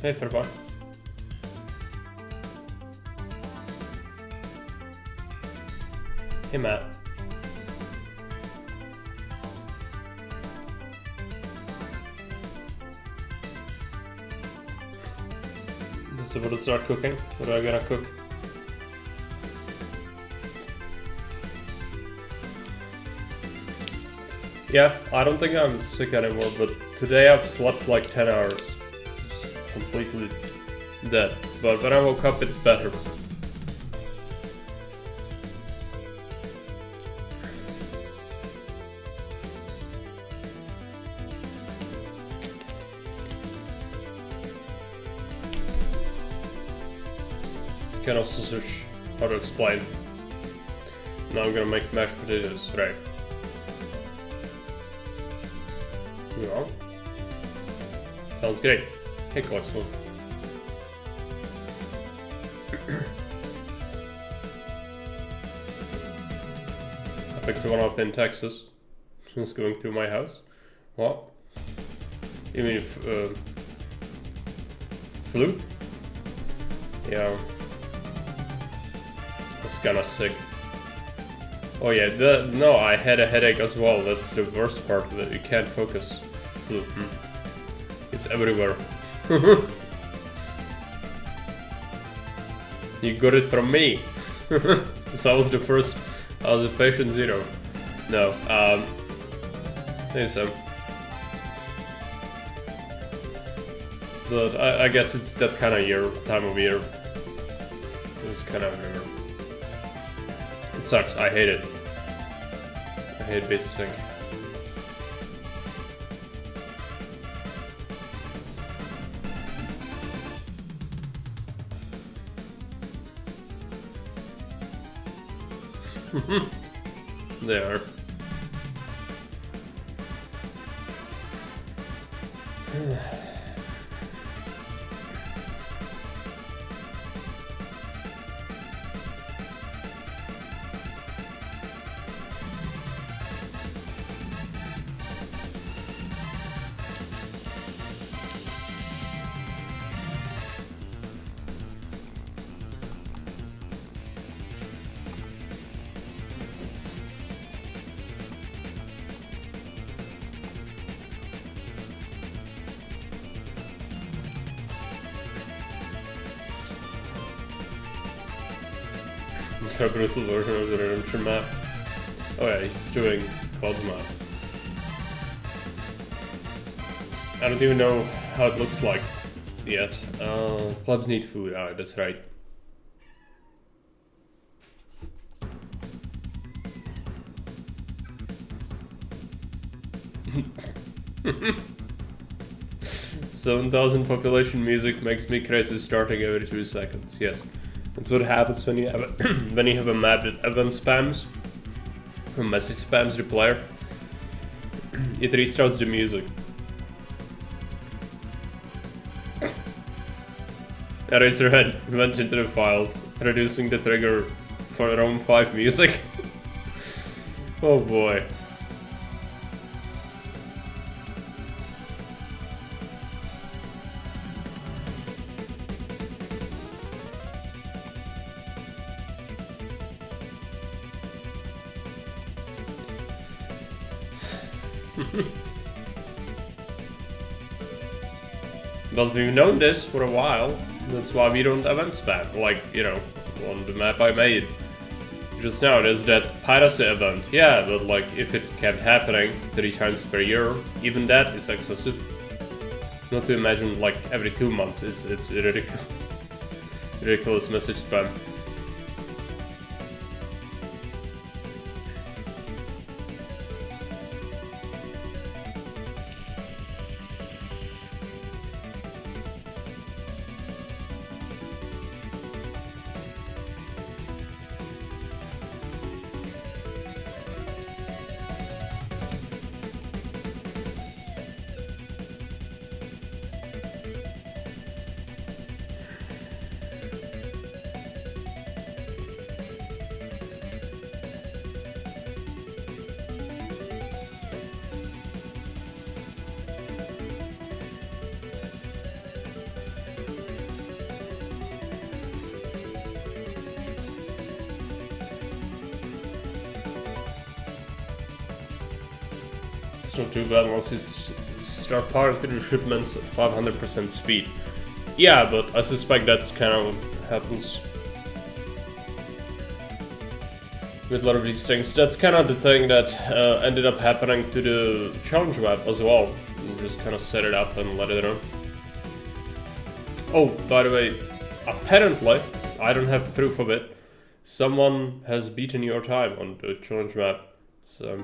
Hey, Farba. Hey, Matt. This is about to start cooking. What am I gonna cook? Yeah, I don't think I'm sick anymore, but today I've slept like 10 hours. Just completely dead. But when I woke up, it's better. Kind of sausage. How to explain? Now I'm gonna make mashed potatoes, right? Yeah. Sounds great. Hey, Clarkson. I picked one up in Texas. It's going through my house. What? You mean flu? Yeah. That's kinda sick. Oh yeah, no, I had a headache as well. That's the worst part of it. You can't focus. Flu. It's everywhere. You got it from me. So I was the first. I was the patient zero. No. Hey Sam. But I guess it's that kind of time of year. It's kind of weird. It sucks. I hate it. I hate babysitting. They are. A brutal version of the redemption map. Oh yeah, he's doing Cloud's map. I don't even know how it looks like yet. Plebs need food. Ah, that's right. $7,000 population music makes me crazy starting every 2 seconds. Yes. That's what happens when you have a when you have a map that event spams, or message spams the player. It restarts the music. Eraserhead went into the files, reducing the trigger for Rome 5 music. Oh boy. But we've known this for a while. That's why we don't event spam. Like, you know, on the map I made just now, there's that piracy event. Yeah, but like, if it kept happening 3 times per year, even that is excessive. Not to imagine like every 2 months. It's ridiculous. Ridiculous message spam. It's not too bad once you start powering through shipments at 500% speed. Yeah, but I suspect that's kind of what happens with a lot of these things. That's kind of the thing that ended up happening to the challenge map as well. You just kind of set it up and let it run. Oh, by the way, apparently, I don't have proof of it, someone has beaten your time on the challenge map. So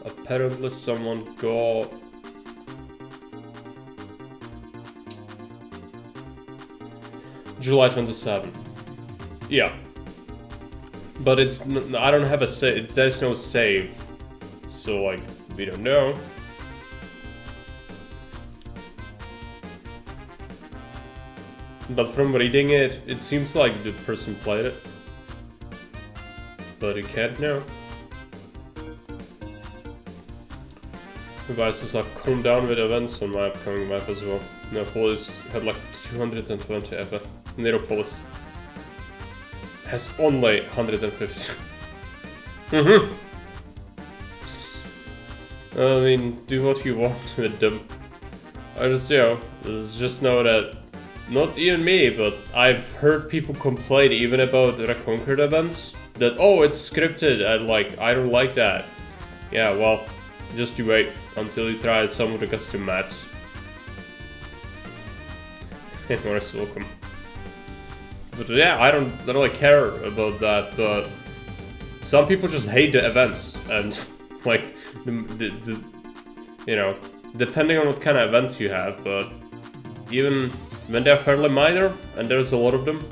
apparently someone got July 27. Yeah. But it's I don't have a save. There's no save. So like we don't know. But from reading it, it seems like the person played it. But you can't know. Devices have come down with events on my upcoming map as well. Neapolis had like 220 FF. Neropolis has only 150. I mean, do what you want with them. I just, just know that not even me, but I've heard people complain even about the Reconquered events that, oh, it's scripted and like, I don't like that. Yeah, well, just you wait until you try some of the custom maps. Anyone is welcome. But yeah, I don't really care about that, but some people just hate the events, and like, the you know, depending on what kind of events you have, but even when they're fairly minor, and there's a lot of them,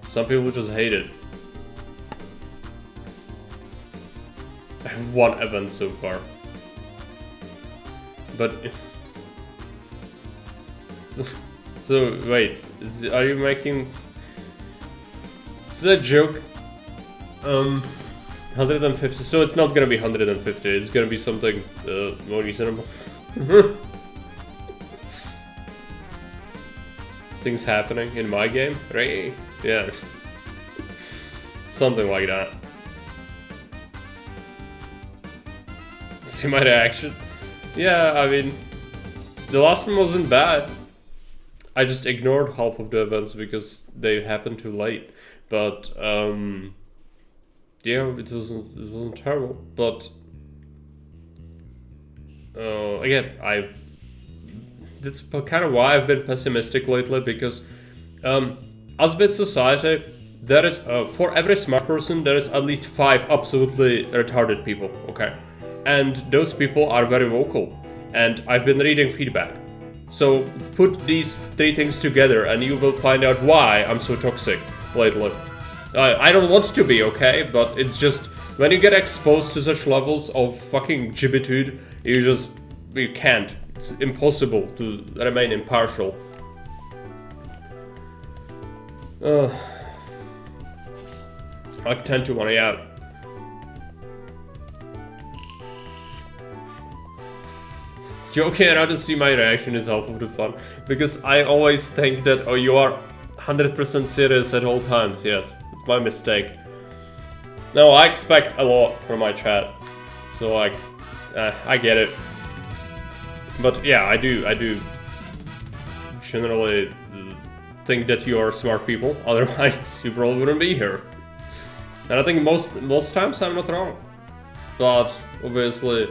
some people just hate it. I have one event so far. But... So, wait, are you making... Is that a joke? 150, so it's not gonna be 150, it's gonna be something more reasonable. Things happening in my game, right? Yeah. Something like that. See my reaction? Yeah, I mean, the last one wasn't bad. I just ignored half of the events because they happened too late. But yeah, it wasn't terrible. But again, that's kind of why I've been pessimistic lately, because as with society, there is for every smart person there is at least 5 absolutely retarded people. Okay, and those people are very vocal, and I've been reading feedback. So put these 3 things together and you will find out why I'm so toxic lately. I don't want to be, okay? But it's just, when you get exposed to such levels of fucking gibbitude, you can't. It's impossible to remain impartial. I tend to want to out. Joking around to see my reaction is half of the fun, because I always think that, oh, you are 100% serious at all times. Yes, it's my mistake. No, I expect a lot from my chat, so like, I get it. But yeah, I do generally think that you are smart people, otherwise you probably wouldn't be here. And I think most times I'm not wrong, but obviously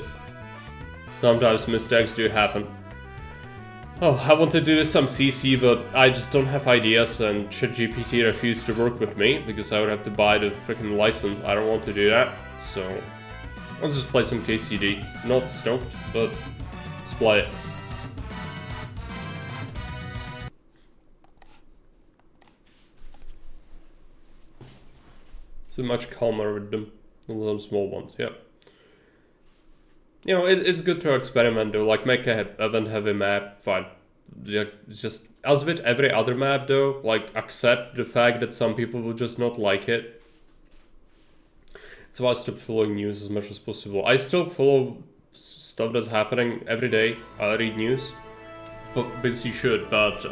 sometimes mistakes do happen. Oh, I want to do some CC, but I just don't have ideas, and ChatGPT refused to work with me because I would have to buy the freaking license. I don't want to do that, so I'll just play some KCD. Not stoked, but let's play it. So much calmer with them, little small ones, yeah. You know, it's good to experiment though, like make a event-heavy map, fine. Yeah, it's just, as with every other map though, like accept the fact that some people will just not like it. It's why I stopped following news as much as possible. I still follow stuff that's happening every day, I read news, but you should, but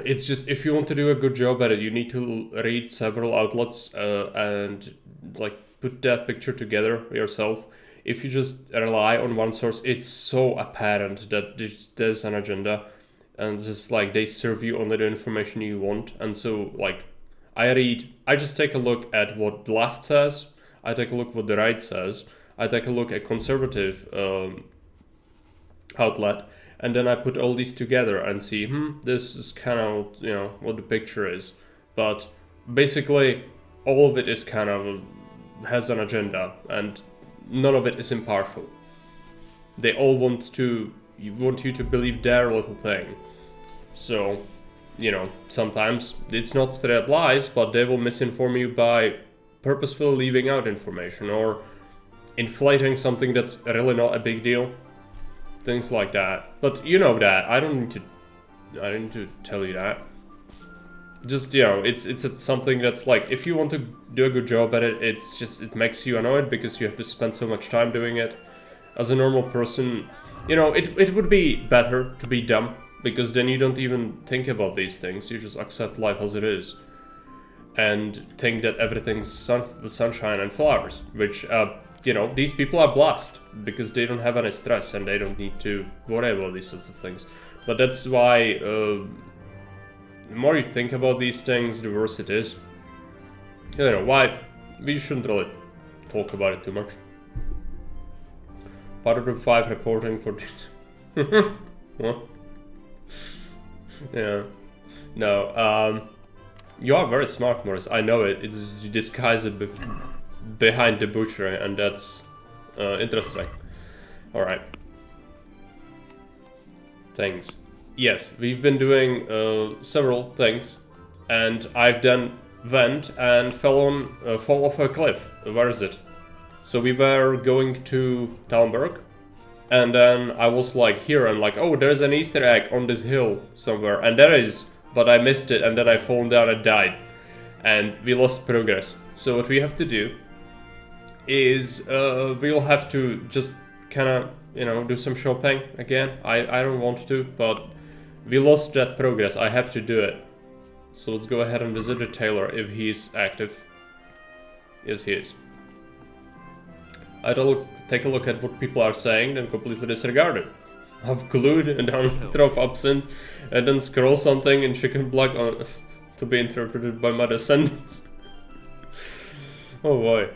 It's just, if you want to do a good job at it, you need to read several outlets and like put that picture together yourself. If you just rely on one source, it's so apparent that there's an agenda, and just like they serve you only the information you want. And so like I just take a look at what the left says, I take a look what the right says, I take a look at conservative outlet, and then I put all these together and see, this is kind of, you know, what the picture is. But basically, all of it is kind of has an agenda, and none of it is impartial. They all want you to believe their little thing. So, you know, sometimes it's not straight lies, but they will misinform you by purposefully leaving out information or inflating something that's really not a big deal. Things like that. But you know that. I don't need to tell you that. Just, you know, it's something that's like, if you want to do a good job at it, it makes you annoyed because you have to spend so much time doing it. As a normal person, you know, it would be better to be dumb, because then you don't even think about these things. You just accept life as it is and think that everything's sunshine and flowers, which you know, these people are blessed because they don't have any stress and they don't need to worry about these sorts of things. But that's why the more you think about these things, the worse it is. You know, why we shouldn't really talk about it too much. Part of the 5 reporting for what? Yeah. No, you are very smart, Morris. I know it. It's you disguise it behind the butchery, and that's interesting. Alright. Things. Yes, we've been doing several things, and I've then went and fall off a cliff. Where is it? So we were going to Talmberg, and then I was like here, and like, oh, there's an Easter egg on this hill somewhere, and there is, but I missed it, and then I fall down and died, and we lost progress. So what we have to do is we'll have to just kind of, you know, do some shopping again. I don't want to, but we lost that progress. I have to do it. So let's go ahead and visit the tailor if he's active. Yes, he is. Take a look at what people are saying, then completely disregard it. I've glued and down throw of absinthe, and then scroll something in chicken blood on to be interpreted by my descendants. Oh boy.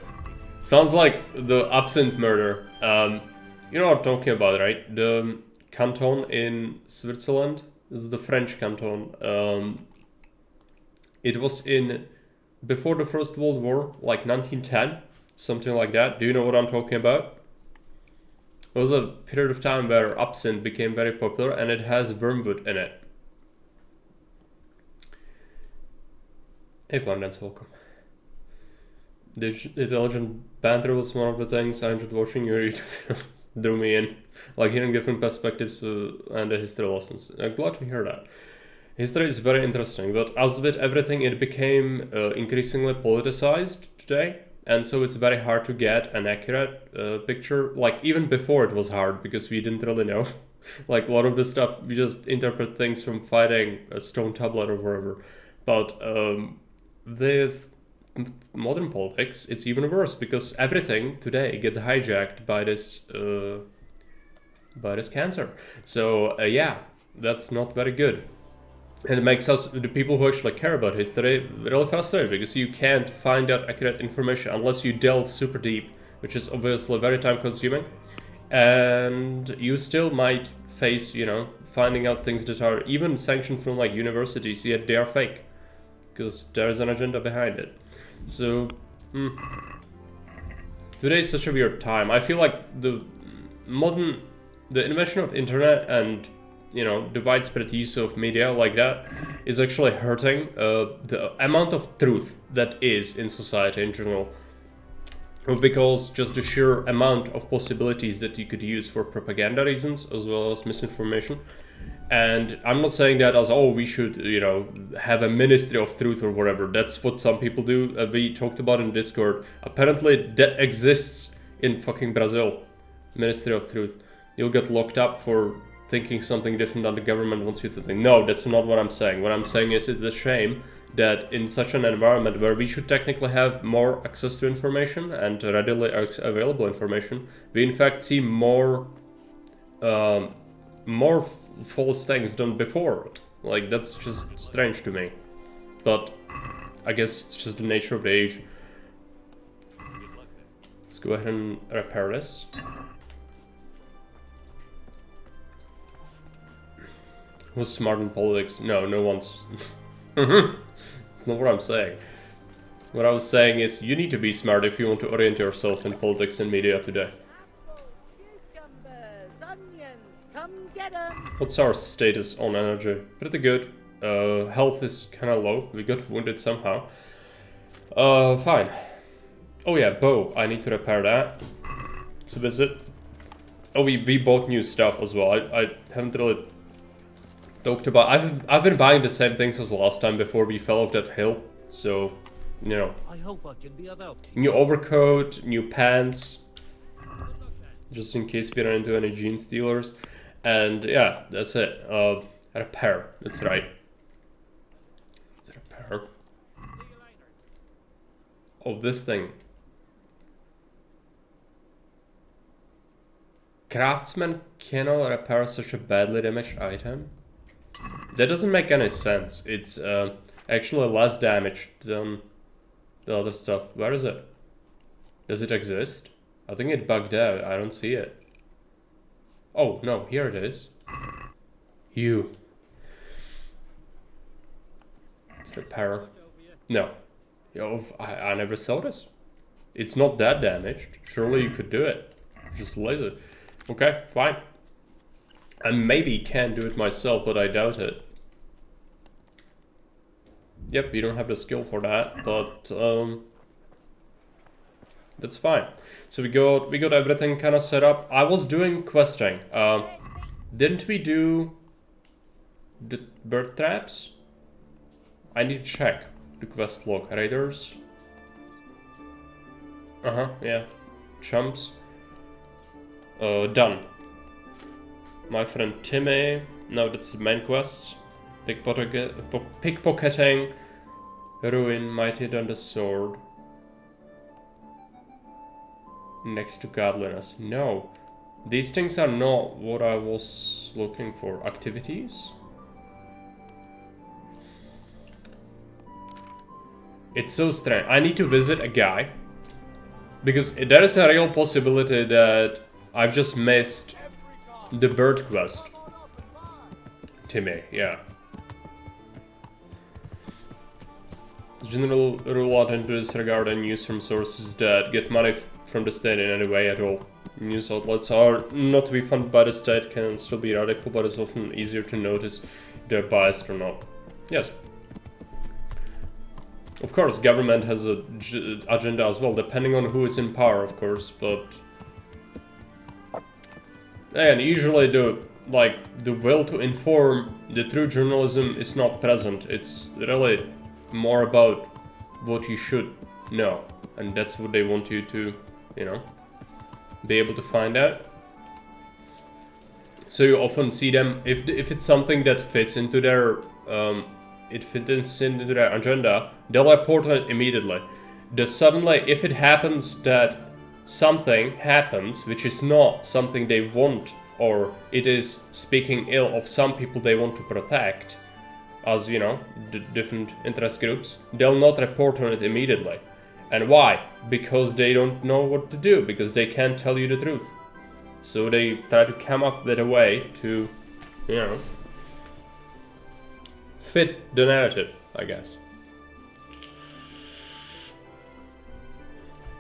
Sounds like the absinthe murder. You know what I'm talking about, right? The canton in Switzerland. This is the French canton. It was before the First World War, like 1910, something like that. Do you know what I'm talking about? It was a period of time where absinthe became very popular, and it has wormwood in it. Hey Flanders, welcome. The intelligent banter was one of the things I enjoyed watching your YouTube videos. Drew me in, like hearing different perspectives and the history lessons. I'm glad to hear that. History is very interesting, but as with everything, it became increasingly politicized today, and so it's very hard to get an accurate picture. Like even before it was hard because we didn't really know. Like a lot of the stuff, we just interpret things from fighting a stone tablet or wherever. But with modern politics, it's even worse because everything today gets hijacked by this cancer. So yeah, that's not very good. And it makes us, the people who actually care about history, really frustrated because you can't find out accurate information unless you delve super deep, which is obviously very time consuming. And you still might face, you know, finding out things that are even sanctioned from like universities, yet they are fake because there's an agenda behind it. So, today is such a weird time. I feel like the invention of internet and, you know, the widespread use of media like that is actually hurting the amount of truth that is in society in general. Because just the sheer amount of possibilities that you could use for propaganda reasons as well as misinformation. And I'm not saying that as, oh, we should, you know, have a ministry of truth or whatever. That's what some people do. We talked about in Discord. Apparently that exists in fucking Brazil. Ministry of Truth. You'll get locked up for thinking something different than the government wants you to think. No, that's not what I'm saying. What I'm saying is it's a shame that in such an environment where we should technically have more access to information and readily available information, we in fact see more false things than before. Like, that's just strange to me. But I guess it's just the nature of the age. Let's go ahead and repair this. Who's smart in politics? No, no one's. It's not what I'm saying. What I was saying is you need to be smart if you want to orient yourself in politics and media today. What's our status on energy? Pretty good. Health is kind of low. We got wounded somehow. Fine. Oh yeah, bow. I need to repair that. Let's visit. Oh, we bought new stuff as well. I haven't really talked about. I've been buying the same things as last time before we fell off that hill. So, you know. I hope I can be of help. New overcoat, new pants, just in case we run into any jean stealers. And yeah, that's it. Repair. That's right. Let's repair. Oh, this thing. Craftsman cannot repair such a badly damaged item. That doesn't make any sense. It's actually less damage than the other stuff. Where is it? Does it exist? I think it bugged out. I don't see it. Oh, no, here it is. You. Let's repair. No. Yo, I never saw this. It's not that damaged. Surely you could do it. Just laser. Okay, fine. I maybe can do it myself, but I doubt it. Yep, you don't have the skill for that, but that's fine. So we got everything kind of set up. I was doing questing. Didn't we do the bird traps? I need to check the quest log. Raiders. Yeah. Chumps. Done. My friend Timmy. No, that's the main quest. Pickpocketing. Ruin, mighty than the sword. Next to godliness. No. These things are not what I was looking for. Activities? It's so strange. I need to visit a guy. Because there is a real possibility that I've just missed the bird quest. Timmy, yeah. General rule out into disregard and news from sources that get money from the state in any way at all. News outlets are not to be funded by the state, can still be radical, but it's often easier to notice if they're biased or not. Yes. Of course, government has an agenda as well, depending on who is in power, of course, but... And usually the will to inform, the true journalism is not present. It's really more about what you should know. And that's what they want you to, you know, be able to find out. So you often see them, if it's something that fits into their, into their agenda, they'll report on it immediately. Suddenly, if it happens that something happens which is not something they want, or it is speaking ill of some people they want to protect, as you know, the different interest groups, they'll not report on it immediately. And why? Because they don't know what to do, because they can't tell you the truth. So they try to come up with a way to, you know, fit the narrative, I guess.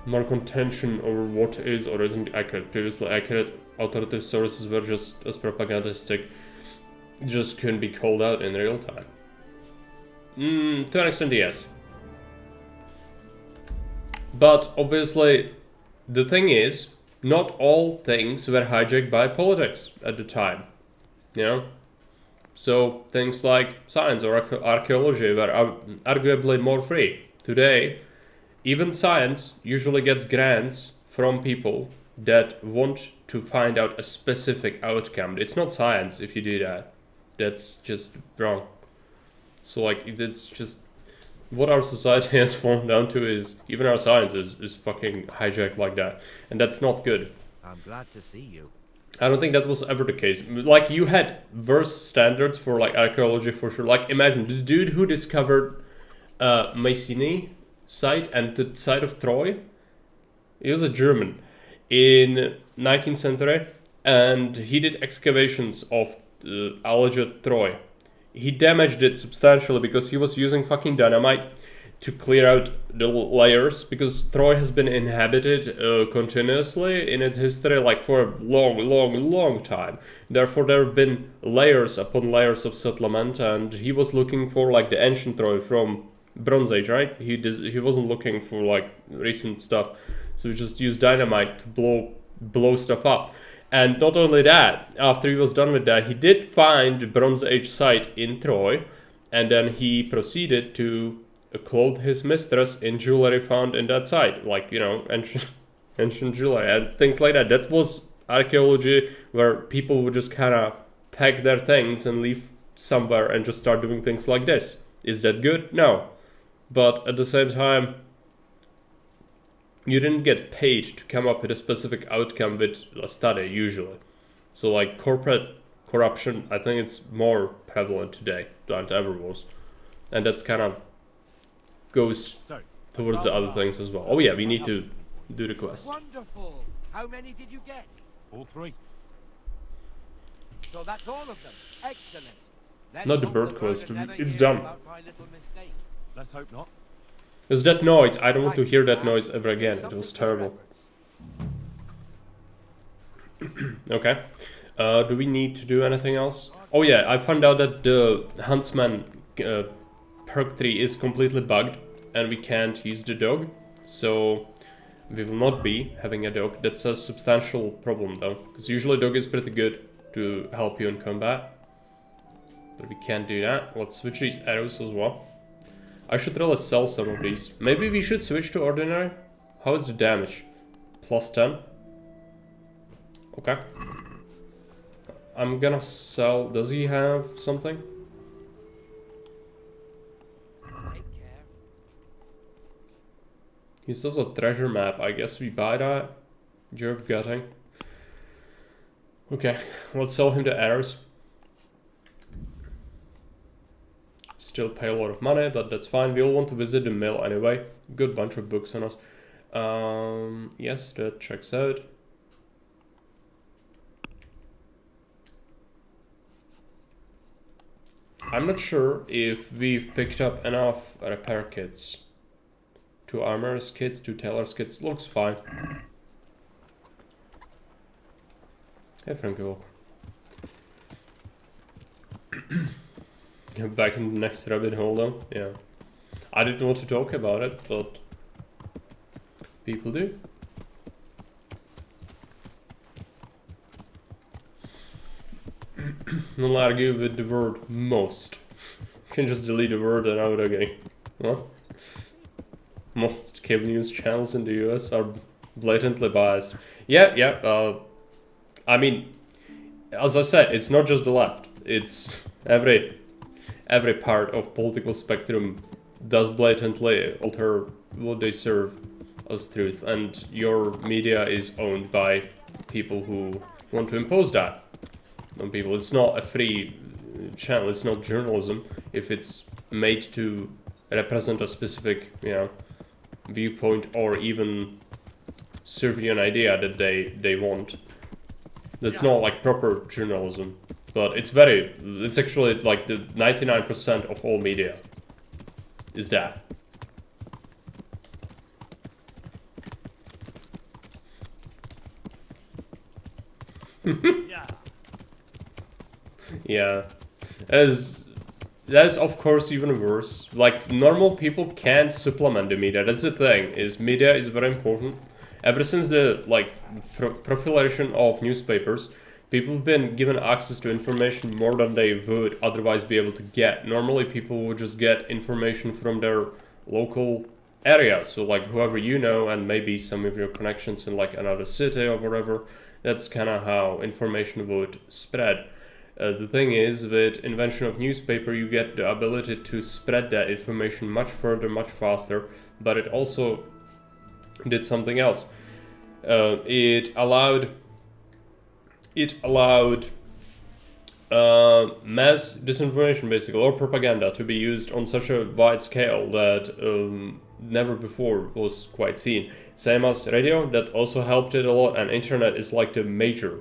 More contention over what is or isn't accurate. Previously accurate alternative sources were just as propagandistic, just couldn't be called out in real time. To an extent, yes. But obviously, the thing is, not all things were hijacked by politics at the time, you know? So things like science or archaeology were arguably more free. Today, even science usually gets grants from people that want to find out a specific outcome. It's not science if you do that. That's just wrong. So like, it's just what our society has fallen down to is even our science is fucking hijacked like that, and that's not good. I'm glad to see you. I don't think that was ever the case. Like, you had worse standards for like archaeology for sure. Like, imagine the dude who discovered Mycenae site and the site of Troy. He was a German in 19th century, and he did excavations of alleged Troy. He damaged it substantially because he was using fucking dynamite to clear out the layers, because Troy has been inhabited continuously in its history, like for a long time. Therefore, there have been layers upon layers of settlement, and he was looking for like the ancient Troy from Bronze Age, right? He wasn't looking for like recent stuff, so he just used dynamite to blow stuff up. And not only that, after he was done with that, he did find the Bronze Age site in Troy, and then he proceeded to clothe his mistress in jewelry found in that site, like, you know, ancient jewelry and things like that. That was archaeology, where people would just kind of pack their things and leave somewhere and just start doing things like this. Is that good? No. But at the same time, you didn't get paid to come up with a specific outcome with a study, usually. So like corporate corruption, I think it's more prevalent today than it ever was. And that's kind of goes towards the other things as well. Oh yeah, we need to do the quest. Wonderful. How many did you get? All 3. So that's all of them. Excellent. Let's Not the hope bird the quest, bird never it's hears done. about my little mistake. Let's hope not. Because that noise, I don't want to hear that noise ever again. It was terrible. Okay. Do we need to do anything else? Oh yeah, I found out that the Huntsman perk tree is completely bugged, and we can't use the dog. So we will not be having a dog. That's a substantial problem though, because usually dog is pretty good to help you in combat. But we can't do that. Let's switch these arrows as well. I should really sell some of these. Maybe we should switch to ordinary. How is the damage? Plus 10. Okay. I'm gonna sell. Does he have something? Take care. He says a treasure map. I guess we buy that. Jerv gutting. Okay, let's sell him the arrows. Still pay a lot of money, but that's fine. We all want to visit the mill anyway. Good bunch of books on us. Yes, that checks out. I'm not sure if we've picked up enough repair kits. 2 armorer's kits, 2 tailor's kits. Looks fine. Hey, Franco. Get back in the next rabbit hole though. Yeah. I didn't want to talk about it, but people do. Don't argue with the word most. You can just delete the word and out again. What? Most cable news channels in the US are blatantly biased. Yeah. I mean, as I said, it's not just the left. It's every part of political spectrum does blatantly alter what they serve as truth, and your media is owned by people who want to impose that on people. It's not a free channel, it's not journalism if it's made to represent a specific, you know, viewpoint, or even serve you an idea that they want. That's not like proper journalism. But it's actually like the 99% of all media is that. Yeah. That's of course even worse. Like, normal people can't supplement the media. That's the thing, is media is very important. Ever since the proliferation of newspapers, people have been given access to information more than they would otherwise be able to get. Normally, people would just get information from their local area. So like whoever you know and maybe some of your connections in like another city or whatever. That's kind of how information would spread. The thing is, with invention of newspaper, you get the ability to spread that information much further, much faster. But it also did something else. It allowed mass disinformation, basically, or propaganda, to be used on such a wide scale that never before was quite seen. Same as radio, that also helped it a lot, and internet is like the major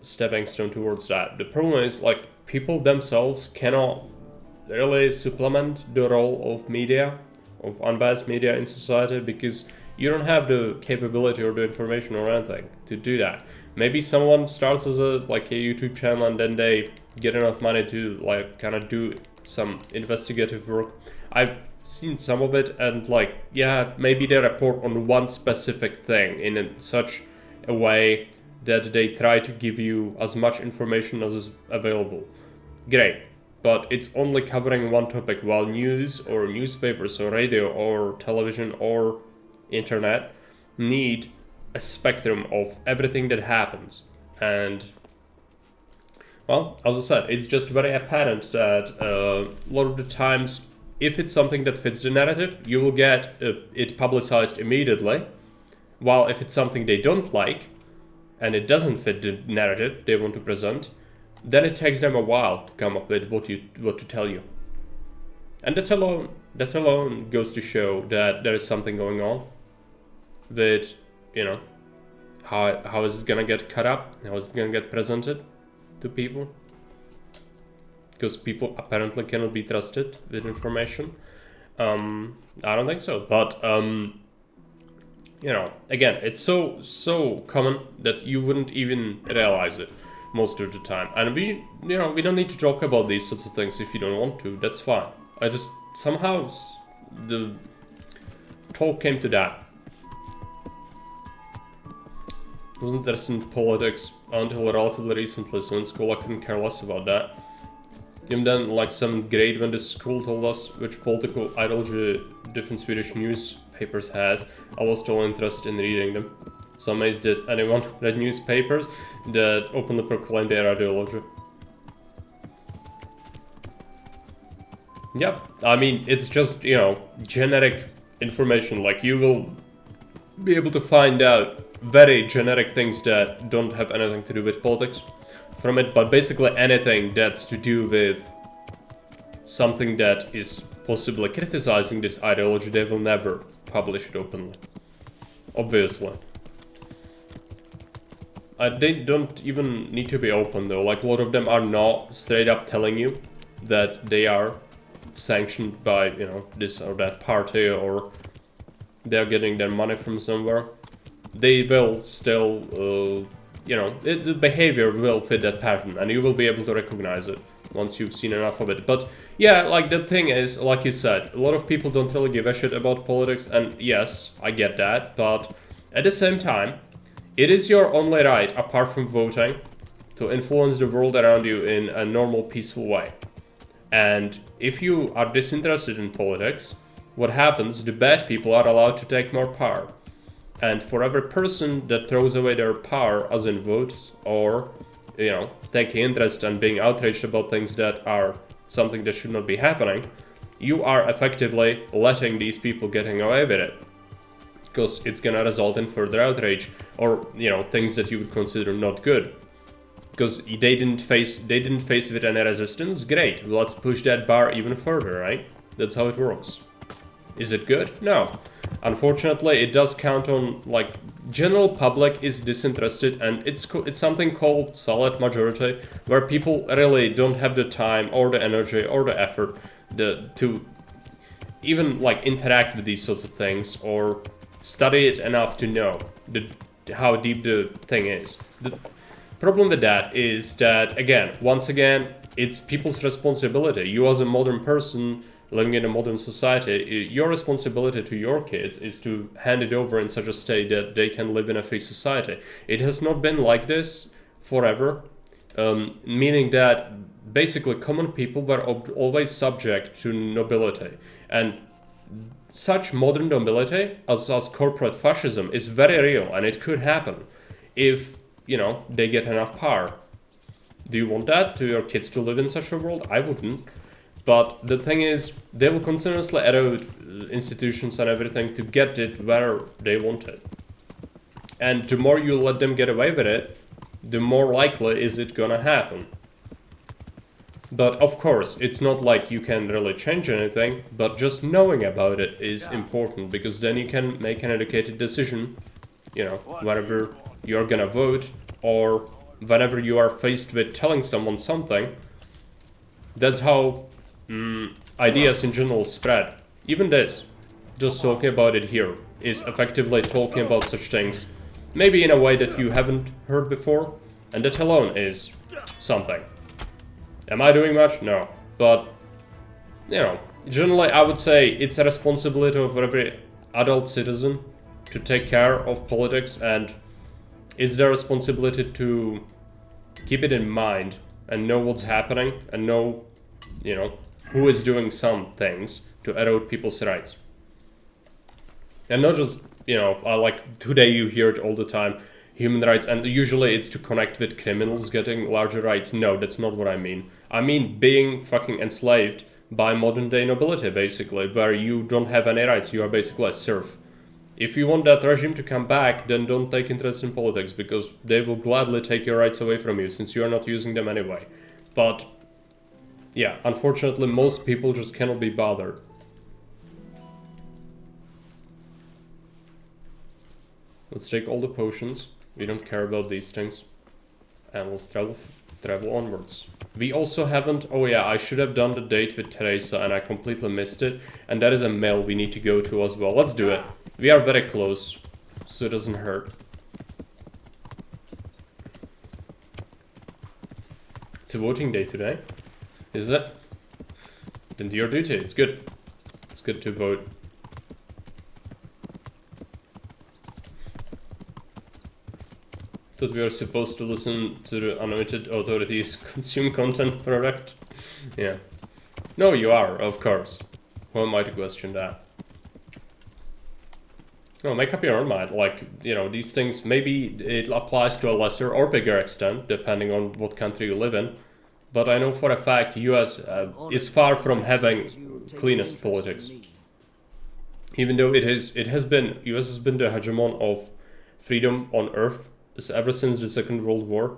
stepping stone towards that. The problem is, like, people themselves cannot really supplement the role of media, of unbiased media in society, because you don't have the capability or the information or anything to do that. Maybe someone starts as a YouTube channel and then they get enough money to like kind of do some investigative work. I've seen some of it, and like, yeah, maybe they report on one specific thing in such a way that they try to give you as much information as is available. Great. But it's only covering one topic, while news or newspapers or radio or television or internet need a spectrum of everything that happens. And well, as I said, it's just very apparent that a lot of the times, if it's something that fits the narrative, you will get it publicized immediately, while if it's something they don't like and it doesn't fit the narrative they want to present, then it takes them a while to come up with what to tell you. And that alone goes to show that there is something going on with, you know, how is it gonna get cut up, how is it gonna get presented to people, because people apparently cannot be trusted with information. I don't think so, but you know, again, it's so common that you wouldn't even realize it most of the time. And we don't need to talk about these sorts of things if you don't want to. That's fine. I just somehow the talk came to that. I wasn't interested in politics until relatively recently, so in school I couldn't care less about that. Even then, like 7th grade, when the school told us which political ideology different Swedish newspapers has, I was still interested in reading them. So amazed that anyone read newspapers that openly proclaimed their ideology. Yep, I mean, it's just, you know, generic information. Like, you will be able to find out very generic things that don't have anything to do with politics from it, but basically anything that's to do with something that is possibly criticizing this ideology, they will never publish it openly. Obviously. They don't even need to be open though. Like, a lot of them are not straight up telling you that they are sanctioned by, you know, this or that party, or they're getting their money from somewhere. They will still, you know, the behavior will fit that pattern, and you will be able to recognize it once you've seen enough of it. But yeah, like, the thing is, like you said, a lot of people don't really give a shit about politics, and yes, I get that, but at the same time, it is your only right, apart from voting, to influence the world around you in a normal, peaceful way. And if you are disinterested in politics, what happens? The bad people are allowed to take more power. And for every person that throws away their power, as in votes, or, you know, taking interest and being outraged about things that are something that should not be happening, you are effectively letting these people getting away with it. Because it's gonna result in further outrage, or, you know, things that you would consider not good. Because they didn't face with any resistance. Great, let's push that bar even further, right? That's how it works. Is it good? No. Unfortunately, it does count on, like, general public is disinterested, and it's something called solid majority, where people really don't have the time or the energy or the effort to even, like, interact with these sorts of things or study it enough to know how deep the thing is. The problem with that is that, again, once again, it's people's responsibility. You as a modern person living in a modern society, your responsibility to your kids is to hand it over in such a state that they can live in a free society. It has not been like this forever, meaning that basically common people were always subject to nobility. And such modern nobility as corporate fascism is very real, and it could happen if, you know, they get enough power. Do you want that? Do your kids to live in such a world? I wouldn't. But the thing is, they will continuously erode institutions and everything to get it where they want it. And the more you let them get away with it, the more likely is it gonna happen. But of course, it's not like you can really change anything, but just knowing about it is important, because then you can make an educated decision, you know, whenever you're gonna vote, or whenever you are faced with telling someone something. That's how ideas in general spread. Even this, just talking about it here, is effectively talking about such things, maybe in a way that you haven't heard before, and that alone is something. Am I doing much? No. But, you know, generally I would say it's a responsibility of every adult citizen to take care of politics, and it's their responsibility to keep it in mind and know what's happening and know, you know, who is doing some things to erode people's rights. And not just, you know, like today you hear it all the time, human rights, and usually it's to connect with criminals getting larger rights. No, that's not what I mean. I mean being fucking enslaved by modern day nobility, basically, where you don't have any rights, you are basically a serf. If you want that regime to come back, then don't take interest in politics, because they will gladly take your rights away from you, since you are not using them anyway. But, yeah, unfortunately most people just cannot be bothered. Let's take all the potions. We don't care about these things. And let's travel onwards. We also haven't... Oh yeah, I should have done the date with Teresa and I completely missed it. And that is a mail we need to go to as well. Let's do it. We are very close, so it doesn't hurt. It's a voting day today. Is it? Then do your duty. It's good. It's good to vote. That we are supposed to listen to the unlimited authorities consume content product. Yeah. No, you are, of course. Who am I to question that? No, make up your own mind. Like, you know, these things, maybe it applies to a lesser or bigger extent, depending on what country you live in. But I know for a fact US is far from having cleanest politics. Even though US has been the hegemon of freedom on Earth ever since the Second World War.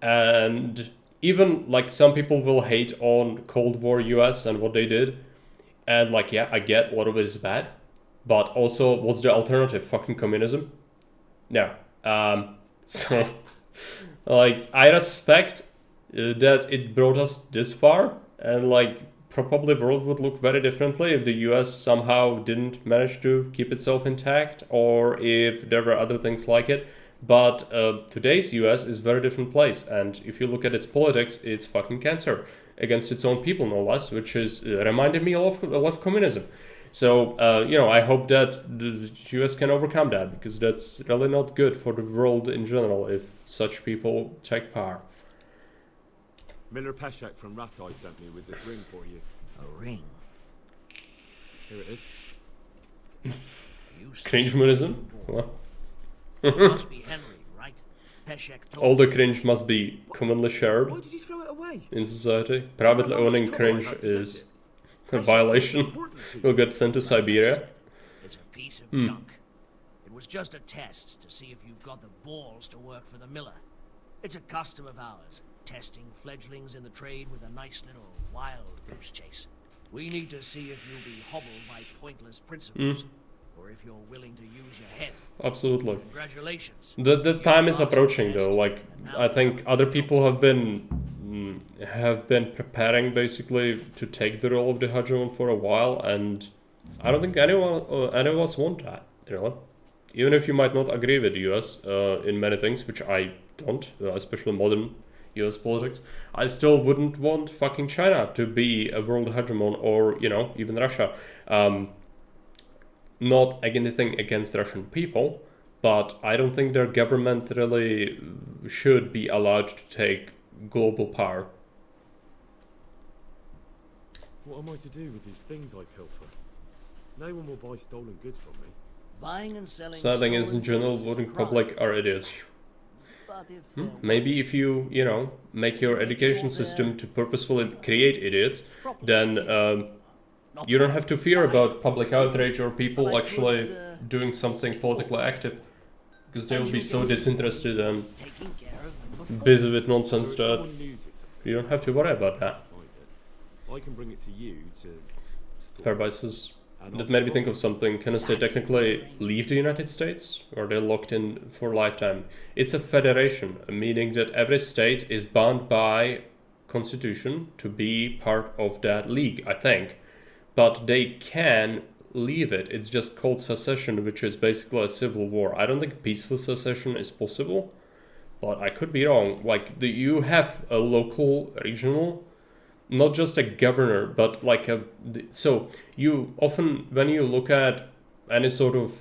And even, like, some people will hate on Cold War US and what they did. And, like, yeah, I get a lot of it is bad. But also, what's the alternative? Fucking communism? No. So, like, I respect that it brought us this far. And, like, probably the world would look very differently if the US somehow didn't manage to keep itself intact. Or if there were other things like it. But today's US is a very different place, and if you look at its politics, it's fucking cancer against its own people, no less, which is reminded me a lot of communism. So, you know, I hope that the US can overcome that, because that's really not good for the world in general if such people take power. Miller Peshek from Ratai sent me with this ring for you. A ring? Here it is. Cringe-munism? What? Must be Henry, right? Peshek told All the cringe must be commonly shared Why did you throw it away? in society. Privately owning cringe is a violation. You'll get sent to Siberia. It's a piece of junk. It was just a test to see if you've got the balls to work for the miller. It's a custom of ours, testing fledglings in the trade with a nice little wild goose chase. We need to see if you'll be hobbled by pointless principles, or if you're willing to use your head. Absolutely. Congratulations. The time is approaching though. Like, I think other people have been preparing basically to take the role of the hegemon for a while, and I don't think any of us want that, you know. Even if you might not agree with the US in many things, which I don't, especially modern US politics, I still wouldn't want fucking China to be a world hegemon, or, you know, even Russia. Not anything against Russian people, but I don't think their government really should be allowed to take global power. What am I to do with these things I pilfer? No one will buy stolen goods from me. Buying and selling So I think is in stolen general goods is a voting crime. public are idiots. But if there Maybe was, if you, you know, make your education system to purposefully create idiots, then not you don't that have to fear I about public would, outrage or but people I actually could, doing something politically active. Because they and will be you so can disinterested and taking care of them before. busy with So nonsense if that someone loses something, you don't have to worry about that. find it, I can bring it to you to store. Fairby says, And I'll that made me be think of lost. something. Can a state technically leave the United States? Or are they locked in for lifetime? It's a federation, meaning that every state is bound by constitution to be part of that league, I think. But they can leave it. It's just called secession, which is basically a civil war. I don't think peaceful secession is possible, but I could be wrong. Like, you have a local, regional, not just a governor, but like a... So, you often, when you look at any sort of,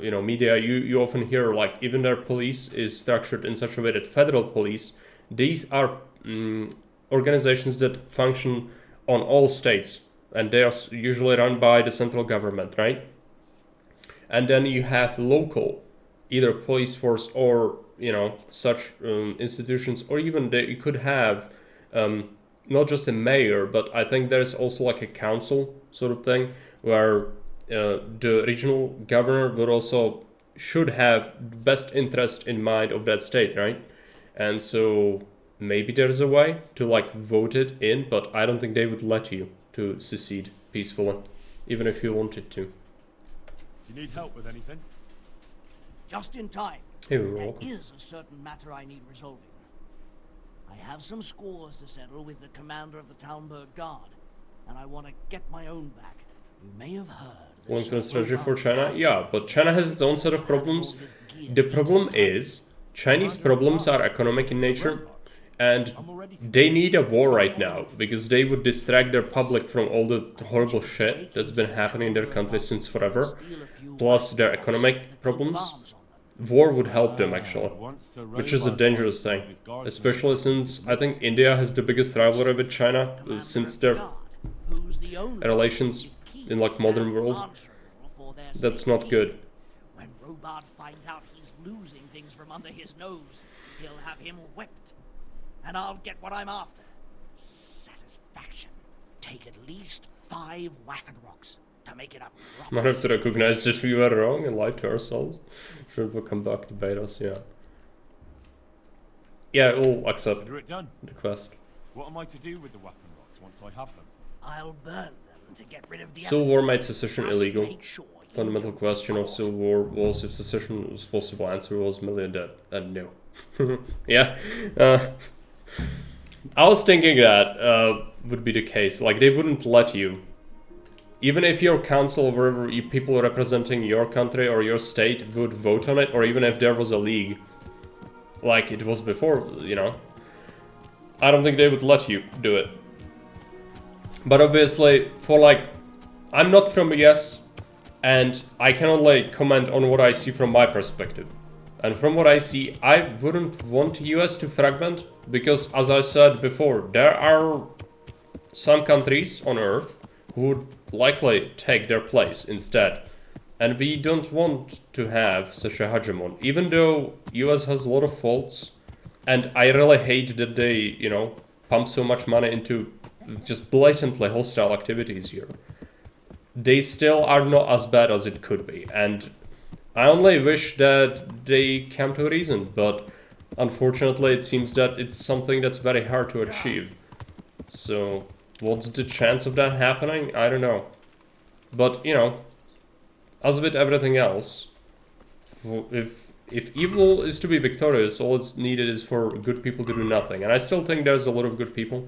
you know, media, you often hear, like, even their police is structured in such a way that federal police, these are organizations that function on all states. And they are usually run by the central government, right? And then you have local, either police force or, you know, such institutions, or even you could have not just a mayor, but I think there's also like a council sort of thing where the regional governor would also should have best interest in mind of that state, right? And so maybe there's a way to like vote it in, but I don't think they would let you to secede peacefully, even if you wanted to. Do you need help with anything? Just in time. You're There welcome. is a certain matter I need resolving. I have some scores to settle with the commander of the Talmberg Guard, and I want to get my own back. You may have heard that Long-term Sir strategy for Robert China? Guard Yeah, but is China has its own so set of to have problems. all his gear The into problem time. is, Chinese problems are economic in nature, and I'm already they need a war right now, because they would distract their public from all the horrible shit that's been happening in their country since forever, plus their economic problems. War would help them, actually, which is a dangerous thing, especially since I think India has the biggest rivalry with China since their relations in like modern world. That's not good. When Robard finds out he's losing things from under his nose, he'll have him whipped. And I'll get what I'm after. Satisfaction. Take at least 5 Waffen rocks to make it up. Might have to recognize that we were wrong and lied to ourselves. Sure, we'll come back to bait us, yeah. Yeah, we'll accept Consider it done. the quest. What am I to do with the weapon rocks once I have them? I'll burn them to get rid of the Civil War evidence. made secession Just illegal. make sure you Fundamental don't question of report. Civil War was if secession was possible. Answer was million dead. And no. Yeah. I was thinking that would be the case. Like, they wouldn't let you. Even if your council, wherever you, people representing your country or your state would vote on it, or even if there was a league, like it was before, you know, I don't think they would let you do it. But obviously, for like, I'm not from the US, and I can only comment on what I see from my perspective. And from what I see, I wouldn't want US to fragment, because as I said before, there are some countries on Earth who would likely take their place instead. And we don't want to have such a hegemon, even though US has a lot of faults, and I really hate that they, you know, pump so much money into just blatantly hostile activities here. They still are not as bad as it could be, and I only wish that they come to reason, but unfortunately it seems that it's something that's very hard to achieve. So, what's the chance of that happening? I don't know. But, you know, as with everything else, if evil is to be victorious, all it's needed is for good people to do nothing. And I still think there's a lot of good people.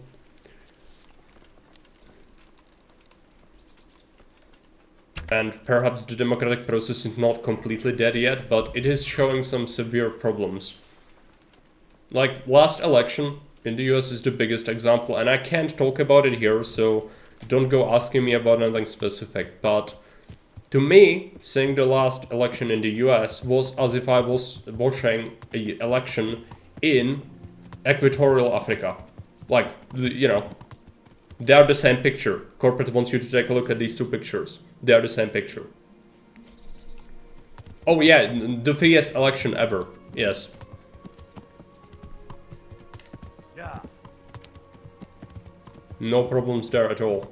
And perhaps the democratic process is not completely dead yet, but it is showing some severe problems. Like, last election in the US is the biggest example, and I can't talk about it here, so don't go asking me about anything specific, but to me, seeing the last election in the US was as if I was watching an election in Equatorial Africa. Like, you know, They are the same picture. Corporate wants you to take a look at these two pictures. They are the same picture. Oh yeah, the freest election ever. Yes. Yeah. No problems there at all.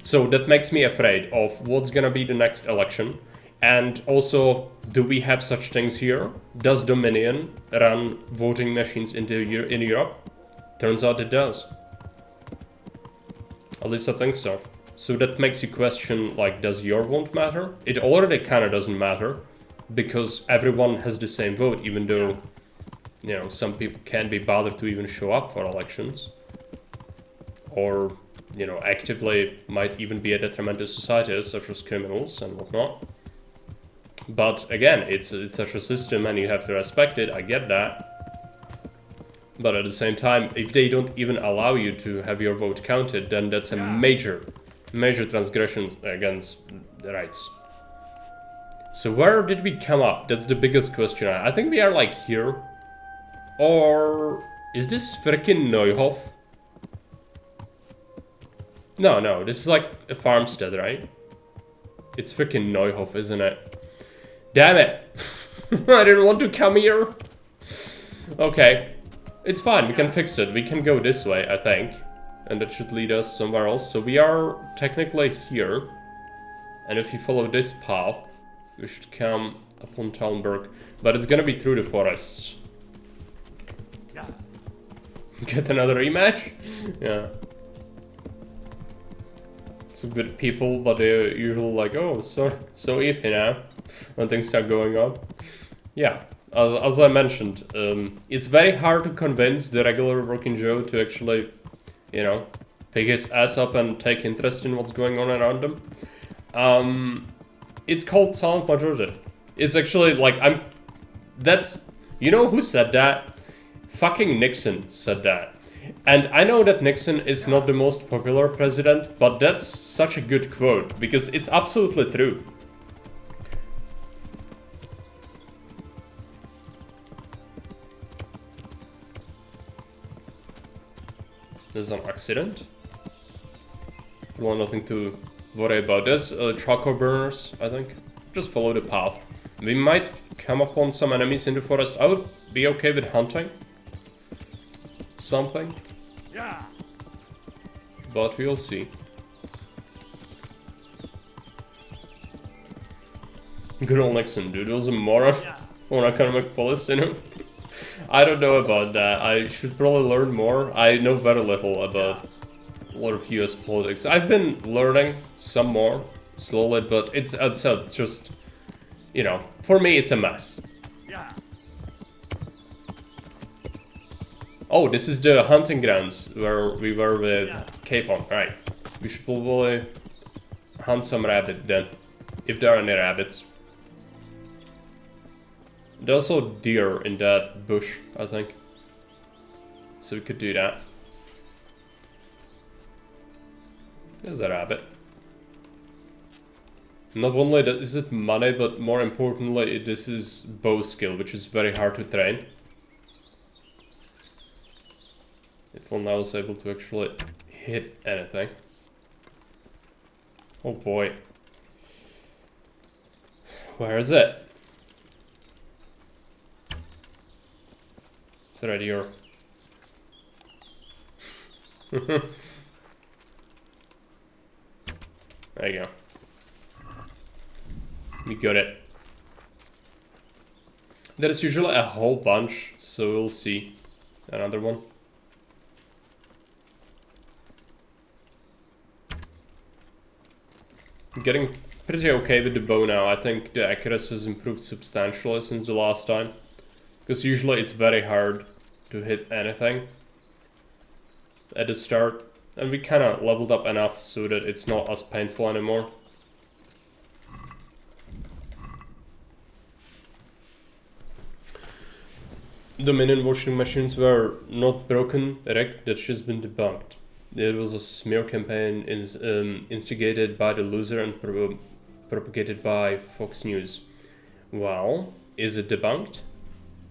So that makes me afraid of what's gonna be the next election. And also, do we have such things here? Does Dominion run voting machines in Europe? Turns out it does. At least I think so. So that makes you question, like, does your vote matter? It already kind of doesn't matter, because everyone has the same vote, even though, you know, some people can't be bothered to even show up for elections. Or, you know, actively might even be a detriment to society, such as criminals and whatnot. But again, it's such a system and you have to respect it, I get that. But at the same time, if they don't even allow you to have your vote counted, then that's a major transgression against the rights. So where did we come up? That's the biggest question. I think we are like here. Or is this frickin' Neuhof? No, this is like a farmstead, right? It's frickin' Neuhof, isn't it? Damn it! I didn't want to come here. Okay. It's fine, we can fix it. We can go this way, I think. And that should lead us somewhere else. So we are technically here. And if you follow this path, we should come upon Talmberg. But it's gonna be through the forests. Get another rematch? Yeah. It's a bit people, but they're usually like, oh, so iffy now. When things are going on. Yeah, as I mentioned, it's very hard to convince the regular working Joe to actually, you know, pick his ass up and take interest in what's going on around them. It's called silent majority. It's actually like, you know who said that? Fucking Nixon said that. And I know that Nixon is not the most popular president, but that's such a good quote, because it's absolutely true. There's an accident. Well, nothing to worry about. There's charcoal burners, I think. Just follow the path. We might come upon some enemies in the forest. I would be okay with hunting something. Yeah. But we'll see. Good old Nixon, dude. It was a moron on economic policy, you know? I don't know about that. I should probably learn more. I know very little about a lot of US politics. I've been learning some more, slowly, but it's just, you know, for me it's a mess. Yeah. Oh, this is the hunting grounds where we were with Capon, right. We should probably hunt some rabbit then, if there are any rabbits. There's also deer in that bush, I think. So we could do that. There's a rabbit. Not only is it money, but more importantly, this is bow skill, which is very hard to train. If one now is able to actually hit anything. Oh boy. Where is it? It's right here. There you go. We got it. There's usually a whole bunch, so we'll see. Another one. I'm getting pretty okay with the bow now. I think the accuracy has improved substantially since the last time. Because usually it's very hard to hit anything at the start. And we kind of leveled up enough so that it's not as painful anymore. Dominion washing machines were not broken, Rick. That's just been debunked. It was a smear campaign instigated by the loser and propagated by Fox News. Well, is it debunked?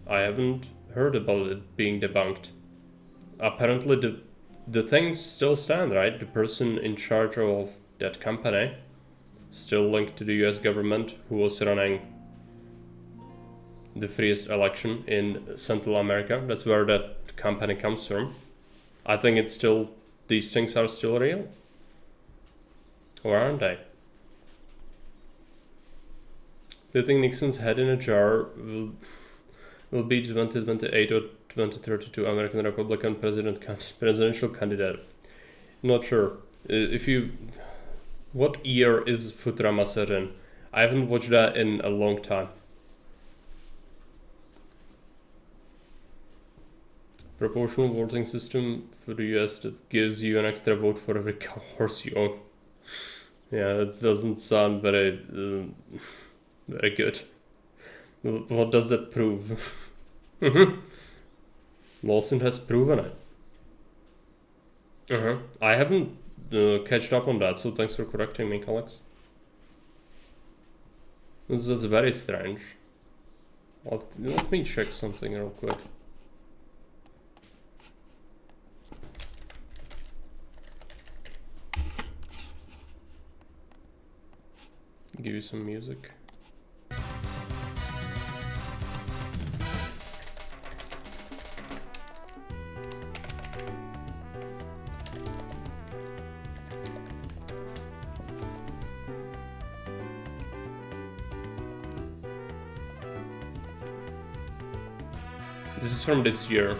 I haven't heard about it being debunked. Apparently the things still stand, right? The person in charge of that company, still linked to the US government, who was running the freest election in Central America. That's where that company comes from. I think it's still, these things are still real. Or aren't they? Do you think Nixon's head in a jar will be 2028 or 2032 American Republican presidential candidate? Not sure. What year is Futurama set in? I haven't watched that in a long time. Proportional voting system for the US that gives you an extra vote for every horse you own. Yeah, that doesn't sound very good. What does that prove? Lawson has proven it. I haven't catched up on that, so thanks for correcting me, Alex. That's very strange. Let me check something real quick. Give you some music. This is from this year.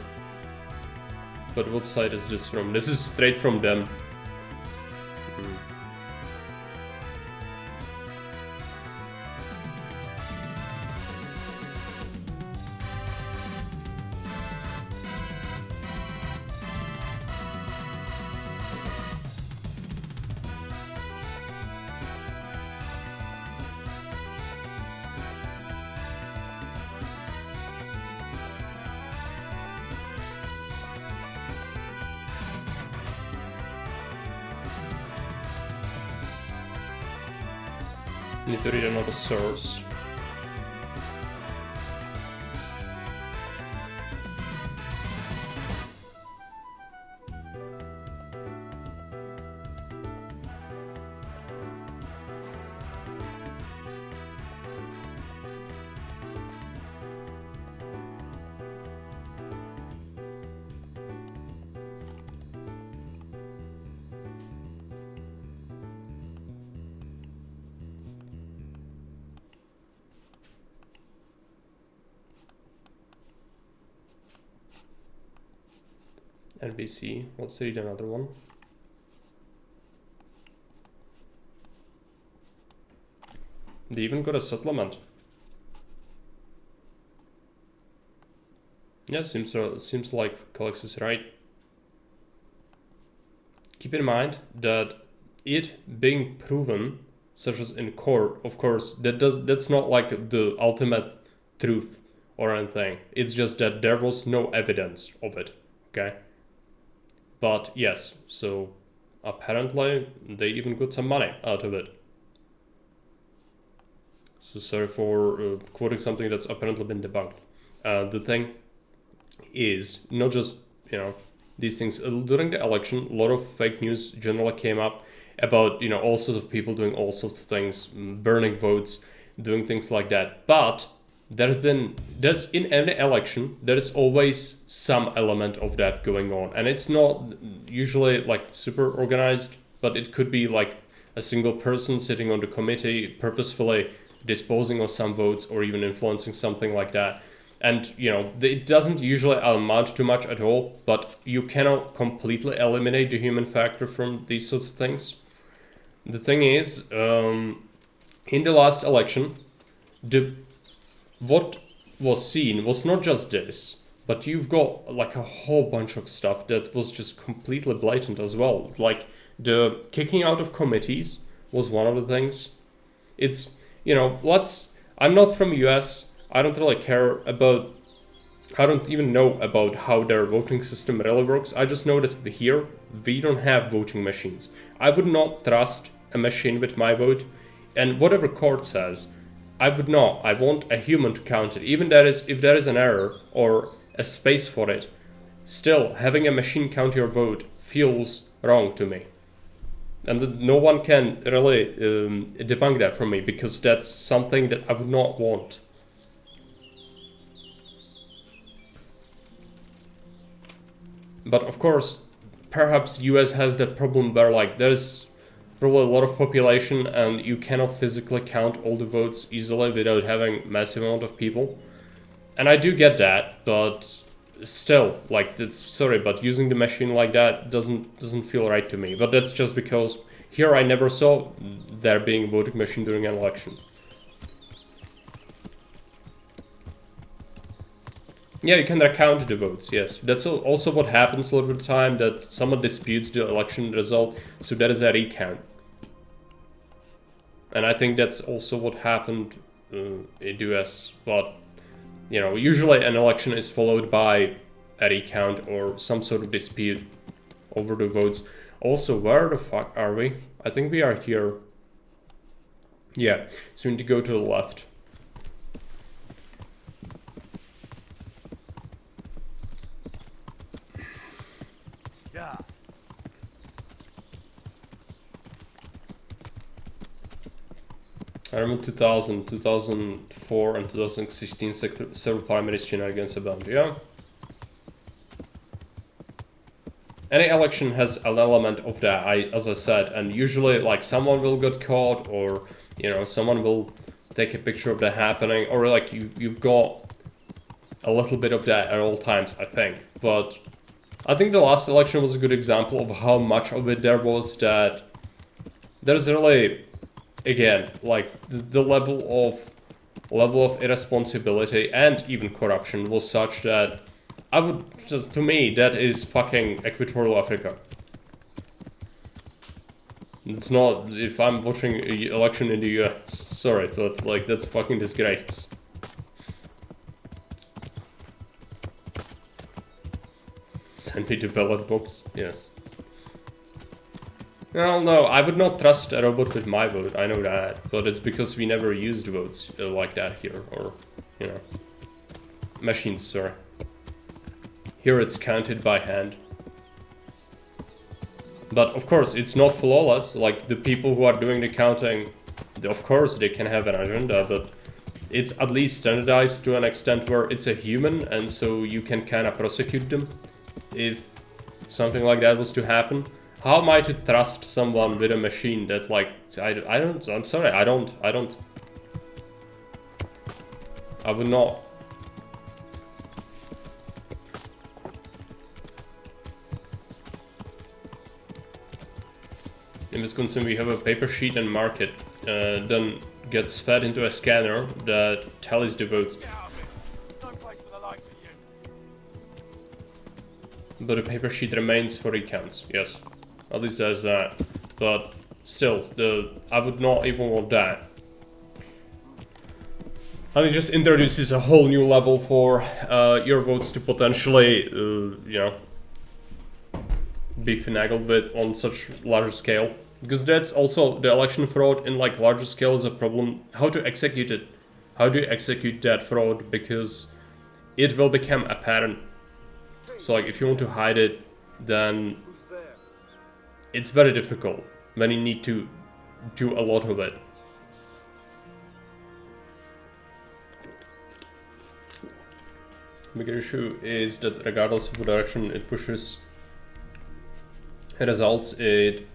But what site is this from? This is straight from them. Need to read another source. NBC. Let's read another one. They even got a settlement. Yeah, seems like Calix is right. Keep in mind that it being proven, such as in court, of course, that's not like the ultimate truth or anything. It's just that there was no evidence of it. Okay. But yes, so apparently they even got some money out of it. So sorry for quoting something that's apparently been debunked. The thing is, not just, these things. During the election, a lot of fake news generally came up about, all sorts of people doing all sorts of things, burning votes, doing things like that. But there's in every election, there is always some element of that going on. And it's not usually like super organized, but it could be like a single person sitting on the committee purposefully disposing of some votes or even influencing something like that. And, it doesn't usually amount to much at all, but you cannot completely eliminate the human factor from these sorts of things. The thing is, in the last election, what was seen was not just this, but you've got like a whole bunch of stuff that was just completely blatant as well. Like the kicking out of committees was one of the things. It's, I'm not from US. I don't really care about, I don't even know about how their voting system really works. I just know that here, we don't have voting machines. I would not trust a machine with my vote, and whatever court says, I would not. I want a human to count it. Even if there is an error or a space for it, still having a machine count your vote feels wrong to me. And no one can really debunk that from me, because that's something that I would not want. But of course, perhaps US has that problem where like there's probably a lot of population and you cannot physically count all the votes easily without having massive amount of people. And I do get that, but still, like, sorry, but using the machine like that doesn't feel right to me. But that's just because here I never saw there being a voting machine during an election. Yeah, you can recount the votes, yes. That's also what happens a lot of the time, that someone disputes the election result, so there is a recount. And I think that's also what happened in the US, but, you know, usually an election is followed by a recount or some sort of dispute over the votes. Also, where the fuck are we? I think we are here. Yeah, so we need to go to the left. Yeah. I remember 2000, 2004 and 2016 several primary shenanigans about, yeah. Any election has an element of that, as I said, and usually like someone will get caught, or you know, someone will take a picture of that happening, or like you've got a little bit of that at all times, I think. But I think the last election was a good example of how much of it there was, that there's really, again, like the level of irresponsibility and even corruption was such that I would, just, to me, that is fucking Equatorial Africa. It's not, if I'm watching an election in the US, sorry, but like that's fucking disgrace. Send me the ballot box, yes. Well, no, I would not trust a robot with my vote, I know that, but it's because we never used votes like that here, or, you know, machines, sorry. Here it's counted by hand. But of course, it's not flawless, like the people who are doing the counting, of course they can have an agenda, but it's at least standardized to an extent where it's a human, and so you can kind of prosecute them if something like that was to happen. How am I to trust someone with a machine that, like, I'm sorry, I would not. In Wisconsin we have a paper sheet and mark it, then gets fed into a scanner that tallies the votes. But the paper sheet remains for recounts, yes. At least there's that. But still, I would not even want that. And it just introduces a whole new level for your votes to potentially, you know, be finagled with on such large scale. Because that's also, the election fraud in like larger scale is a problem. How to execute it? How do you execute that fraud? Because it will become apparent. So like if you want to hide it, then it's very difficult when you need to do a lot of it. Bigger issue is that regardless of the direction it pushes results, it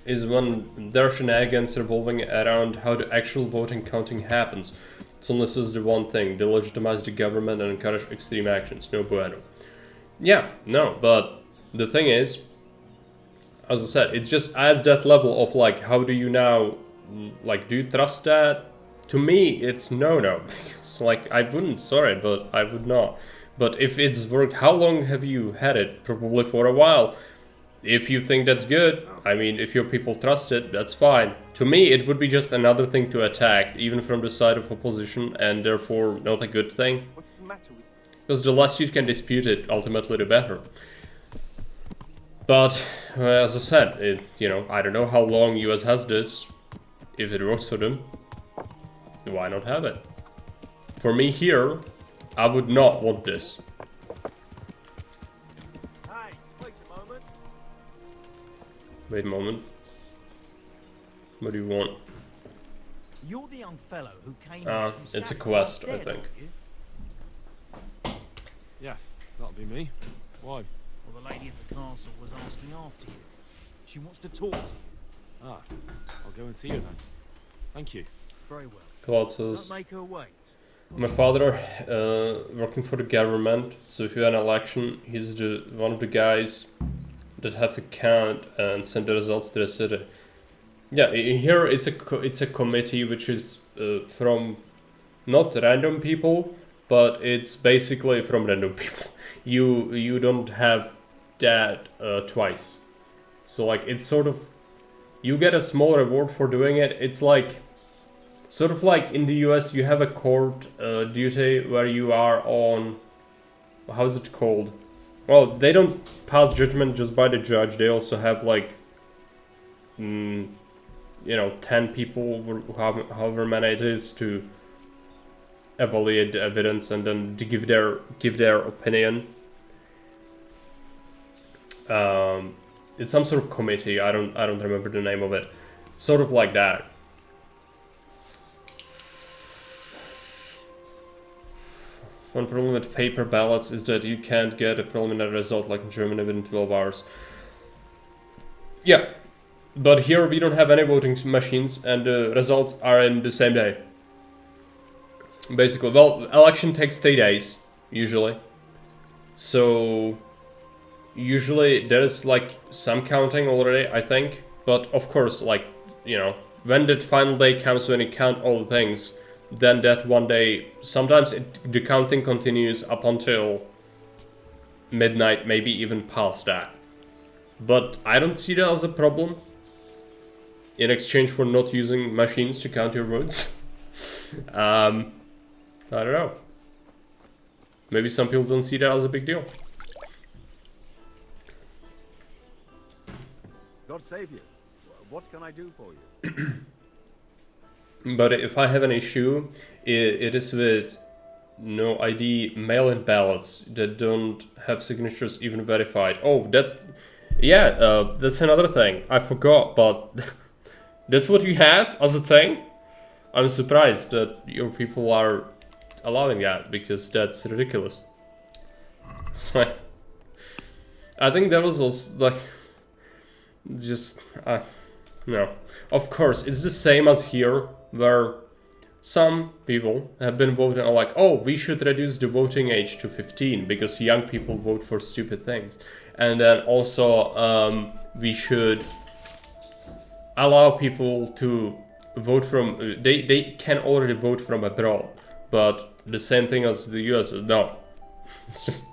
is when there are shenanigans revolving around how the actual voting counting happens. So this is the one thing, delegitimize the government and encourage extreme actions, no bueno. Yeah, no, but the thing is, as I said, it just adds that level of like, how do you now, like, do you trust that? To me, it's no. It's like, I wouldn't, sorry, but I would not. But if it's worked, how long have you had it? Probably for a while. If you think that's good, I mean, if your people trust it, that's fine. To me, it would be just another thing to attack, even from the side of opposition, and therefore not a good thing. What's the matter with you? Because the less you can dispute it, ultimately the better. But, as I said, you know, I don't know how long US has this. If it works for them, why not have it? For me here, I would not want this. Wait a moment. What do you want? You're the young fellow who came in from it's a Scotland quest, I dead, think. aren't you? Yes, that'll be me. Why? Well, the lady at the castle was asking after you. She wants to talk to you. Ah, I'll go and see her then. Thank you. Very well. Claude Don't says, make her wait. my father, working for the government, so if you had an election, he's one of the guys that have to count and send the results to the city. Yeah, here it's a committee which is from not random people, but it's basically from random people. You don't have that twice. So like it's sort of, you get a small reward for doing it. It's like sort of like in the US you have a court duty where you are on, how's it called? Well, they don't pass judgment just by the judge. They also have like, you know, 10 people, however many it is, to evaluate the evidence and then to give their opinion. It's some sort of committee. I don't remember the name of it. Sort of like that. One problem with paper ballots is that you can't get a preliminary result like in Germany within 12 hours. Yeah, but here we don't have any voting machines and the results are in the same day. Basically, well, election takes 3 days, usually. So, usually there's like some counting already, I think. But of course, like, you know, when the final day comes, when you count all the things, then that one day, sometimes the counting continues up until midnight, maybe even past that. But I don't see that as a problem in exchange for not using machines to count your votes. I don't know. Maybe some people don't see that as a big deal. God save you. What can I do for you? But if I have an issue, it is with no ID mail-in ballots that don't have signatures even verified. Oh, that's another thing. I forgot, but that's what you have as a thing? I'm surprised that your people are allowing that, because that's ridiculous. So, I think that was also like, just, no. Of course, it's the same as here, where some people have been voting like, oh, we should reduce the voting age to 15 because young people vote for stupid things. And then also, we should allow people to vote from, they can already vote from abroad, but the same thing as the US, no. It's just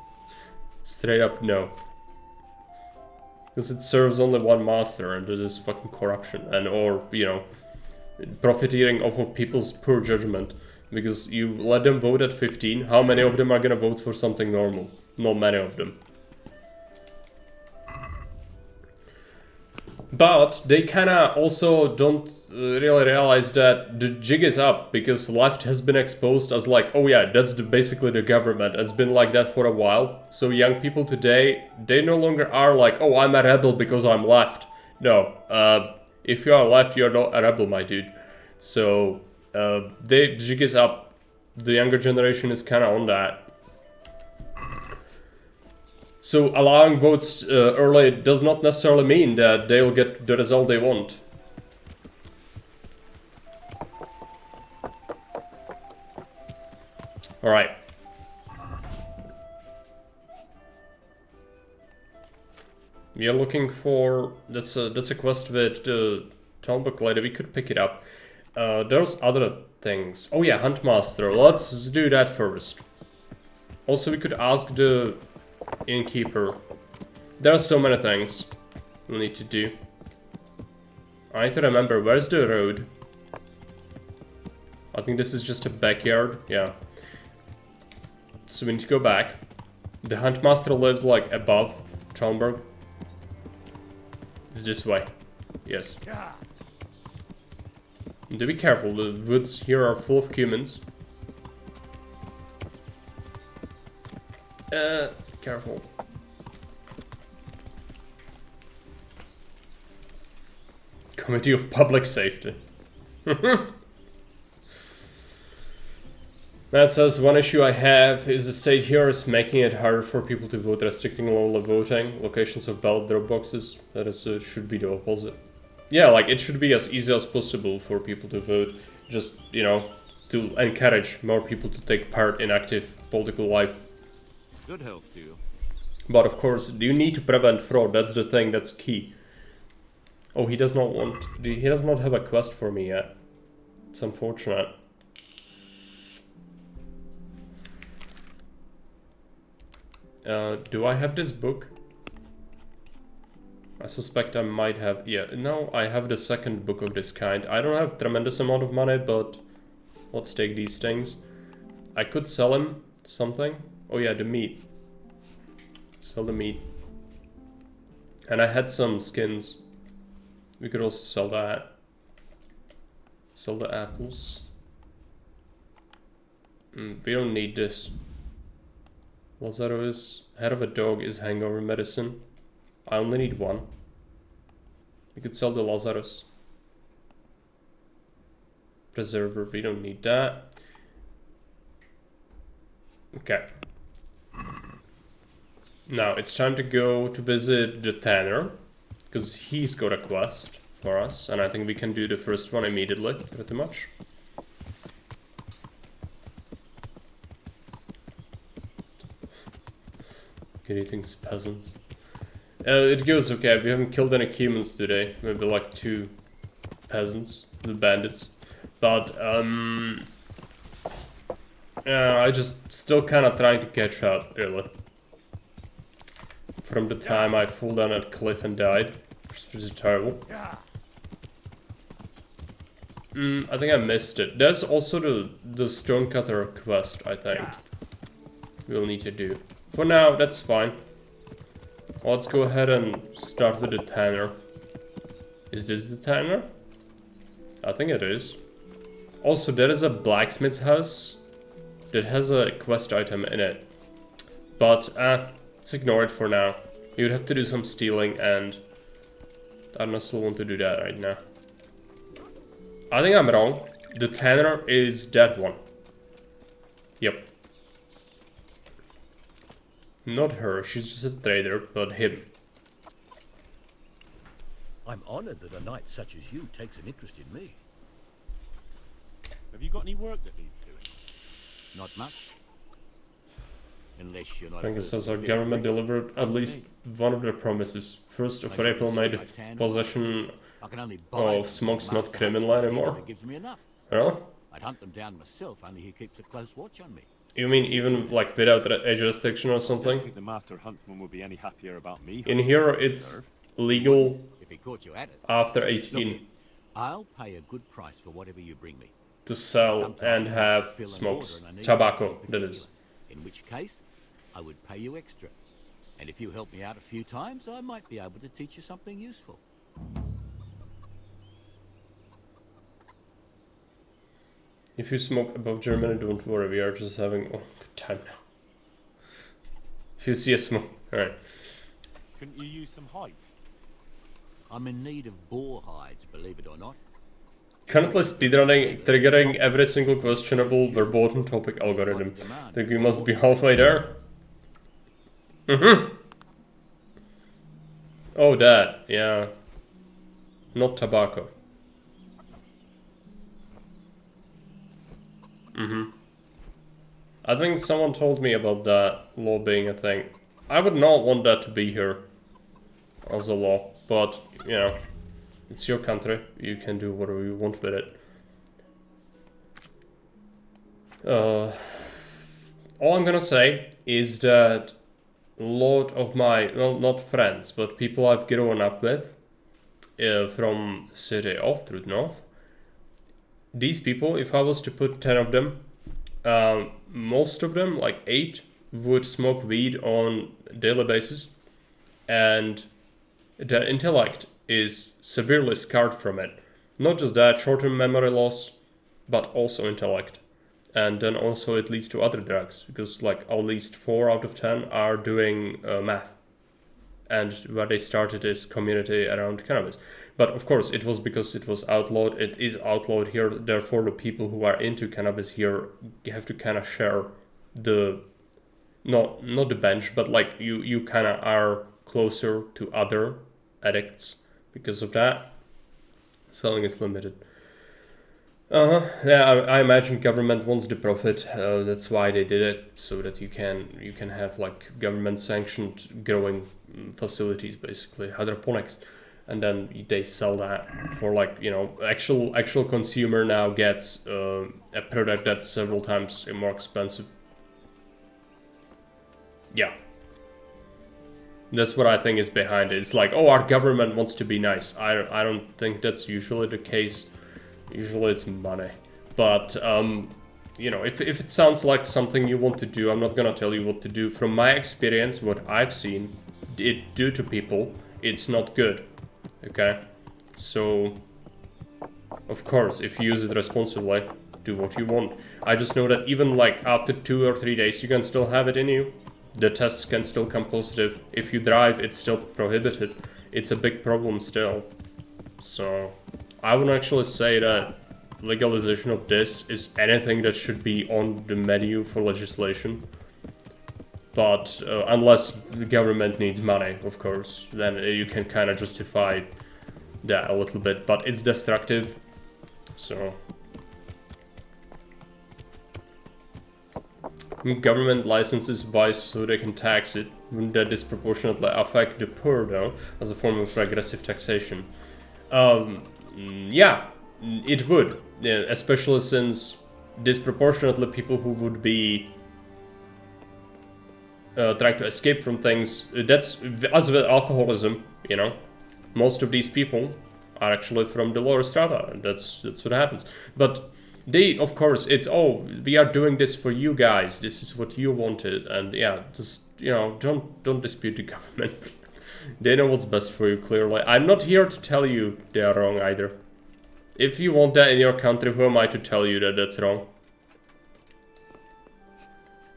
straight up no. Because it serves only one master, and this is fucking corruption, and or, you know, profiteering off of people's poor judgment. Because you let them vote at 15, how many of them are gonna vote for something normal? Not many of them. But they kinda also don't really realize that the jig is up, because left has been exposed as like, oh yeah, that's basically the government. It's been like that for a while. So young people today, they no longer are like, oh, I'm a rebel because I'm left. No, if you are left, you're not a rebel, my dude. So the jig is up. The younger generation is kinda on that. So allowing votes early does not necessarily mean that they'll get the result they want. Alright. We are looking for, that's a quest with the Talmbook lady. We could pick it up. There's other things. Oh yeah, Huntmaster. Let's do that first. Also, we could ask the innkeeper. There are so many things we need to do. I need to remember, where's the road? I think this is just a backyard, yeah. So we need to go back. The Huntmaster lives like above Talmberg. It's this way. Yes. Do be careful, the woods here are full of humans. Careful. Committee of Public Safety. Matt says, one issue I have is the state here is making it harder for people to vote, restricting local voting, locations of ballot drop boxes. That is, should be the opposite. Yeah, like, it should be as easy as possible for people to vote. Just, you know, to encourage more people to take part in active political life. Good health to you. But of course, you need to prevent fraud. That's the thing, that's key. Oh, he does not want... He does not have a quest for me yet. It's unfortunate. Do I have this book? I suspect I might have... Yeah, no, I have the second book of this kind. I don't have tremendous amount of money, but... Let's take these things. I could sell him something. Oh yeah, the meat. Sell the meat. And I had some skins. We could also sell that. Sell the apples. We don't need this. Lazarus, head of a dog is hangover medicine. I only need one. We could sell the Lazarus. Preserver, we don't need that. Okay. Now it's time to go to visit the Tanner, because he's got a quest for us, and I think we can do the first one immediately, pretty much. Greetings, peasants. It goes okay. We haven't killed any humans today. Maybe like 2 peasants, the bandits. But yeah, I just still kind of trying to catch up, really. From the time I fell down a cliff and died, which is terrible. I think I missed it. There's also the stonecutter quest, I think. We'll need to do. For now, that's fine. Let's go ahead and start with the Tanner. Is this the Tanner? I think it is. Also, there is a blacksmith's house that has a quest item in it. But, let's ignore it for now. You would have to do some stealing, and I don't still want to do that right now. I think I'm wrong. The Tanner is that one. Yep. Not her, she's just a trader, but him. I'm honored that a knight such as you takes an interest in me. Have you got any work that needs doing? Not much. Unless you're not... I think it says our government delivered at least one of their promises. First of April made possession of smokes not criminal anymore. Gives me enough. Really? I'd hunt them down myself, only he keeps a close watch on me. You mean even like without a jurisdiction or I something? think the master huntsman would be any happier about me. In here it's legal If he caught you at it. after Look, 18 I'll pay a good price for whatever you bring me. to sell and Sometimes I have fill an smokes. order and I need Tobacco, something that particular. is. In which case, I would pay you extra. And if you help me out a few times, I might be able to teach you something useful. If you smoke above Germany, don't worry, we are just having good time now. If you see a smoke, alright. Couldn't you use some hides? I'm in need of boar hides, believe it or not. Currently speedrunning, triggering every single questionable verboten topic algorithm. Think we must be halfway there? Oh, that, yeah. Not tobacco. I think someone told me about that law being a thing. I would not want that to be here as a law, but, you know, it's your country. You can do whatever you want with it. All I'm gonna say is that a lot of my, well, not friends, but people I've grown up with from city of Truth North, these people, if I was to put 10 of them, most of them, like 8, would smoke weed on a daily basis, and their intellect is severely scarred from it. Not just that, short-term memory loss, but also intellect. And then also it leads to other drugs, because like at least 4 out of 10 are doing math. and where they started this community around cannabis. But of course, it was because it was outlawed. It is outlawed here. Therefore, the people who are into cannabis here have to kind of share the, not the bench, but like you kind of are closer to other addicts because of that. Selling is limited. Yeah, I imagine government wants the profit. That's why they did it, so that you can have like government sanctioned growing facilities, basically hydroponics, and then they sell that for like, you know, actual consumer now gets a product that's several times more expensive. Yeah. That's what I think is behind it. It's like, oh, our government wants to be nice. I don't think that's usually the case. Usually it's money. But, you know, if it sounds like something you want to do, I'm not gonna tell you what to do. From my experience, what I've seen it do to people, it's not good. Okay? So, of course, if you use it responsibly, do what you want. I just know that even like after 2 or 3 days, you can still have it in you. The tests can still come positive. If you drive, it's still prohibited. It's a big problem still. So, I wouldn't actually say that legalization of this is anything that should be on the menu for legislation. But unless the government needs money, of course, then you can kind of justify that a little bit. But it's destructive, so... Government licenses vice so they can tax it. Wouldn't that disproportionately affect the poor, though, as a form of regressive taxation? Yeah, it would, yeah, especially since disproportionately people who would be trying to escape from things, that's as with alcoholism, you know, most of these people are actually from the lower strata, and that's what happens. But they, of course, it's, oh, we are doing this for you guys, this is what you wanted, and yeah, just, you know, don't dispute the government. They know what's best for you, clearly. I'm not here to tell you they are wrong either. If you want that in your country, who am I to tell you that that's wrong?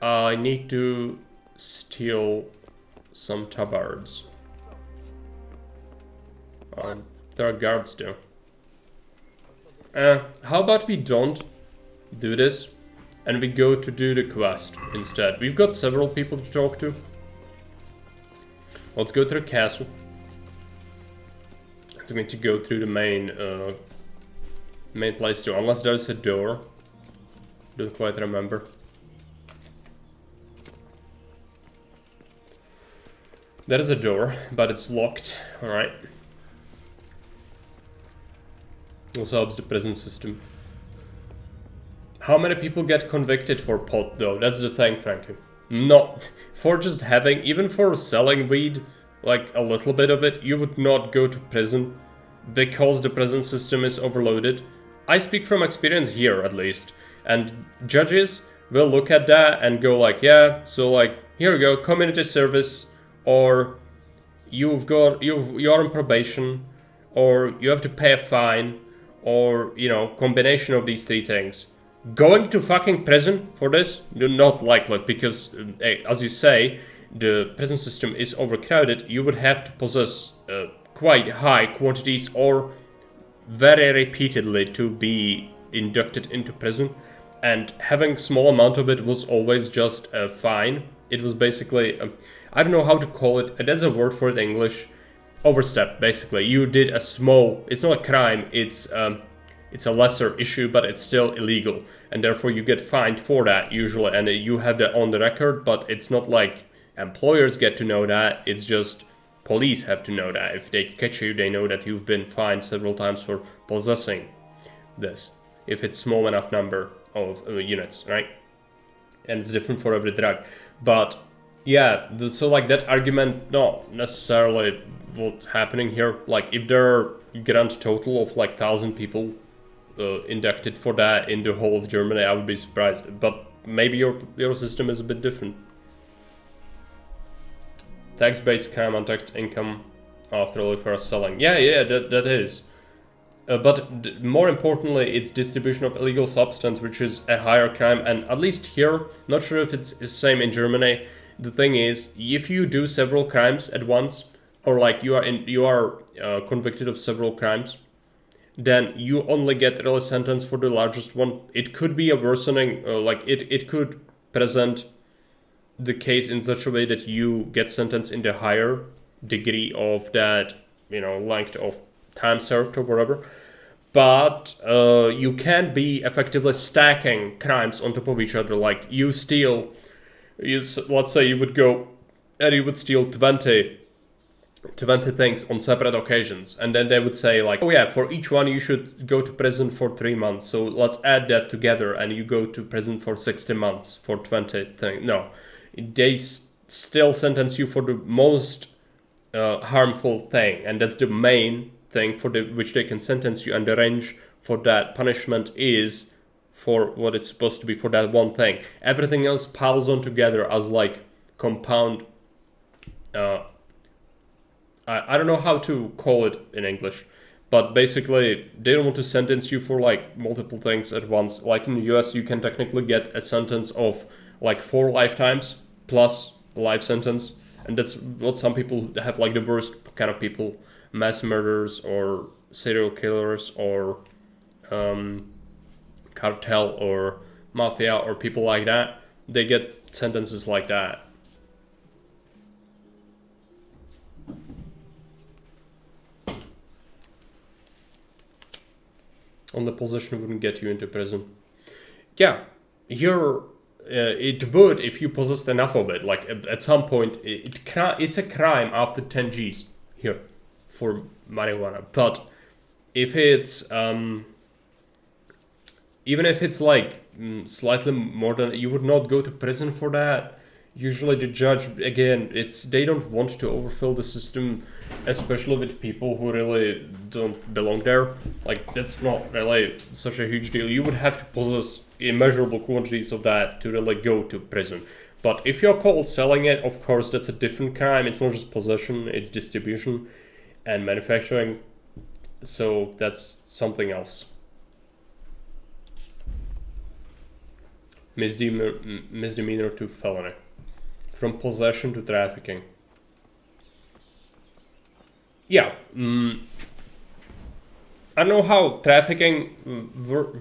I need to steal some tabards. There are guards there. How about we don't do this and we go to do the quest instead? We've got several people to talk to. Let's go to the castle. I'm going to go through the main place too, unless there's a door. Don't quite remember. There is a door, but it's locked. Alright. Also helps the prison system. How many people get convicted for pot though? That's the thing, Frankie. Not for just having, even for selling weed, like a little bit of it, you would not go to prison because the prison system is overloaded. I speak from experience here, at least, and judges will look at that and go like, yeah, so like, here we go, community service, or you're on probation, or you have to pay a fine, or, you know, combination of these three things. Going to fucking prison for this? Not likely, because, as you say, the prison system is overcrowded. You would have to possess quite high quantities or very repeatedly to be inducted into prison. And having small amount of it was always just a fine. It was basically, I don't know how to call it, that's a word for it in English. Overstep, basically. You did a small, it's not a crime, it's a lesser issue, but it's still illegal, and therefore you get fined for that usually, and you have that on the record, but it's not like employers get to know that, it's just police have to know that. If they catch you, they know that you've been fined several times for possessing this, if it's small enough number of units, right? And it's different for every drug. But yeah, so like that argument, not necessarily what's happening here. Like if there are grand total of like 1,000 people inducted for that in the whole of Germany, I would be surprised. But maybe your system is a bit different. Tax-based crime on tax income after all for selling. Yeah, that is. But more importantly, it's distribution of illegal substance, which is a higher crime. And at least here, not sure if it's the same in Germany. The thing is, if you do several crimes at once, or like you are convicted of several crimes, then you only get really sentence for the largest one. It could be a worsening, like it could present the case in such a way that you get sentenced in the higher degree of that, length of time served or whatever. But you can't be effectively stacking crimes on top of each other. Like you steal, let's say you would go and you would steal 20 things on separate occasions, and then they would say like, oh yeah, for each one you should go to prison for 3 months, so let's add that together and you go to prison for 60 months for 20 things. No, they still sentence you for the most harmful thing, and that's the main thing for which they can sentence you, and the range for that punishment is for what it's supposed to be for that one thing. Everything else piles on together as like compound. I don't know how to call it in English, but basically they don't want to sentence you for like multiple things at once. Like in the US, you can technically get a sentence of like 4 lifetimes plus a life sentence, and that's what some people have, like the worst kind of people, mass murderers or serial killers or cartel or mafia or people like that. They get sentences like that. Only possession wouldn't get you into prison. Yeah, it would if you possessed enough of it. Like at some point, it's a crime after 10 Gs here for marijuana. But if it's even if it's like slightly more than, you would not go to prison for that. Usually the judge, again, they don't want to overfill the system, especially with people who really don't belong there. Like that's not really such a huge deal. You would have to possess immeasurable quantities of that to really go to prison. But if you're caught selling it, of course, that's a different crime. It's not just possession, it's distribution and manufacturing. So that's something else. Misdemeanor to felony. From possession to trafficking. Yeah. I don't know how trafficking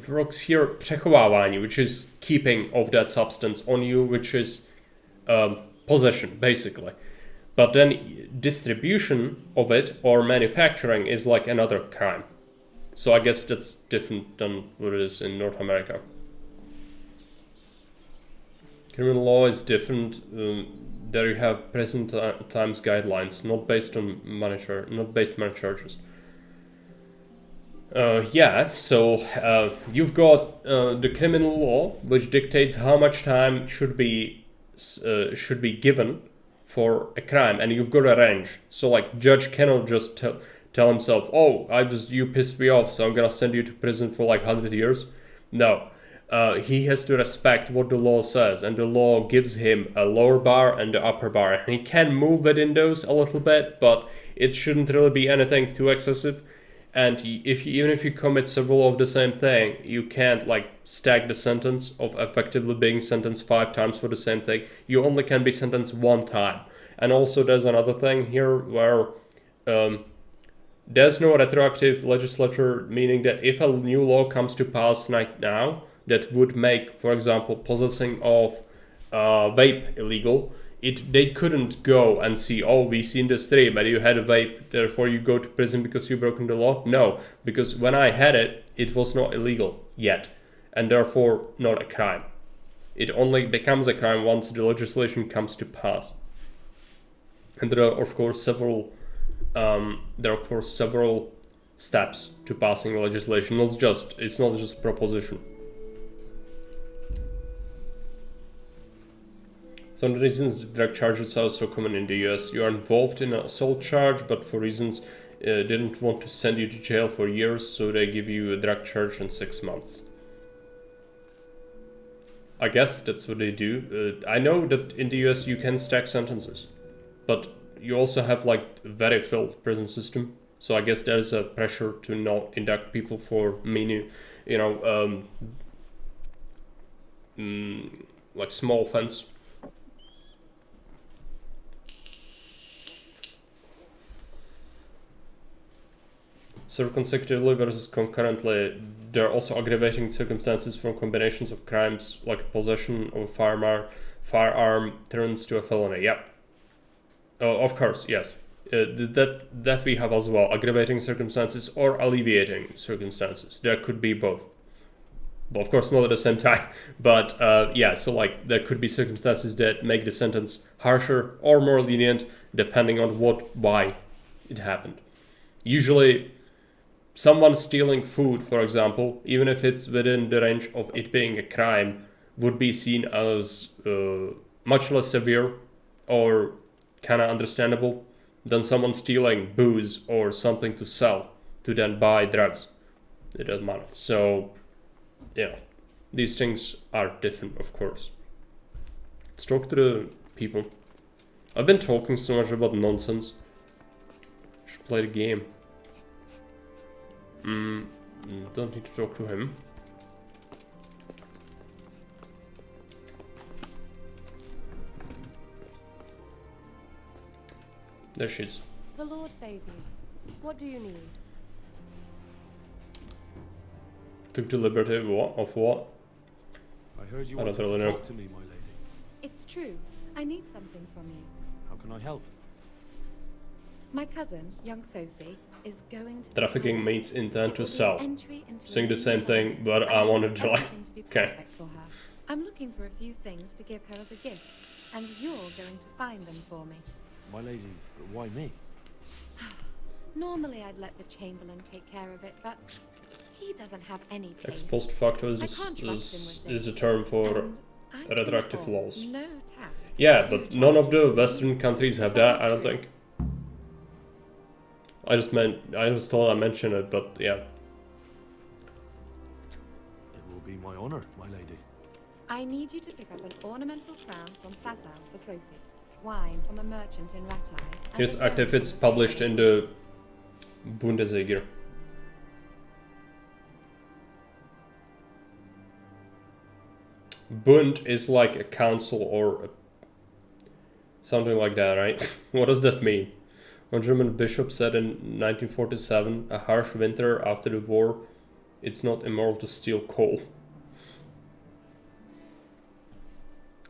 works here. Přechovávání, which is keeping of that substance on you, which is possession, basically. But then distribution of it or manufacturing is like another crime. So I guess that's different than what it is in North America. Criminal law is different. There you have present times guidelines, not based on money charges. Yeah, so you've got the criminal law, which dictates how much time should be given for a crime, and you've got a range. So like, judge cannot just tell himself, oh, you pissed me off, so I'm gonna send you to prison for like 100 years. No. He has to respect what the law says, and the law gives him a lower bar and the upper bar. And he can move within those a little bit, but it shouldn't really be anything too excessive. And even if you commit several of the same thing, you can't like stack the sentence of effectively being sentenced 5 times for the same thing. You only can be sentenced 1 time. And also there's another thing here where there's no retroactive legislature, meaning that if a new law comes to pass right now, that would make, for example, possessing of vape illegal, they couldn't go and see, oh, we see in the stream and you had a vape, therefore you go to prison because you broken the law. No, because when I had it, it was not illegal yet, and therefore not a crime. It only becomes a crime once the legislation comes to pass. And there are of course several steps to passing legislation. It's not just proposition. Some of the reasons the drug charges are so common in the US, you are involved in an assault charge, but for reasons didn't want to send you to jail for years, so they give you a drug charge in 6 months. I guess that's what they do. I know that in the US you can stack sentences, but you also have like a very filled prison system, so I guess there's a pressure to not induct people for like small offense. served consecutively versus concurrently. There are also aggravating circumstances from combinations of crimes like possession of a firearm turns to a felony. Yep. Oh, of course, yes. That we have as well. Aggravating circumstances or alleviating circumstances. There could be both. Well, of course, not at the same time. But yeah, so like there could be circumstances that make the sentence harsher or more lenient depending on why it happened. Usually, someone stealing food, for example, even if it's within the range of it being a crime, would be seen as much less severe or kind of understandable than someone stealing booze or something to sell to then buy drugs. It doesn't matter. So, yeah, these things are different, of course. Let's talk to the people. I've been talking so much about nonsense. Should play the game. Don't need to talk to him. There she is. The Lord save you. What do you need? Took the liberty of what? I heard you I wanted don't to really know. talk to me, my lady. It's true. I need something from you. How can I help? My cousin, young Sophie, is going to... Trafficking means intent to sell. Saying the a same new thing, life, but and I want wanted to like... everything to be Okay. perfect for her. I'm looking for a few things to give her as a gift, and you're going to find them for me. My lady, why me? Normally I'd let the Chamberlain take care of it, but he doesn't have any taste. Ex post facto I can't trust him with is the things, term for and I've been retroactive told laws. No task Yeah, is but too none of the challenging. Western countries have that, I don't think. I just thought I mentioned it, but yeah. It will be my honor, my lady. I need you to pick up an ornamental crown from Sasau for Sophie, wine from a merchant in Ratai, and It's a active, robe it's from the published Sailor in the Oceans. Bundesliga. Bund is like a council or something like that, right? What does that mean? One German bishop said in 1947, a harsh winter after the war, it's not immoral to steal coal.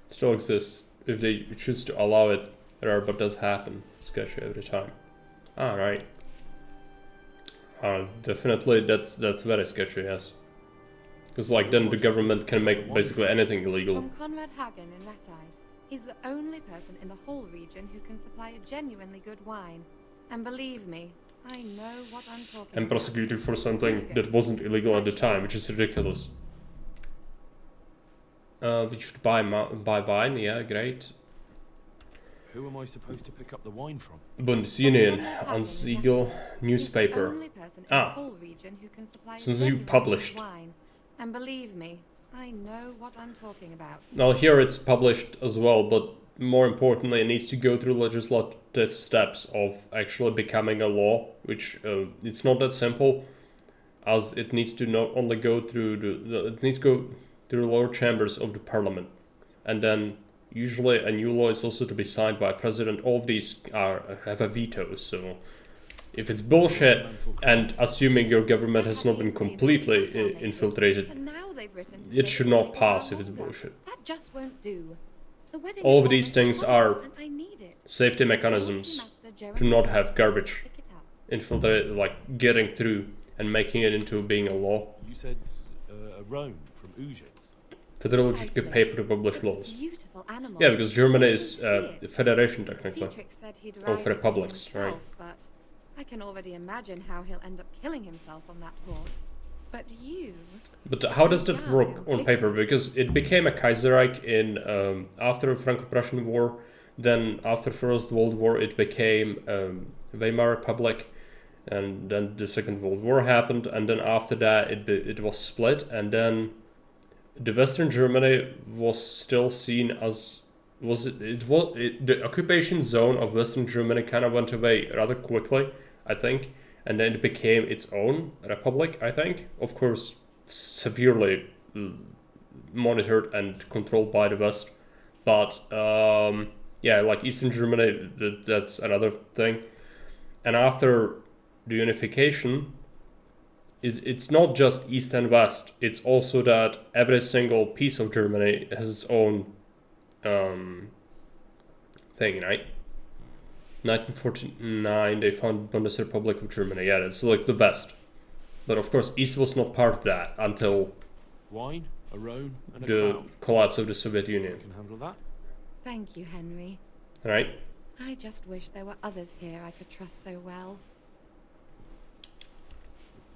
Still exists if they choose to allow it, rare but does happen. Sketchy every time. Alright. Definitely that's very sketchy, yes. Because like then the government can make basically anything illegal. From Conrad Hagen in Ratai. He's the only person in the whole region who can supply a genuinely good wine. And believe me, I know what I'm talking And about. prosecuted for something that wasn't illegal at the time, which is ridiculous. We should buy wine, yeah, great. Who am I supposed to pick up the wine from? Bundesunion, Conrad Hagen in Ansiegel, Ratai. He's the newspaper. only person in the whole region who can supply Since a you genuinely published. good wine. And believe me, I know what I'm talking about. Now here it's published as well, but more importantly it needs to go through legislative steps of actually becoming a law, which it's not that simple, as it needs to not only go through it needs to go through the lower chambers of the parliament, and then usually a new law is also to be signed by a president. All of these have a veto, so if it's bullshit, and assuming your government has not been completely infiltrated, But now they've written to it say should it'll not take a pass while if it's longer. bullshit. That just won't do. The wedding All is of these almost things upon are us, and I need it. safety The mechanisms Master to Jeremy not says have so. garbage Pick it up. infiltrate, like getting through and making it into being a law. You said a roan from Ujits. Federal Precisely. get paper to publish It's laws. a beautiful animal. Yeah, because Germany Wait is till you see a it. federation technically. Dietrich said he'd Of ride it to republics, himself, right. but I can already imagine how he'll end up killing himself on that horse. But you... But how does that Yeah, work on paper? ridiculous. Because it became a Kaiserreich in after the Franco-Prussian War. Then after First World War, it became Weimar Republic, and then the Second World War happened, and then after that it was split, and then the Western Germany was still seen as the occupation zone of Western Germany kind of went away rather quickly, I think, and then it became its own republic, I think. Of course, severely monitored and controlled by the West, but yeah, like Eastern Germany, that's another thing. And after the unification, it's not just East and West. It's also that every single piece of Germany has its own thing, right? 1949, they founded Bundesrepublik of Germany. Yeah, that's like the West. But of course, East was not part of that until Wine, a roan, and a the crown. collapse of the Soviet Union. I can handle that. Thank you, Henry. Right? I just wish there were others here I could trust so well.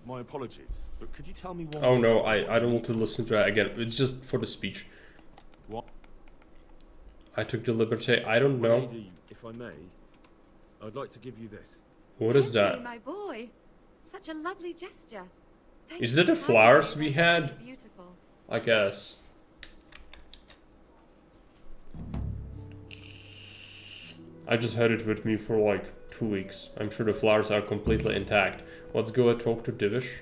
My apologies, but could you tell me one Oh more no, time I don't want to listen to that again. It's just for the speech. What? I took the liberty. I don't know. Lady, if I may, I'd like to give you this. What is Henry, that? my boy. Such a lovely gesture. Thank Is you that the kindly, flowers we they're had? very Beautiful. I guess. I just had it with me for like 2 weeks. I'm sure the flowers are completely intact. Let's go and talk to Divish.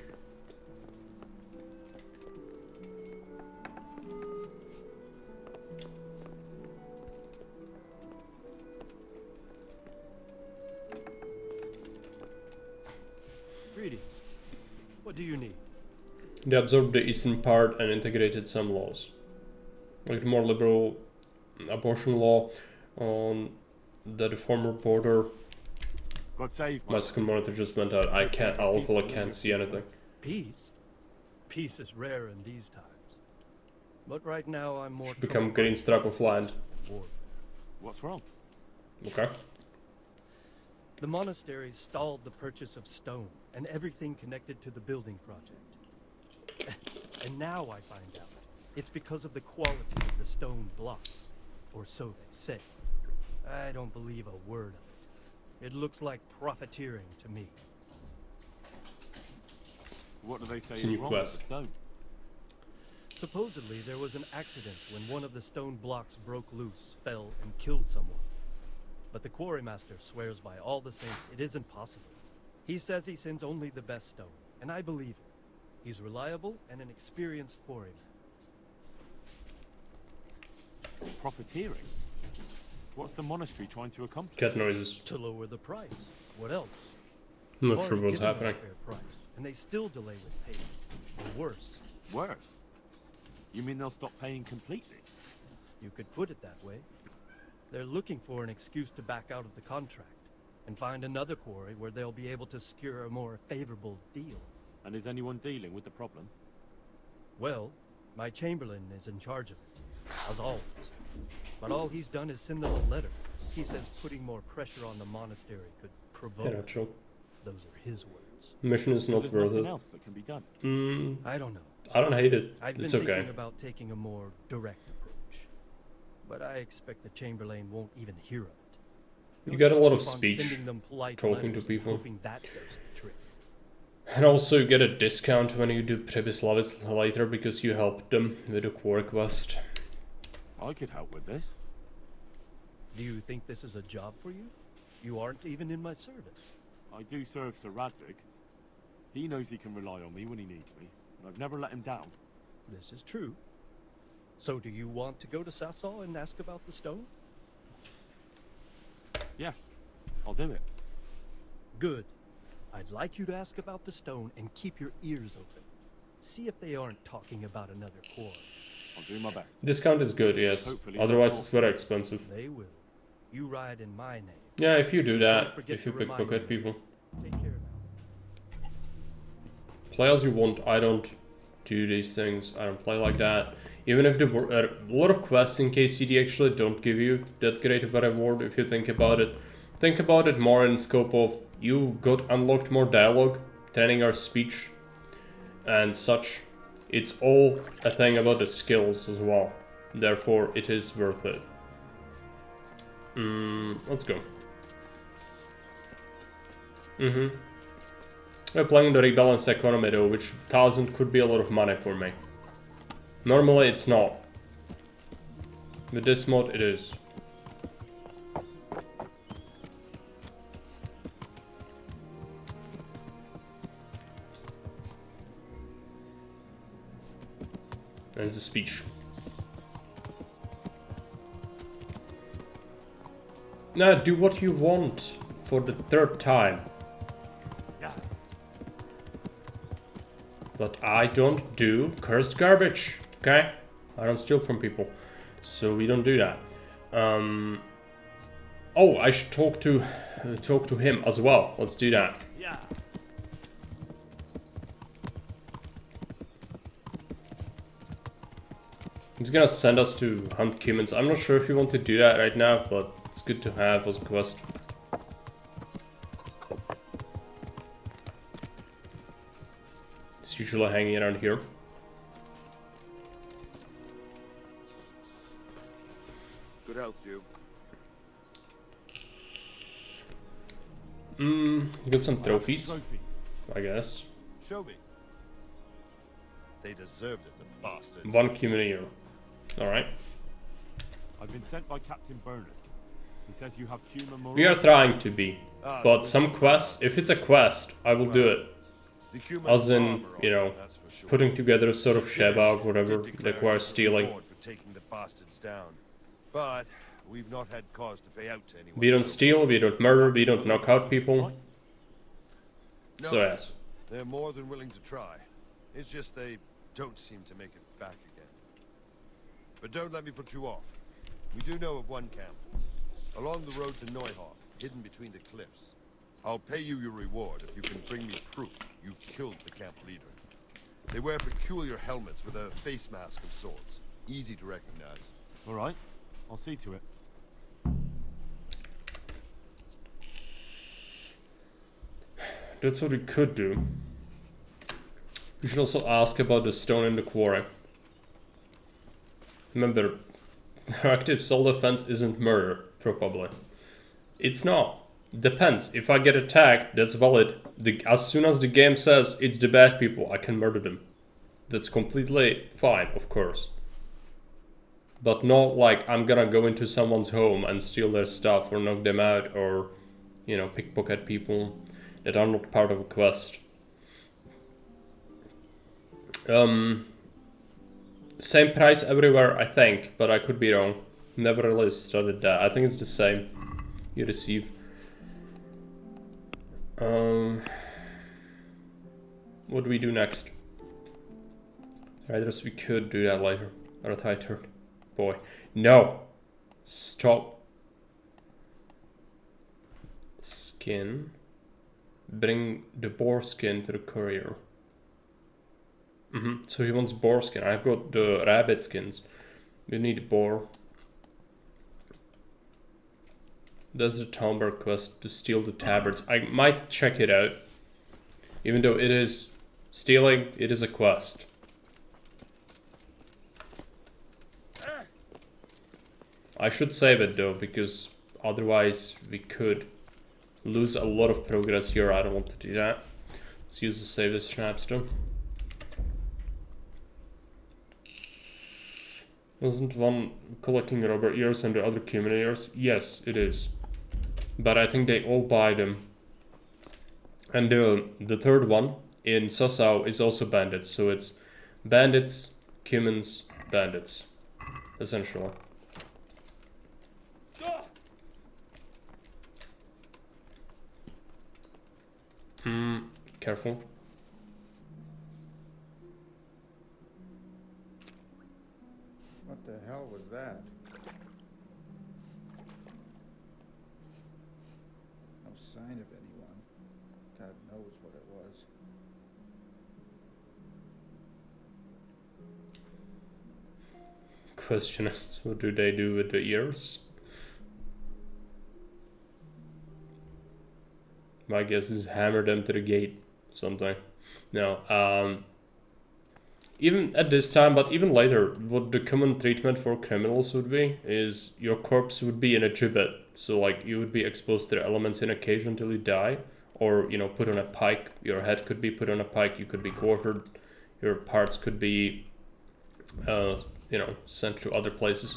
Greetings. What do you need? They absorbed the eastern part and integrated some laws. Like the more liberal abortion law on the former border. God save My second monitor just went out. I literally can't see anything. Peace? Peace is rare in these times. But right now I'm more Become troubled green strap of land. by warfare. What's wrong? Okay. The monastery stalled the purchase of stone and everything connected to the building project. And now I find out it's because of the quality of the stone blocks, or so they say. I don't believe a word of it. It looks like profiteering to me. What do they say It's a is new wrong quest. with the stone? Supposedly there was an accident when one of the stone blocks broke loose, fell, and killed someone. But the quarrymaster swears by all the saints it isn't possible. He says he sends only the best stone, and I believe him. He's reliable and an experienced quarryman. Profiteering? What's the monastery trying to accomplish? Cat noises. To lower the price. What else? I'm We've not sure already what's given them happening. a fair price, and they still delay with payment. Or worse, Worse? You mean they'll stop paying completely? you could put it that way. They're looking for an excuse to back out of the contract and find another quarry where they'll be able to secure a more favorable deal. And is anyone dealing with the problem? Well, my chamberlain is in charge of it, as always. But all he's done is send them a letter. He says putting more pressure on the monastery could provoke. Yeah, true. Those are his words. Mission is So not there's worth nothing it. else that can be done. I don't know. I don't hate it. I've been It's thinking okay. about taking a more direct approach. But I expect the chamberlain won't even hear of it. You get a He'll lot just of keep on speech, sending them polite talking to letters and people. hoping that does the trick. And also you get a discount when you do Přemyslavec later because you helped them with the quarry quest. I could help with this. Do you think this is a job for you? You aren't even in my service. I do serve Sir Radzig. He knows he can rely on me when he needs me, and I've never let him down. This is true. So do you want to go to Sasau and ask about the stone? Yes, I'll do it. Good. I'd like you to ask about the stone and keep your ears open. See if they aren't talking about another quarry. I'll do my best. Discount is good, yes. Hopefully Otherwise that's it's very expensive. They will. You ride in my name. Yeah, if you do that, Don't forget if you to remind pickpocket me. people. Take care now. Play as you want. I don't do these things. I don't play like that. Even if a lot of quests in KCD actually don't give you that great of a reward if you think about it. Think about it more in scope of you got unlocked more dialogue, training our speech and such. It's all a thing about the skills as well. Therefore, it is worth it. Let's go. We're playing the Rebalanced Economy though, which 1000 could be a lot of money for me. Normally it's not. With this mod it is. There's the speech. Now do what you want for the third time. Yeah. But I don't do cursed garbage, okay? I don't steal from people, so we don't do that. Oh, I should talk to him as well. Let's do that. Yeah. He's gonna send us to hunt humans. I'm not sure if you want to do that right now, but it's good to have as a quest. It's usually hanging around here. Good health, you. Got some trophies, Trophies. I guess. Show me. They deserved it, the bastards. 1 community year. Alright. I've been sent by Captain Bernard. He says you have human morals. We are trying to be. But so some quests, if it's a quest, I will do it. The human As in, armor you on know, it, that's for sure. putting together a sort of Finish Sheba or whatever did declare requires us a stealing. reward for taking the bastards down. But we've not had cause to pay out to anyone. We don't so- steal, we don't murder, we don't knock out people. No, So yes. they're more than willing to try. It's just they don't seem to make it back again. But don't let me put you off. We do know of one camp. Along the road to Neuhof, hidden between the cliffs. I'll pay you your reward if you can bring me proof you've killed the camp leader. They wear peculiar helmets with a face mask of sorts. Easy to recognize. All right. I'll see to it. That's what we could do. We should also ask about the stone in the quarry. Remember, active self-defense isn't murder, probably. It's not. Depends. If I get attacked, that's valid. As soon as the game says it's the bad people, I can murder them. That's completely fine, of course. But not like I'm gonna go into someone's home and steal their stuff or knock them out or, you know, pickpocket people that are not part of a quest. Same price everywhere, I think, but I could be wrong. Never really studied that. I think it's the same. You receive. What do we do next? Riders, we could do that later. Or a high turn. Boy. No! Stop. Skin. Bring the boar skin to the courier. So he wants boar skin. I've got the rabbit skins. We need boar. That's the Talmberg quest to steal the tabards. I might check it out. Even though it is stealing, it is a quest. I should save it though, because otherwise we could lose a lot of progress here. I don't want to do that. Let's use the save as Snapstone. Wasn't one collecting rubber ears and the other human ears? Yes, it is. But I think they all buy them. And the third one in Sassau is also bandits. So it's bandits, humans, bandits. Essentially. Careful. What the hell was that? No sign of anyone. God knows what it was. Question is, what do they do with the ears? My guess is hammer them to the gate. Something. No. Even at this time, but even later, what the common treatment for criminals would be is your corpse would be in a gibbet. So like you would be exposed to the elements in occasion till you die, or you know, put on a pike. Your head could be put on a pike. You could be quartered. Your parts could be, you know, sent to other places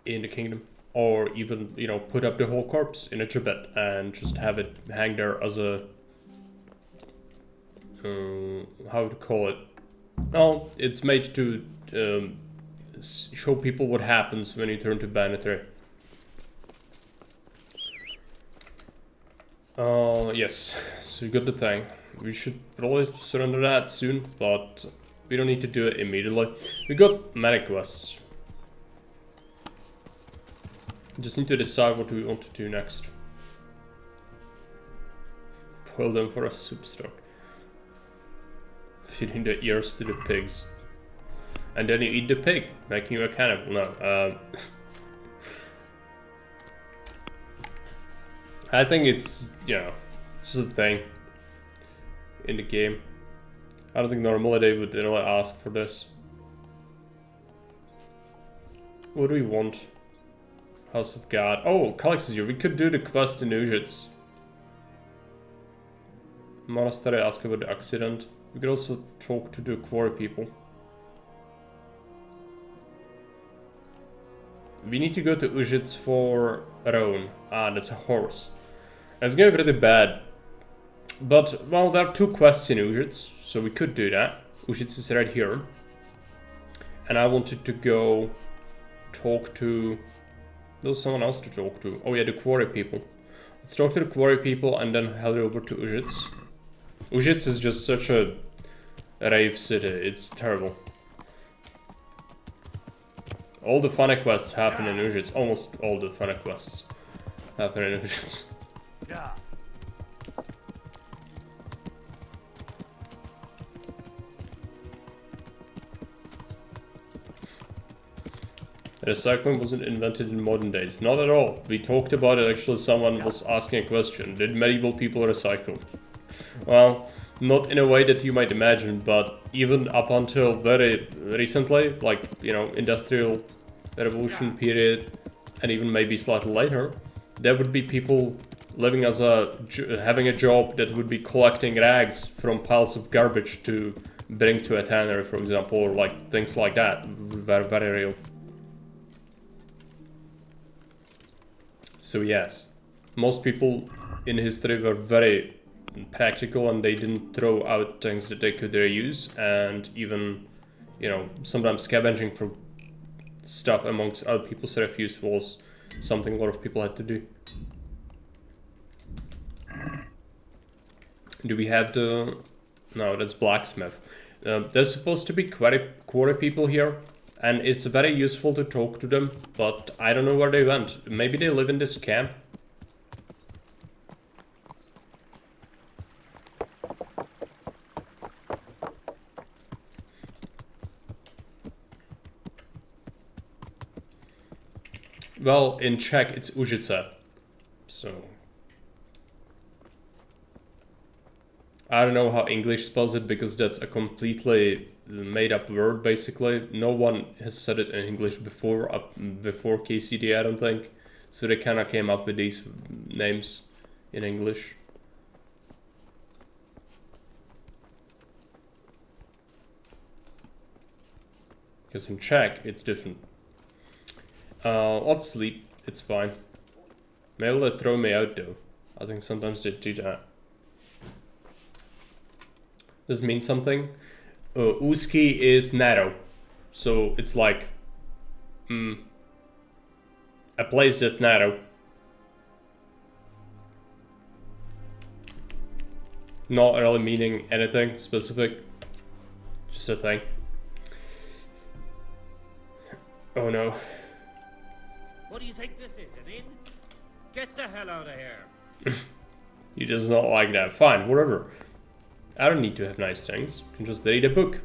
in the kingdom, or even you know, put up the whole corpse in a gibbet and just have it hang there as a how to call it? No, it's made to show people what happens when you turn to banditry. Yes, so you got the thing. We should probably surrender that soon, but we don't need to do it immediately. We got many quests. Just need to decide what we want to do next. Boil them for a soup stock. Feeding the ears to the pigs. And then you eat the pig, making you a cannibal. No, I think it's, you know, just a thing in the game. I don't think normally they would really ask for this. What do we want? House of God. Oh, Calix is here. We could do the quest in Ujits. Monastery, ask about the accident. We could also talk to the quarry people. We need to go to Ujits for Roan. Ah, that's a horse. It's gonna be pretty bad. But, well, there are 2 quests in Ujits, so we could do that. Ujits is right here. And I wanted to go talk to... There's someone else to talk to. Oh yeah, the quarry people. Let's talk to the quarry people and then head over to Ujits. Ujits is just such a rave city, it's terrible. All the funny quests happen in Ujits. Almost all the funny quests happen in Ujits. Yeah. Recycling wasn't invented in modern days. Not at all. We talked about it, actually someone was asking a question. Did medieval people recycle? Well, not in a way that you might imagine, but even up until very recently, like, you know, Industrial Revolution period, and even maybe slightly later, there would be people living as having a job that would be collecting rags from piles of garbage to bring to a tannery, for example, or like things like that. Very, very real. So yes, most people in history were very practical and they didn't throw out things that they could reuse, and even, you know, sometimes scavenging for stuff amongst other people's refuse was something a lot of people had to do. Do we have the... No, that's blacksmith. There's supposed to be quarry people here, and it's very useful to talk to them, but I don't know where they went. Maybe they live in this camp? Well, in Czech it's Užice, so... I don't know how English spells it, because that's a completely made-up word, basically. No one has said it in English before KCD, I don't think. So they kind of came up with these names in English. Because in Czech, it's different. Let's sleep. It's fine. Maybe they'll throw me out, though. I think sometimes they do that. Does it mean something? Úzký is narrow. So it's like a place that's narrow. Not really meaning anything specific. Just a thing. Oh no. What do you think this is, an inn? Get the hell out of here. He does not like that. Fine, whatever. I don't need to have nice things. I can just read a book.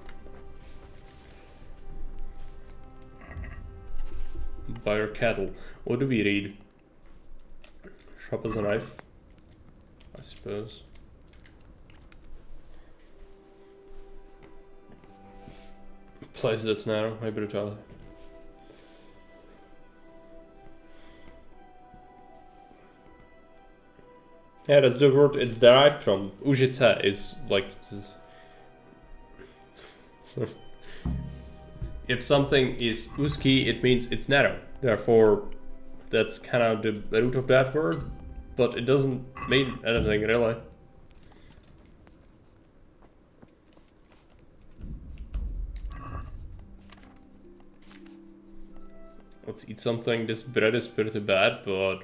Buy your cattle. What do we read? Sharp as a knife, I suppose. Place that's narrow, my brutality. Yeah, that's the word it's derived from. Užice is like... So, if something is úzký, it means it's narrow. Therefore, that's kind of the root of that word. But it doesn't mean anything, really. Let's eat something. This bread is pretty bad, but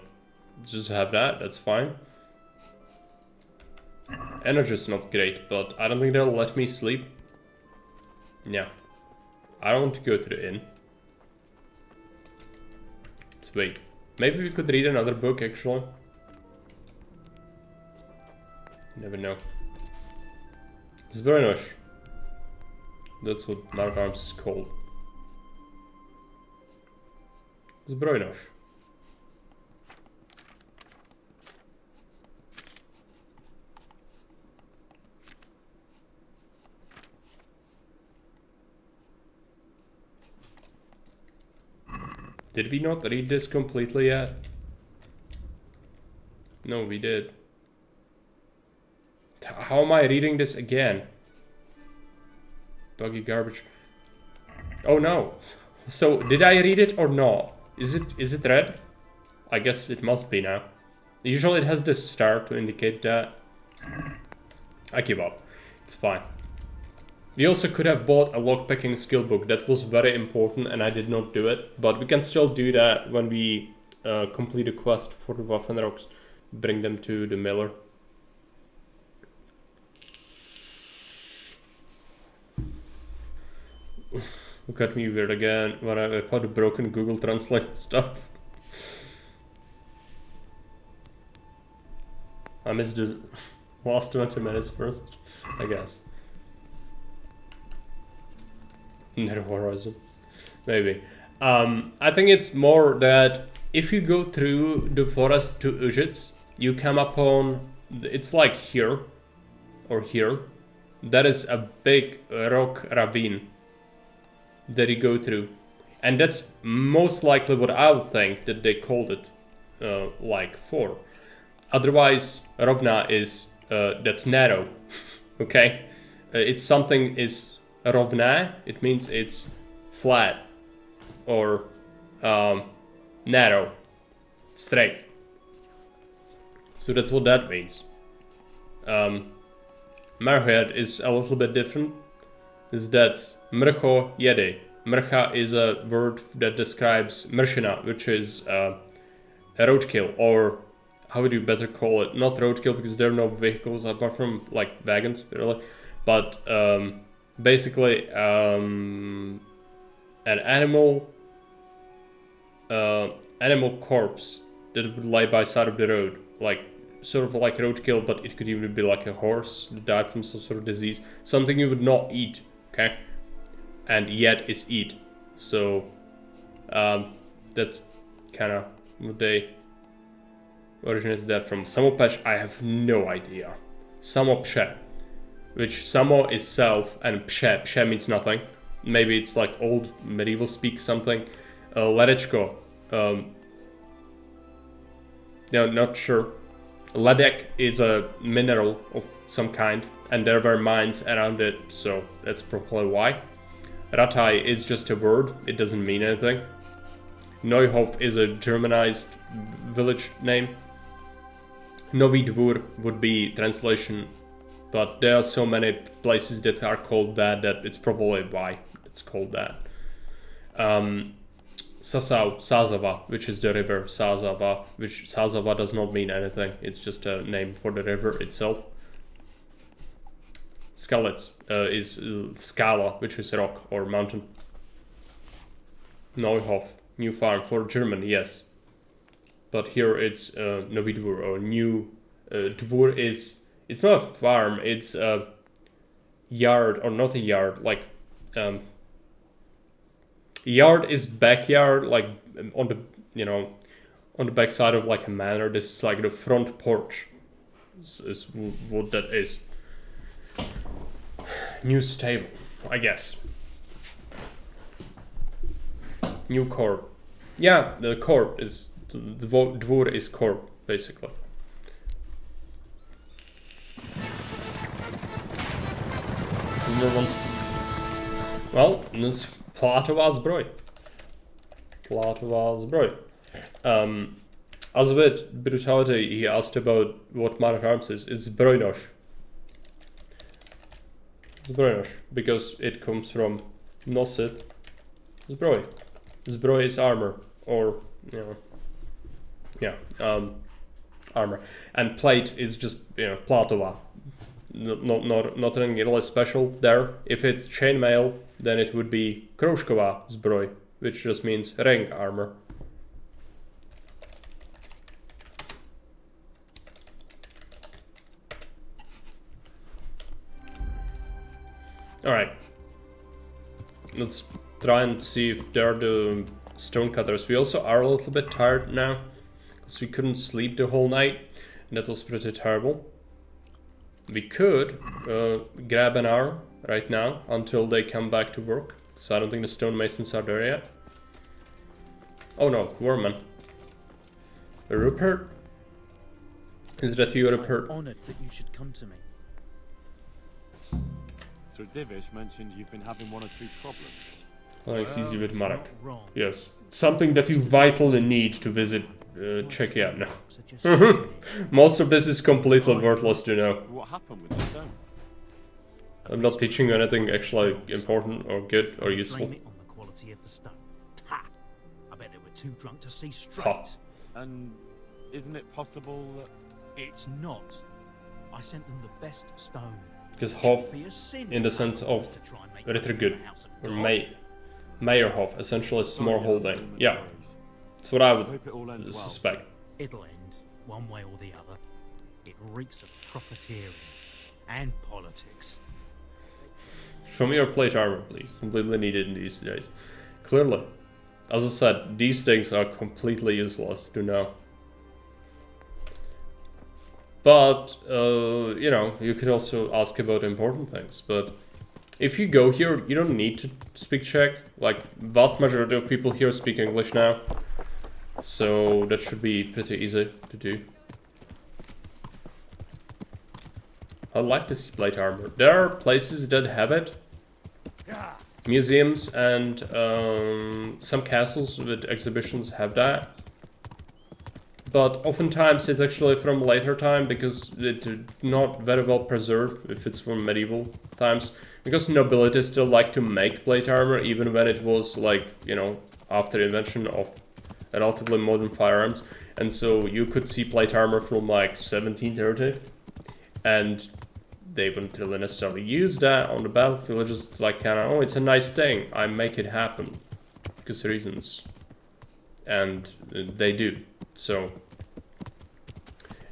just have that, that's fine. energy is not great, but I don't think they'll let me sleep. Yeah. I don't want to go to the inn. Let's wait. Maybe we could read another book, actually. Never know. Zbrojnož. That's what man at arms is called. Zbrojnož. Did we not read this completely yet? No, we did. How am I reading this again? Buggy garbage. Oh no. So, did I read it or not? Is it red? I guess it must be now. Usually it has this star to indicate that. I give up. It's fine. We also could have bought a lockpicking skill book. That was very important and I did not do it. But we can still do that when we complete a quest for the Waffenrocks. Bring them to the miller. Look at me weird again when I put the broken Google Translate stuff. I missed the last 20 minutes first, I guess. Nether Horizon. Maybe. I think it's more that if you go through the forest to Ujits, you come upon, it's like here, or here. That is a big rock ravine that you go through. And that's most likely what I would think that they called it like for. Otherwise, Rovna is, that's narrow, okay? It's something is Rovna, it means it's flat or narrow, straight. So that's what that means. Marhead is a little bit different. Is that mrcho jede. Mrcha is a word that describes mršina, which is a roadkill, or how would you better call it? Not roadkill because there are no vehicles apart from like wagons, really. But basically an animal corpse that would lie by side of the road, like sort of like roadkill, but it could even be like a horse that died from some sort of disease, something you would not eat, okay, and yet is eat. So that's kind of what they originated that from. Samopesh, I have no idea. Samopše, which samo is self and pše means nothing. Maybe it's like old medieval speak something. Ledečko, no, not sure. Ledek is a mineral of some kind, and there were mines around it, so that's probably why. Rataj is just a word, it doesn't mean anything. Neuhof is a Germanized village name. Nový Dvůr would be translation, but there are so many places that are called that it's probably why it's called that. Sasau, Sázava, which is the river Sázava, which Sázava does not mean anything, it's just a name for the river itself. Skalec is skala, which is rock or mountain. Neuhof, new farm for German, yes. But here it's Nový Dvůr, or new Dvůr is, it's not a farm, it's a yard, or not a yard, like yard is backyard, like on the, you know, on the back side of like a manor. This is like the front porch is what that is. New stable, I guess. New court. Yeah, the court is, the dvor is court, basically. Well, this plátová zbroj. Plátová zbroj. As with brutality, he asked about what man at arms is. It's zbrojnož. Zbrojnož, because it comes from nosit zbroj. Zbroj is armor, or, you know, yeah, armor. And plate is just, you know, plátová. nothing really special there. If it's chainmail, then it would be kroužková zbroj, which just means ring armor. Alright. Let's try and see if they're the stonecutters. We also are a little bit tired now, because we couldn't sleep the whole night, and that was pretty terrible. We could grab an hour right now until they come back to work, so I don't think the stonemasons are there yet. Oh no, Worman. Rupert? Is that you, Rupert? I'm honored that you should come to me. Sir Divish mentioned you've been having one or two problems. Oh, it's easy with Marek. Not wrong. Yes. Something that you vitally need to visit Czechia now. Such a Most of this is completely worthless to know. What happened with the stone? I'm not teaching you anything actually important or good or useful. Blame it on the quality of the stone. Ha! I bet they were too drunk to see straight. Ha. And isn't it possible that... It's not. I sent them the best stone. Because Hof, It'd be a sin in to the sense of to try and make very money good, from the house of or God. Meyerhof, essentially small holding. no Yeah, worries. that's what I I would hope it all ends well. suspect. It'll end, one way or the other. It reeks of profiteering and politics. Show me your plate armor, please. Completely needed in these days. Clearly. As I said, these things are completely useless to know. But, you know, you could also ask about important things. But if you go here, you don't need to speak Czech. Like, vast majority of people here speak English now. So that should be pretty easy to do. I'd like to see plate armor. There are places that have it. Museums and some castles with exhibitions have that. But oftentimes it's actually from later time because it's not very well preserved if it's from medieval times. Because nobility still like to make plate armor even when it was like, you know, after the invention of relatively modern firearms. And so you could see plate armor from like 1730 and they wouldn't really necessarily use that on the battlefield. It's just like kind of, oh, it's a nice thing. I make it happen because reasons. And they do. So,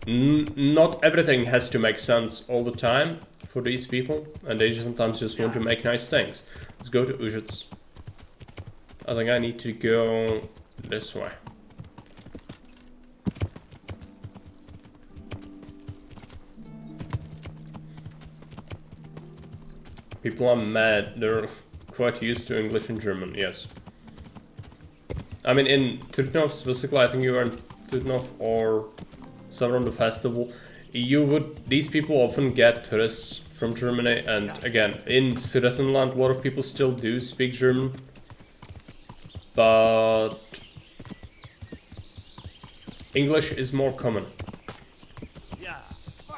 not everything has to make sense all the time for these people, and they sometimes just want to make nice things. Let's go to Užhec. I think I need to go this way. People are mad. They're quite used to English and German, yes. I mean, in Trutnov specifically, I think you were in Trutnov or somewhere on the festival, these people often get tourists from Germany, and again, in Sudetenland, a lot of people still do speak German, but English is more common.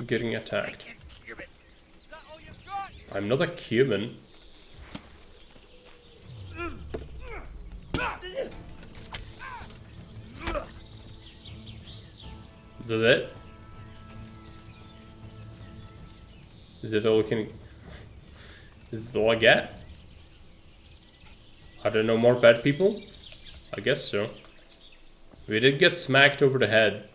Getting attacked. I'm not a Cuban. Is that it? Is that all we can... Is that all I get? Are there no more bad people? I guess so. We did get smacked over the head.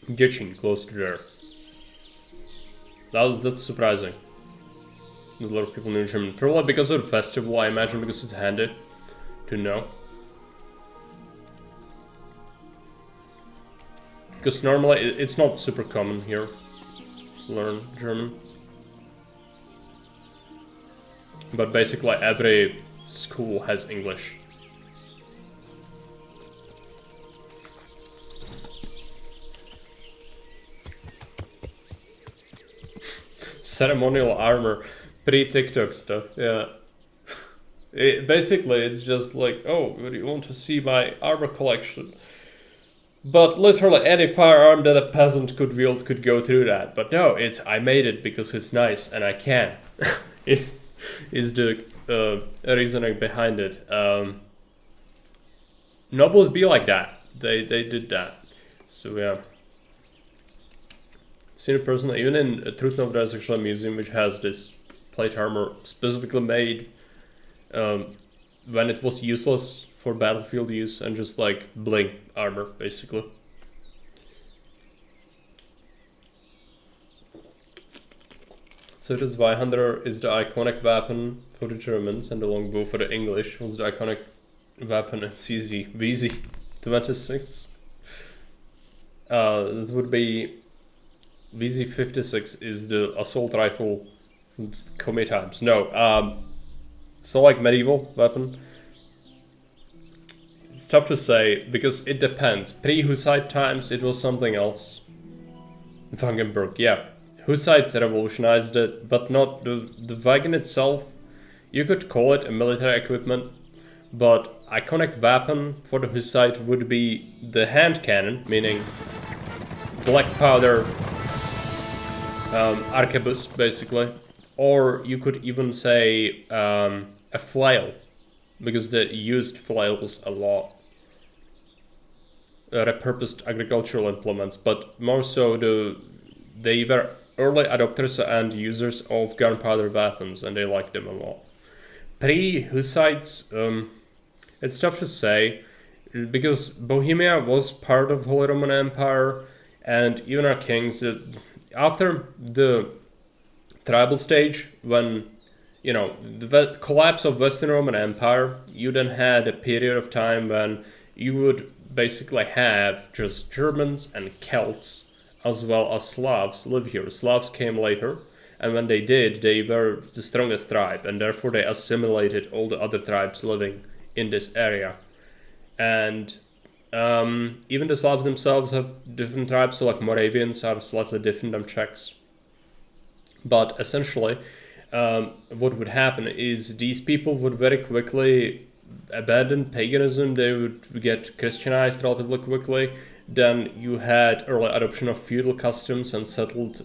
Gitchin, close to there. That's surprising. There's a lot of people know German. Probably because of the festival, I imagine, because it's handy to know. Because normally it's not super common here to learn German. But basically every school has English. Ceremonial armor. Pre-TikTok stuff, yeah. Basically, it's just like, oh, do you want to see my armor collection? But literally any firearm that a peasant could wield could go through that. But no, it's I made it because it's nice and I can. is the reasoning behind it. nobles be like that. They did that. So yeah. Seen it personally. Even in Trutnov there's actually a museum which has this plate armor specifically made when it was useless for battlefield use and just like bling armor basically. So this Zweihander is the iconic weapon for the Germans, and the longbow for the English was the iconic weapon in VZ26. That would be VZ56 is the assault rifle from Komi times. No, so like medieval weapon. It's tough to say because it depends. Pre-Hussite times it was something else. Wagenburg, yeah. Hussites revolutionized it, but not the wagon itself. You could call it a military equipment, but iconic weapon for the Hussite would be the hand cannon, meaning black powder arquebus, basically. Or you could even say a flail, because they used flails a lot. Repurposed agricultural implements, but more so they were early adopters and users of gunpowder weapons, and they liked them a lot. Pre-Hussites, it's tough to say, because Bohemia was part of Holy Roman Empire, and even our kings, after the tribal stage, when, you know, the collapse of Western Roman Empire, you then had a period of time when you would basically have just Germans and Celts, as well as Slavs live here. Slavs came later, and when they did, they were the strongest tribe, and therefore they assimilated all the other tribes living in this area. And even the Slavs themselves have different tribes, so like Moravians are slightly different than Czechs. But essentially, what would happen is these people would very quickly abandon paganism, they would get Christianized relatively quickly. Then you had early adoption of feudal customs and settled,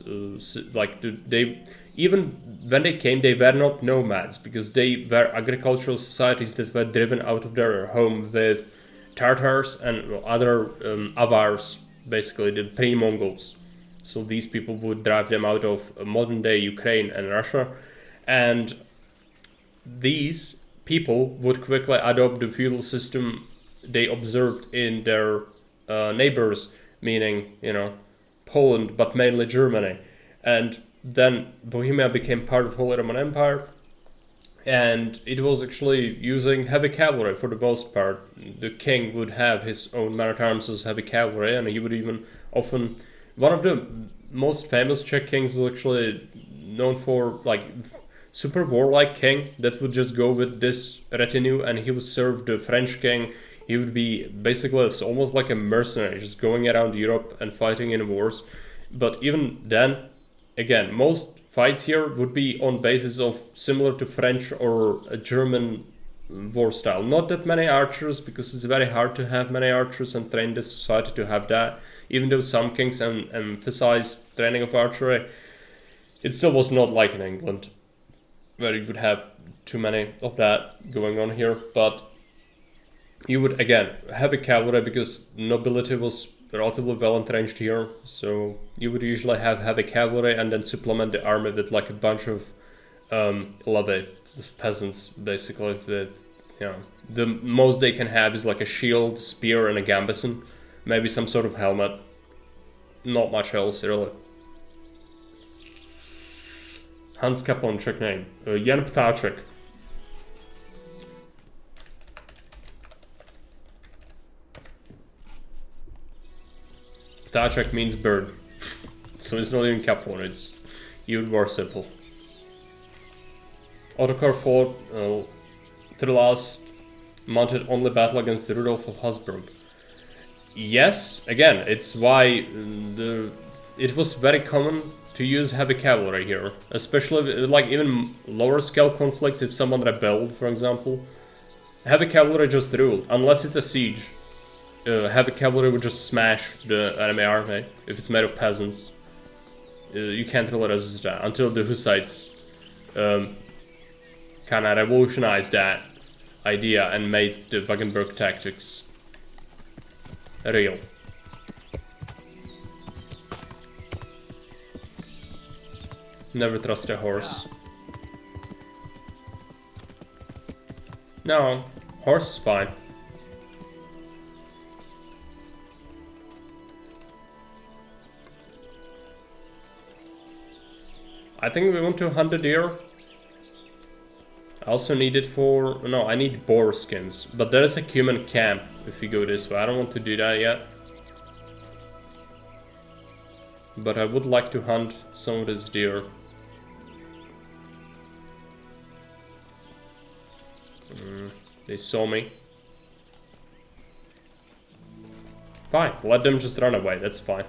they even when they came, they were not nomads because they were agricultural societies that were driven out of their home with Tartars and other Avars, basically the pre-Mongols. So these people would drive them out of modern-day Ukraine and Russia, and these people would quickly adopt the feudal system they observed in their neighbors, meaning, you know, Poland, but mainly Germany. And then Bohemia became part of Holy Roman Empire, and it was actually using heavy cavalry for the most part. The king would have his own men at arms as heavy cavalry, and he would even often, one of the most famous Czech kings was actually known for like super warlike king that would just go with this retinue, and he would serve the French king. He would be basically almost like a mercenary, just going around Europe and fighting in wars. But even then, again, most fights here would be on basis of similar to French or a German war style. Not that many archers, because it's very hard to have many archers and train the society to have that. Even though some kings emphasized training of archery, it still was not like in England, where you would have too many of that going on here. But you would, again, have a cavalry because nobility was relatively well entrenched here, so you would usually have heavy cavalry and then supplement the army with like a bunch of levy peasants, basically. With, you know, the most they can have is like a shield, spear, and a gambeson, maybe some sort of helmet. Not much else, really. Hans Capon, Czech name. Jan Ptáček. Ptáček means bird, so it's not even Capon, it's even more simple. Ottokar fought to the last mounted only battle against Rudolf of Habsburg. Yes, again, it's why it was very common to use heavy cavalry here, especially like even lower scale conflict. If someone rebelled, for example, heavy cavalry just ruled, unless it's a siege. Heavy cavalry would just smash the enemy army if it's made of peasants. You can't really resist that until the Hussites kind of revolutionized that idea and made the Wagenburg tactics real. Never trust a horse. No, horse is fine. I think we want to hunt a deer. I also need it for... No, I need boar skins. But there is a human camp if we go this way. I don't want to do that yet. But I would like to hunt some of this deer. They saw me. Fine, let them just run away, that's fine.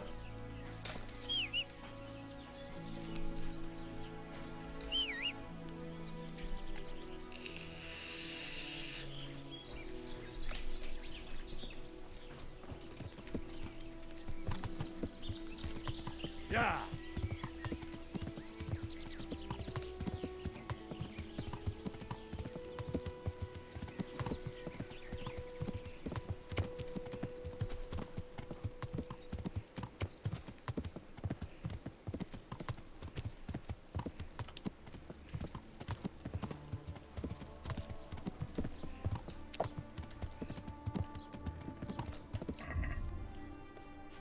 Yeah.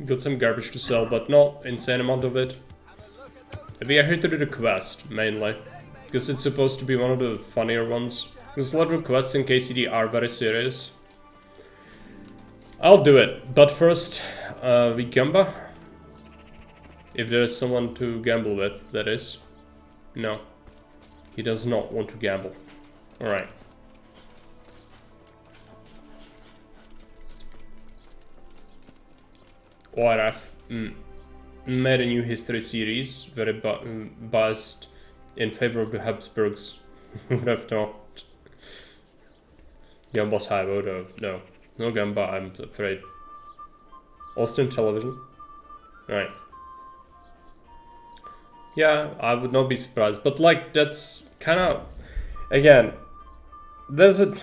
Got some garbage to sell, but not insane amount of it. We are here to do the quest, mainly. Because it's supposed to be one of the funnier ones. Because a lot of quests in KCD are very serious. I'll do it, but first, we gamble. If there is someone to gamble with, that is. No. He does not want to gamble. Alright. ORF made a new history series, very biased in favor of the Habsburgs. Would have thought. Gamba's high vote, no. No Gamba, I'm afraid. Austrian television? Right. Yeah, I would not be surprised, but like, that's kinda... Again, there's a...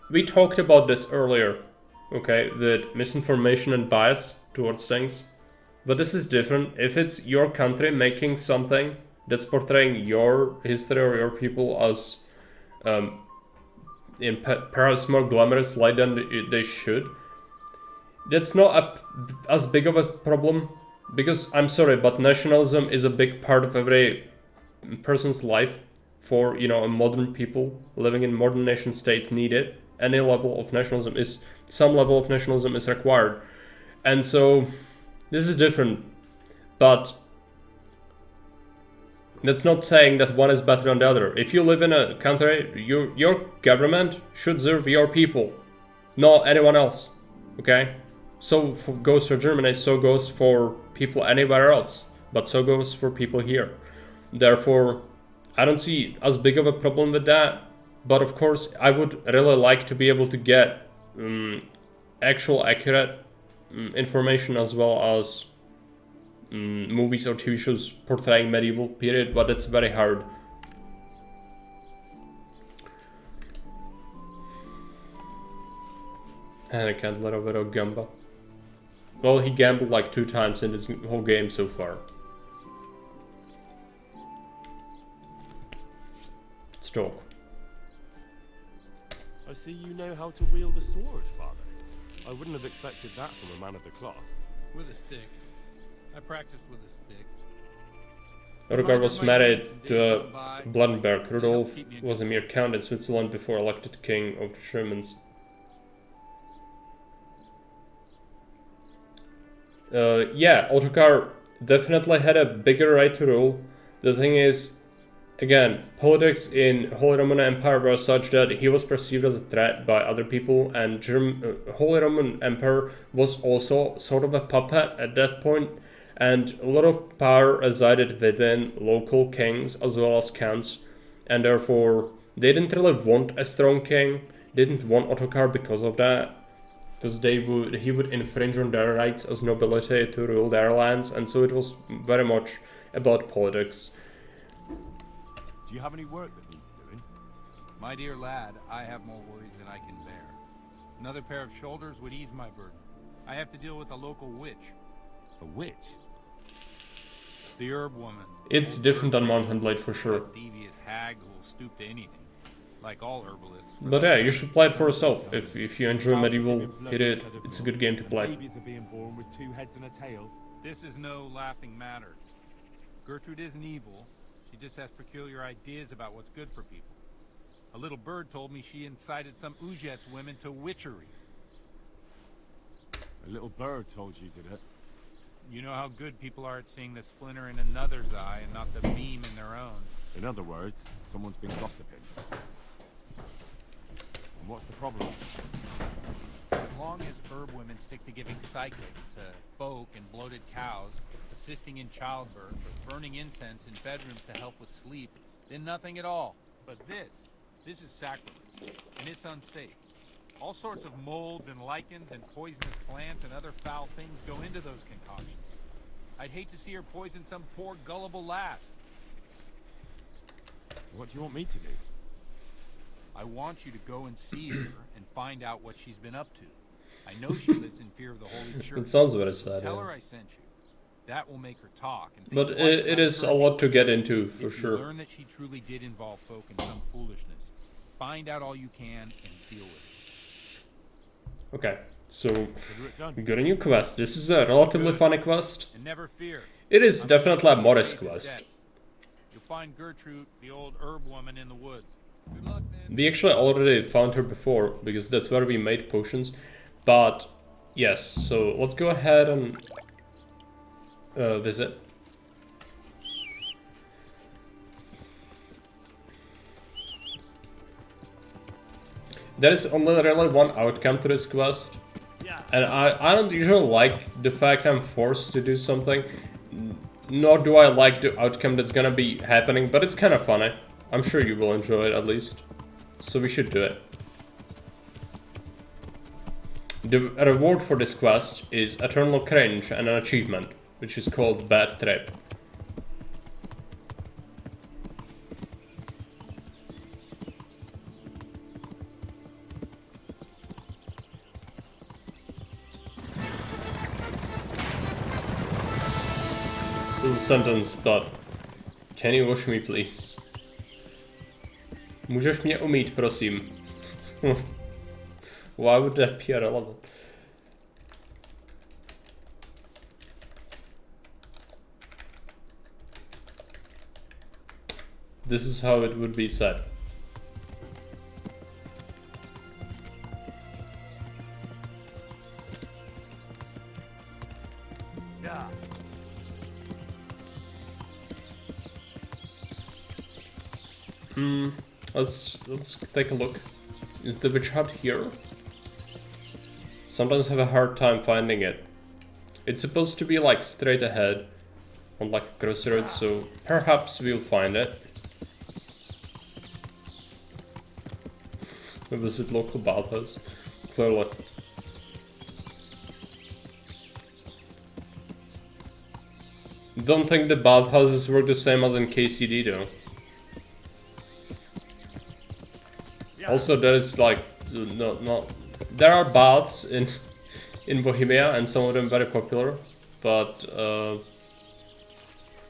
We talked about this earlier, okay, that misinformation and bias towards things, but this is different. If it's your country making something that's portraying your history or your people as perhaps more glamorous light than they should, that's not as big of a problem, because I'm sorry, but nationalism is a big part of every person's life. For, you know, a modern people living in modern nation states need it. Any level of nationalism is, some level of nationalism is required. And so, this is different, but that's not saying that one is better than the other. If you live in a country, your government should serve your people, not anyone else, okay? So goes for Germany, so goes for people anywhere else, but so goes for people here. Therefore, I don't see as big of a problem with that, but of course, I would really like to be able to get actual accurate information, as well as movies or TV shows portraying medieval period, but it's very hard. And I can't let over Gamba. Well, he gambled like 2 times in this whole game so far. Let's talk. I see you know how to wield a sword, Father. I wouldn't have expected that from a man of the cloth. With a stick. I practiced with a stick. Ottokar was married to Blandenberg. Rudolf was a mere count in Switzerland before elected king of the Germans. Yeah, Ottokar definitely had a bigger right to rule. The thing is, again, politics in Holy Roman Empire were such that he was perceived as a threat by other people, and Holy Roman Empire was also sort of a puppet at that point, and a lot of power resided within local kings as well as counts, and therefore they didn't really want a strong king, didn't want Ottokar because of that, because he would infringe on their rights as nobility to rule their lands, and so it was very much about politics. Do you have any work that needs doing? My dear lad, I have more worries than I can bear. Another pair of shoulders would ease my burden. I have to deal with a local witch. A witch? The herb woman. It's different than Mountain Blade for sure. A devious hag who will stoop to anything. Like all herbalists. But yeah, you should play it for yourself. If you enjoy medieval, hit it. It's a good game to play. Babies are being born with 2 heads and a tail. This is no laughing matter. Gertrude isn't evil. She just has peculiar ideas about what's good for people. A little bird told me she incited some Ujet's women to witchery. A little bird told you, did it? You know how good people are at seeing the splinter in another's eye and not the beam in their own. In other words, someone's been gossiping. And what's the problem? As long as herb women stick to giving psychic to folk and bloated cows, assisting in childbirth, or burning incense in bedrooms to help with sleep, then nothing at all. But this is sacrilege, and it's unsafe. All sorts of molds and lichens and poisonous plants and other foul things go into those concoctions. I'd hate to see her poison some poor gullible lass. What do you want me to do? I want you to go and see her and find out what she's been up to. I know she lives in fear of the Holy Church. It sounds very sad. Tell Yeah. her I sent you. That will make her talk. And think But twice it about is a encouraging lot to her. get into, for If you sure. learn that she truly did involve folk in some foolishness, find out all you can and deal with it. Okay, so Consider it done. we got a new quest. This is a relatively funny quest. And never fear. It is I'm definitely a gonna modest raise his quest. debts. You'll find Gertrude, the old herb woman, in the woods. Good luck, then. We actually already found her before, because that's where we made potions. But, yes, so let's go ahead and visit. There is only really one outcome to this quest. And I don't usually like the fact I'm forced to do something. Nor do I like the outcome that's gonna be happening, but it's kind of funny. I'm sure you will enjoy it at least. So we should do it. The reward for this quest is Eternal Cringe and an achievement, which is called Bad Trip. Little sentence, but can you wash me, please? Můžeš mě umýt, prosím. Why would that be irrelevant? This is how it would be said. Yeah. Let's take a look. Is the witch hut here? Sometimes have a hard time finding it. It's supposed to be like straight ahead on like a crossroad, so perhaps we'll find it. Visit local bathhouse. Clearly. Don't think the bathhouses work the same as in KCD though. Also, there is like no. There are baths in Bohemia, and some of them very popular, but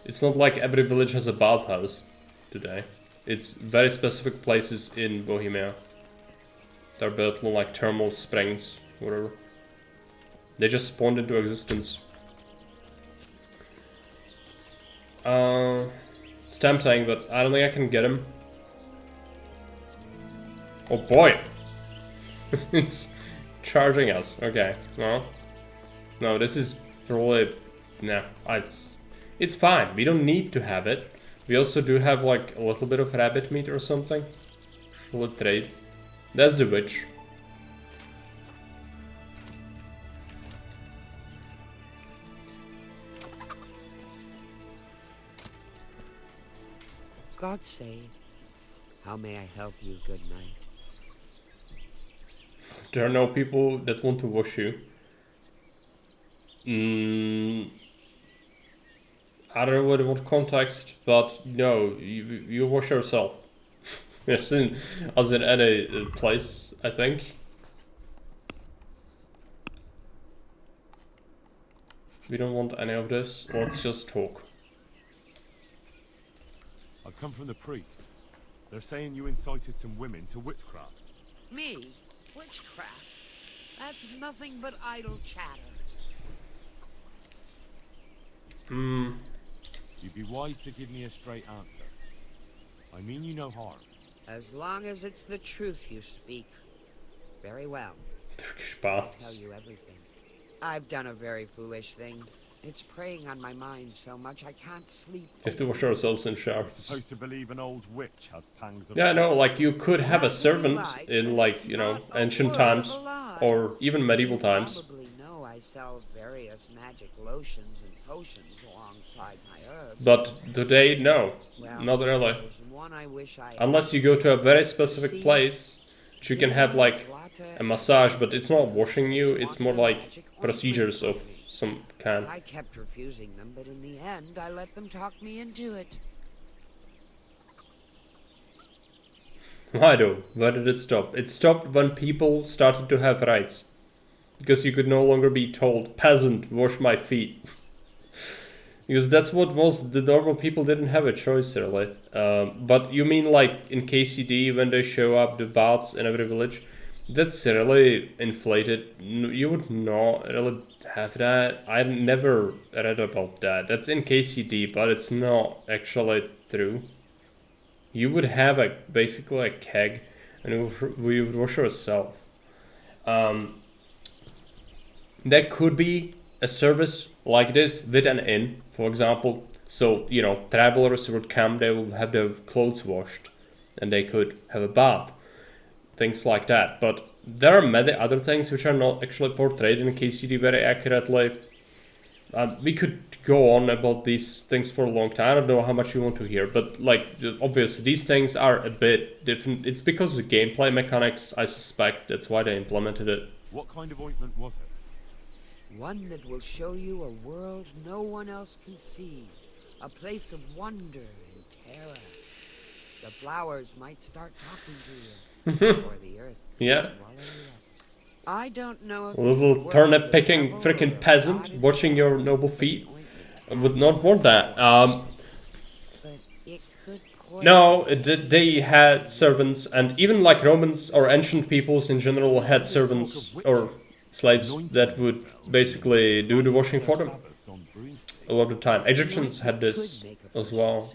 it's not like every village has a bathhouse today. It's very specific places in Bohemia. They're built on like thermal springs, whatever. They just spawned into existence. It's tempting, but I don't think I can get him. Oh boy! It's charging us. Okay, well. No, this is probably... Nah, it's fine. We don't need to have it. We also do have like a little bit of rabbit meat or something. We'll trade. That's the witch. God save. How may I help you, good knight? There are no people that want to wash you. I don't know what context, but no, you wash yourself. as in any place, I think. We don't want any of this. Let's just talk. I've come from the priest. They're saying you incited some women to witchcraft. Me? Witchcraft? That's nothing but idle chatter. You'd be wise to give me a straight answer. I mean you no harm. As long as it's the truth you speak. Very well. Turkish I'll baths. tell you everything. I've done a very foolish thing. It's preying on my mind so much I can't sleep. We have to wash ourselves in showers. Supposed to believe an old witch has pangs of... Yeah, no, like you could have a servant in like, you know, ancient times or even medieval times. You probably know I sell various magic lotions and potions alongside my herbs. But today, no. Well, Not really. there's one I wish I Unless had. you go to a very You specific see, place, which you can have like a massage, but it's not washing you, it's more like procedures of some kind. I kept refusing them, but in the end, I let them talk me into it. Why though? Where did it stop? It stopped when people started to have rights. Because you could no longer be told, peasant, wash my feet. Because that's what was, the normal people didn't have a choice really. But you mean like in KCD when they show up the baths in every village? That's really inflated. You would not really have that. I never read about that. That's in KCD, but it's not actually true. You would have a basically a keg, and we would wash yourself. There could be a service like this with an inn, for example. So you know, travelers would come, they will have their clothes washed, and they could have a bath, things like that. But there are many other things which are not actually portrayed in KCD very accurately. We could go on about these things for a long time. I don't know how much you want to hear, but like obviously these things are a bit different. It's because of the gameplay mechanics, I suspect. That's why they implemented it. What kind of ointment was it? One that will show you a world no one else can see. A place of wonder and terror. The flowers might start talking to you. Or the earth could Yeah. swallow you up. I don't know if Little turnip picking freaking peasant watching your noble feet. I would not want that. No, they had servants, and even like Romans or ancient peoples in general had servants or slaves that would basically do the washing for them a lot of the time. Egyptians had this as well.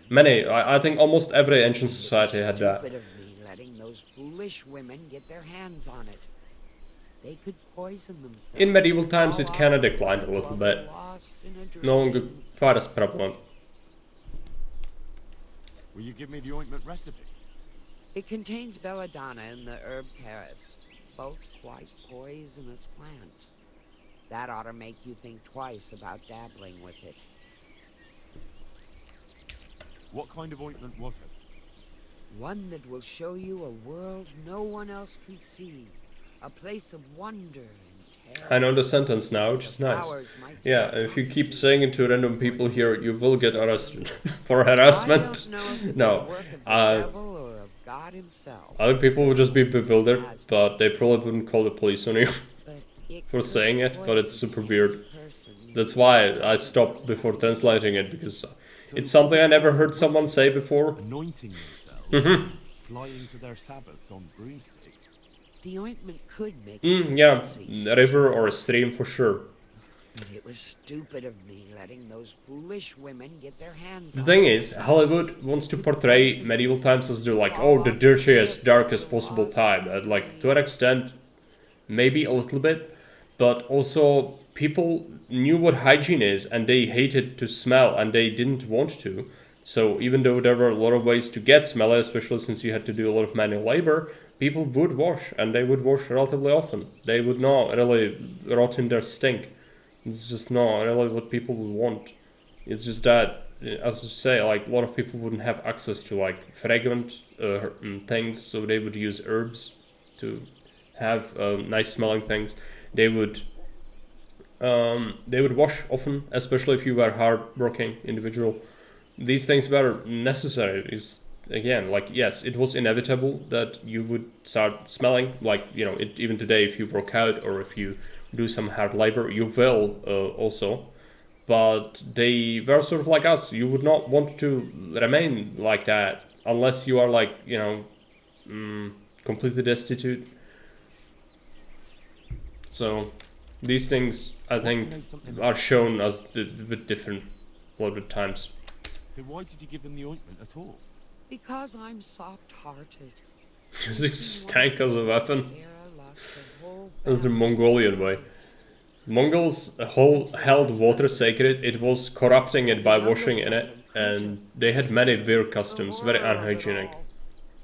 Many, I think almost every ancient society had that. Stupid of me letting those foolish women get their hands on it. They could poison themselves. In medieval times it kinda declined a little bit. No longer quite as prevalent. Will you give me the ointment recipe? It contains belladonna and the herb Paris, both quite poisonous plants. That ought to make you think twice about dabbling with it. What kind of ointment was it? One that will show you a world no one else can see. A place of wonder and terror. I know the sentence now, which is nice. Yeah, if you keep saying it to random people here, you will get arrested for harassment. No. Other people would just be bewildered, but they probably wouldn't call the police on you for saying it, but it's super weird. That's why I stopped before translating it, because it's something I never heard someone say before. Anointing themselves, flying to their Sabbaths on broomsticks. The ointment could make Yeah, a river or a stream for sure. But it was stupid of me letting those foolish women get their hands The on thing it. is, Hollywood wants to portray medieval times as the like, oh, the dirtiest, darkest possible time. And like, to an extent, maybe a little bit, but also people knew what hygiene is and they hated to smell and they didn't want to. So even though there were a lot of ways to get smelly, especially since you had to do a lot of manual labor, people would wash, and they would wash relatively often. They would not really rot in their stink. It's just not really what people would want. It's just that, as you say, like a lot of people wouldn't have access to like fragrant things, so they would use herbs to have nice smelling things. They would wash often, especially if you were a hard-working individual. These things were necessary. Again, like, yes, it was inevitable that you would start smelling, like, you know, even today, if you work out or if you do some hard labor, you will also. But they were sort of like us. You would not want to remain like that unless you are like, you know, completely destitute. So these things, I think, are shown as a bit different a lot of times. So why did you give them the ointment at all? Because I'm soft-hearted. Using stank as a weapon. As the Mongolian way. Mongols held water sacred. It was corrupting it by washing in it, and they had many weird customs, very unhygienic.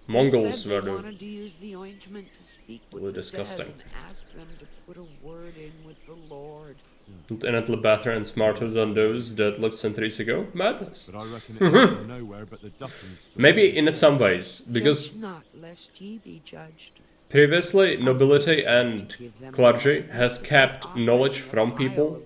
Mongols were really disgusting. Infinitely better and smarter than those that lived centuries ago. Madness. But I reckon it came from nowhere but the duckings. Maybe in some ways, because previously nobility and clergy has kept knowledge from people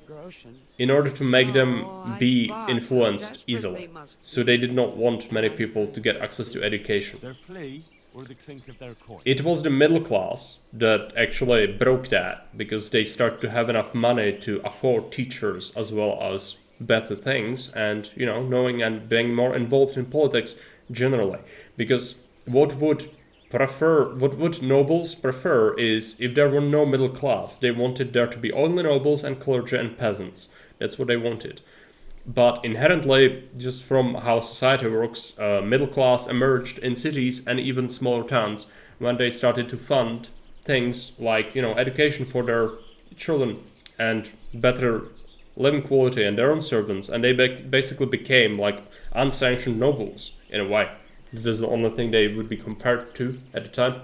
in order to make them be influenced easily. So they did not want many people to get access to education. Their plea or the clink of their coin? It was the middle class that actually broke that, because they started to have enough money to afford teachers as well as better things, and, you know, knowing and being more involved in politics generally. Because what would nobles prefer is if there were no middle class. They wanted there to be only nobles and clergy and peasants. That's what they wanted. But inherently, just from how society works, middle class emerged in cities and even smaller towns when they started to fund things like, you know, education for their children and better living quality and their own servants, and they basically became like unsanctioned nobles in a way. This is the only thing they would be compared to at the time.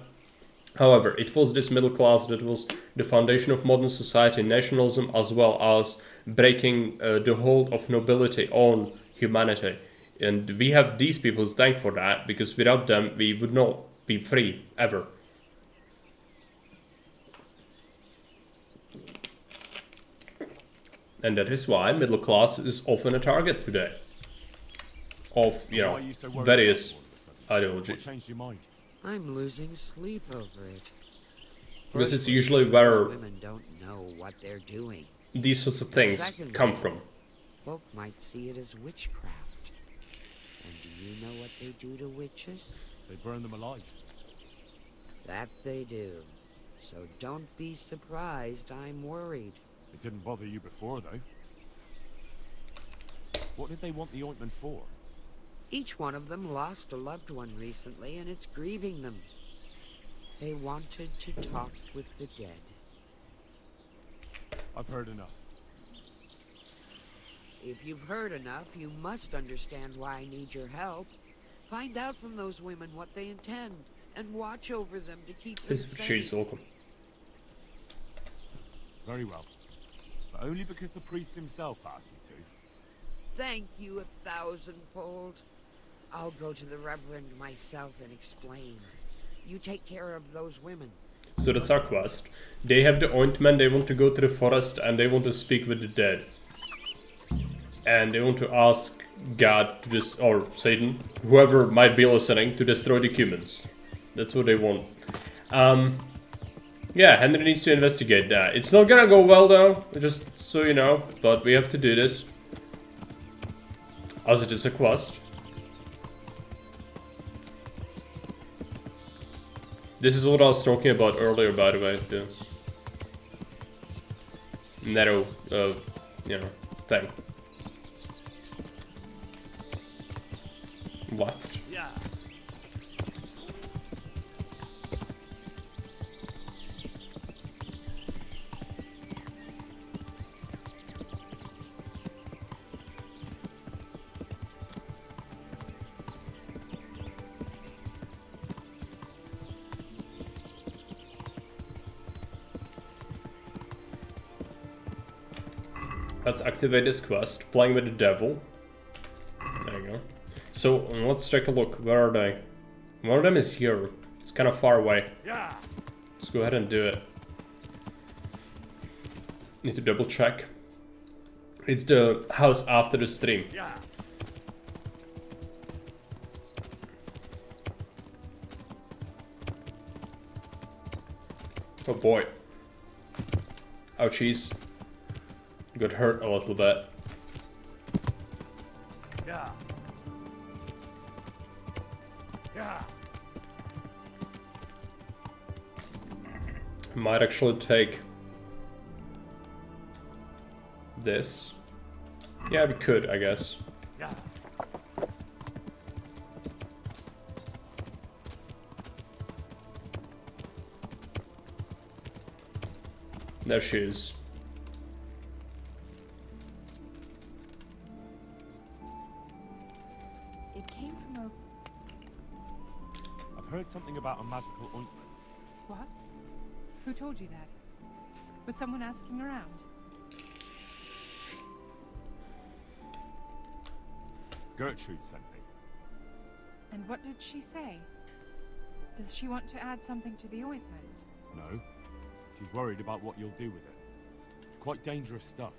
However, it was this middle class that was the foundation of modern society, nationalism, as well as breaking the hold of nobility on humanity. And we have these people to thank for that, because without them we would not be free ever. And that is why middle class is often a target today of, you know, various ideologies. What changed your mind? I'm losing sleep over it. Because it's usually where women don't know what they're doing. These sorts of things come from. Folk might see it as witchcraft. And do you know what they do to witches? They burn them alive. That they do. So don't be surprised I'm worried. It didn't bother you before, though. What did they want the ointment for? Each one of them lost a loved one recently, and it's grieving them. They wanted to talk with the dead. I've heard enough. If you've heard enough, you must understand why I need your help. Find out from those women what they intend, and watch over them to keep them safe. She's welcome. Very well. But only because the priest himself asked me to. Thank you 1,000-fold. I'll go to the Reverend myself and explain. You take care of those women. So that's our quest. They have the ointment, they want to go to the forest, and they want to speak with the dead. And they want to ask God to just, or Satan, whoever might be listening, to destroy the humans. That's what they want. Yeah, Henry needs to investigate that. It's not gonna go well though, just so you know, but we have to do this. As it is a quest. This is what I was talking about earlier, by the way, the narrow, you know, thing. Left. Yeah. Let's activate this quest, playing with the devil. There you go. So, let's take a look. Where are they? One of them is here. It's kind of far away. Yeah. Let's go ahead and do it. Need to double check. It's the house after the stream. Yeah. Oh boy. Ouchies. Got hurt a little bit. Yeah. Yeah. Might actually take this. Yeah, we could, I guess. Yeah. There she is. It came from a... I've heard something about a magical ointment. What? Who told you that? Was someone asking around? Gertrude sent me. And what did she say? Does she want to add something to the ointment? No. She's worried about what you'll do with it. It's quite dangerous stuff.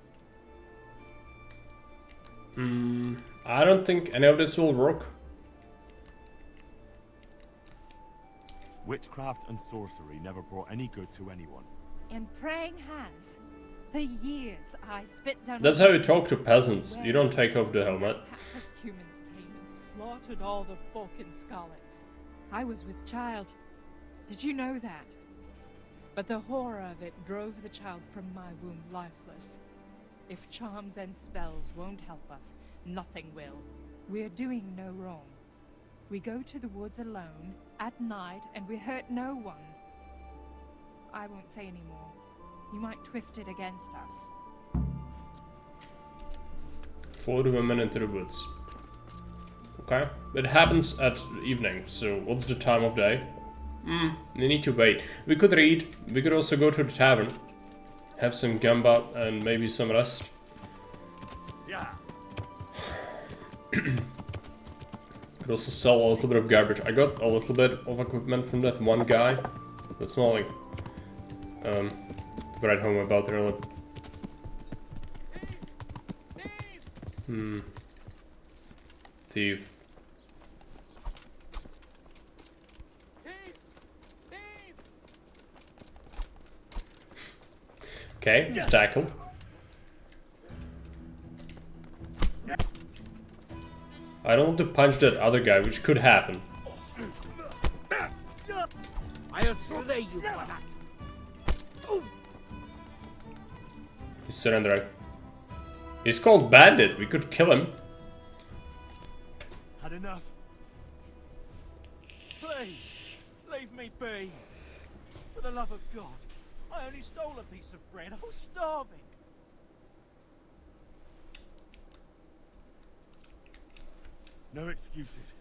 I don't think any of this will work. Witchcraft and sorcery never brought any good to anyone. And praying has. The years I spit down... That's how you talk to peasants. You don't take off the helmet. Pack of humans came and slaughtered all the folk in Scarlets. I was with child. Did you know that? But the horror of it drove the child from my womb lifeless. If charms and spells won't help us, nothing will. We're doing no wrong. We go to the woods alone, at night, and we hurt no one. I won't say any more. You might twist it against us. Follow the women into the woods. Okay. It happens at evening, so what's the time of day? We need to wait. We could read. We could also go to the tavern. Have some gamba and maybe some rest. Yeah. Could also sell a little bit of garbage. I got a little bit of equipment from that one guy. That's not like to write home about really. Thief. Okay, let's tackle. I don't want to punch that other guy, which could happen. I'll slay you for that. He's surrendering. He's called Bandit. We could kill him. Had enough? Please, leave me be. For the love of God, I only stole a piece of bread. I was starving. No excuses.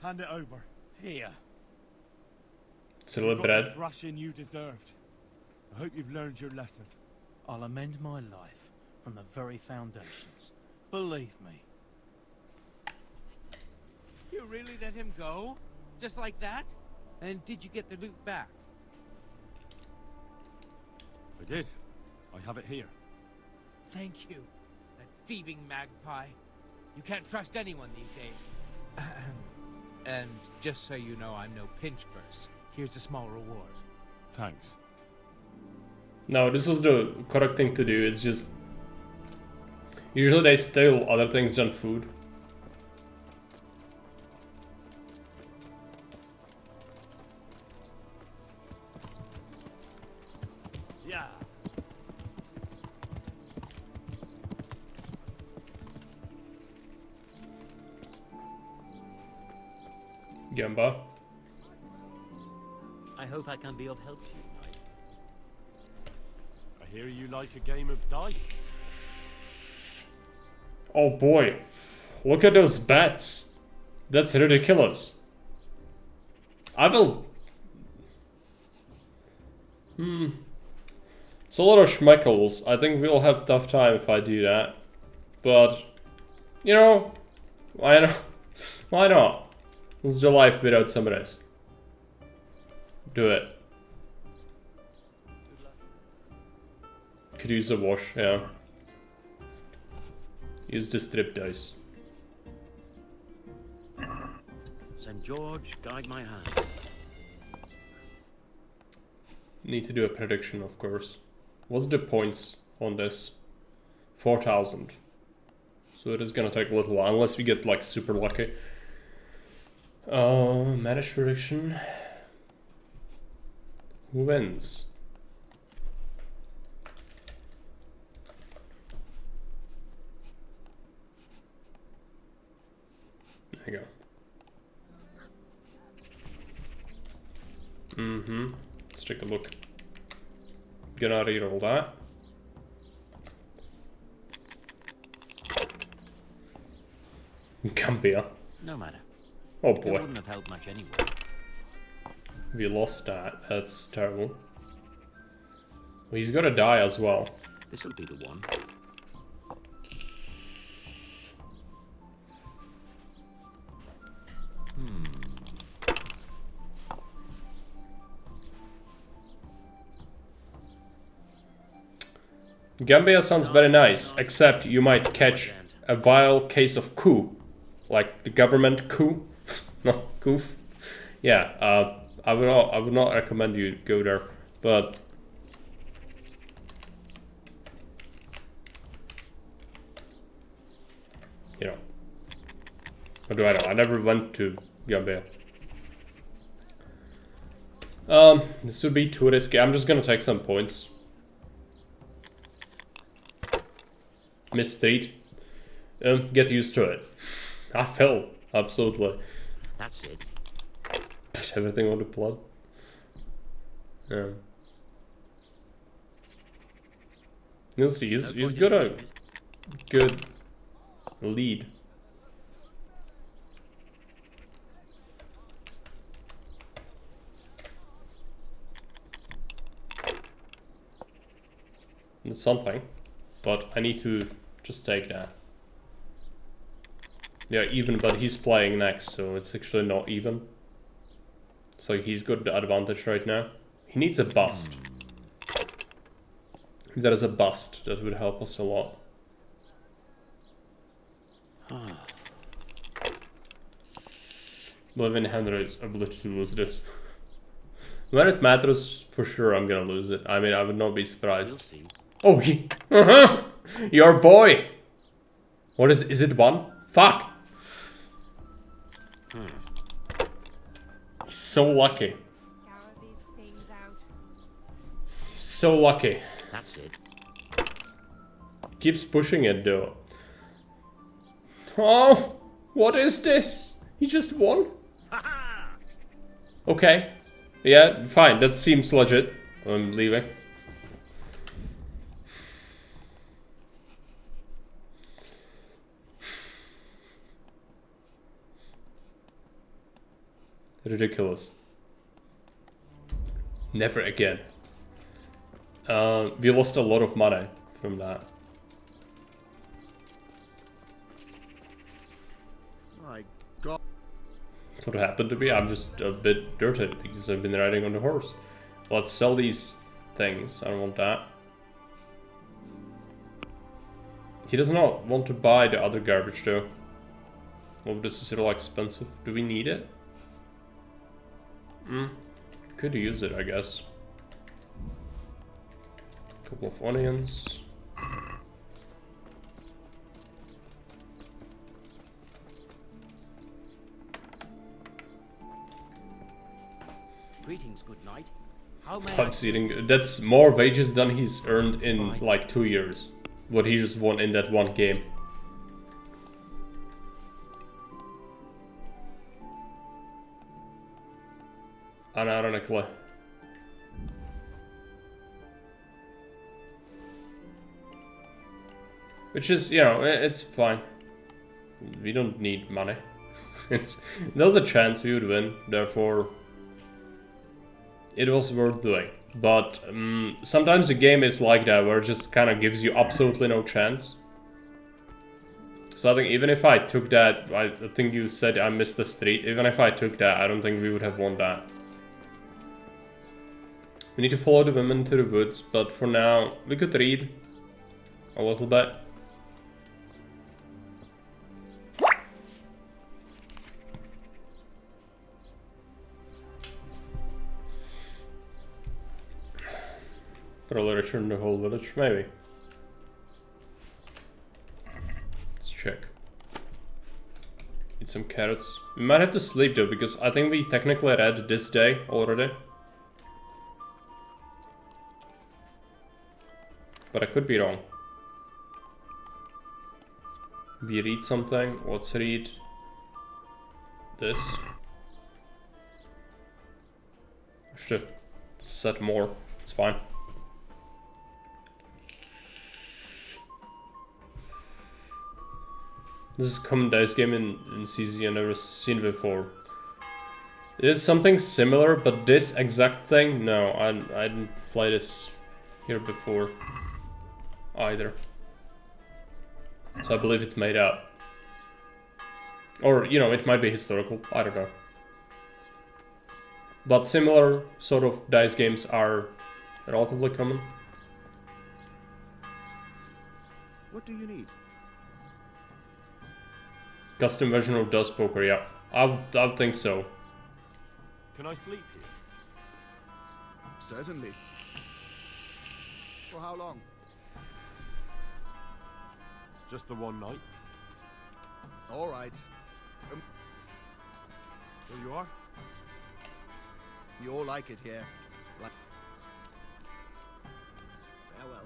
Hand it over. Here. It's a little You got the bread. thrashing you deserved. I hope you've learned your lesson. I'll amend my life from the very foundations. Believe me. You really let him go? Just like that? And did you get the loot back? I did. I have it here. Thank you. That thieving magpie. You can't trust anyone these days. And just so you know, I'm no pinch purse. Here's a small reward. Thanks. No, this was the correct thing to do. It's just... usually they steal other things than food. Yeah. Gamba. I hope I can be of help to you, knight. I hear you like a game of dice. Oh boy. Look at those bats. That's ridiculous. I will... It's a lot of schmeckles. I think we'll have a tough time if I do that. But, you know, why not? Why not? What's the life without some of this? Do it. Could use a wash, yeah. Use the strip dice. St. George, guide my hand. Need to do a prediction, of course. What's the points on this? 4,000. So it is gonna take a little while, unless we get like super lucky. Manage prediction. Who wins? There you go. Let's take a look. Gonna read all that. Gambia. No matter. Oh It boy. wouldn't have helped much anyway. We lost that. That's terrible. Well, he's gonna die as well. This'll be the one. Gambia sounds very nice, except you might catch a vile case of coup. Like the government coup. No, goof. Yeah, I would not recommend you go there, but you know, what do I know? I never went to Gambia. This would be too risky. I'm just gonna take some points. Miss Street. Get used to it. I fell, absolutely. That's it. Put everything on the plot. Yeah. You'll see, he's got a good lead. It's something, but I need to just take that. Yeah, even, but he's playing next, so it's actually not even. So he's got the advantage right now. He needs a bust. If there is a bust, that would help us a lot. Levin Henry's ability to lose this. When it matters, for sure I'm gonna lose it. I mean, I would not be surprised. Oh, your boy! What is it one? Fuck! He's so lucky. So lucky. That's it. Keeps pushing it though. Oh, what is this? He just won? Okay. Yeah, fine. That seems legit. I'm leaving. Ridiculous. Never again. We lost a lot of money from that. My God. What happened to me? I'm just a bit dirty because I've been riding on the horse. Let's sell these things. I don't want that. He does not want to buy the other garbage though. Oh, this is a little expensive. Do we need it? Could use it, I guess. Couple of onions. Greetings, good night. How may I'm eating. That's more wages than he's earned in like 2 years. What he just won in that one game. Unironically. Which is, you know, it's fine. We don't need money. There's a chance we would win, therefore it was worth doing. But sometimes the game is like that, where it just kind of gives you absolutely no chance. So I think even if I took that, I think you said I missed the street. Even if I took that, I don't think we would have won that. We need to follow the women to the woods, but for now, we could read a little bit. Probably return the whole village, maybe. Let's check. Eat some carrots. We might have to sleep though, because I think we technically read this day already. But I could be wrong. We read something. Let's read this. Should have said more. It's fine. This is a common dice game in CZ I've never seen before. It is something similar, but this exact thing, no, I didn't play this here before either. So I believe it's made up. Or, you know, it might be historical, I don't know. But similar sort of dice games are relatively common. What do you need? Custom version of Dust Poker, yeah. I think so. Can I sleep here? Certainly. For how long? Just the one night. All right. There you are. You all like it here. Like... Farewell.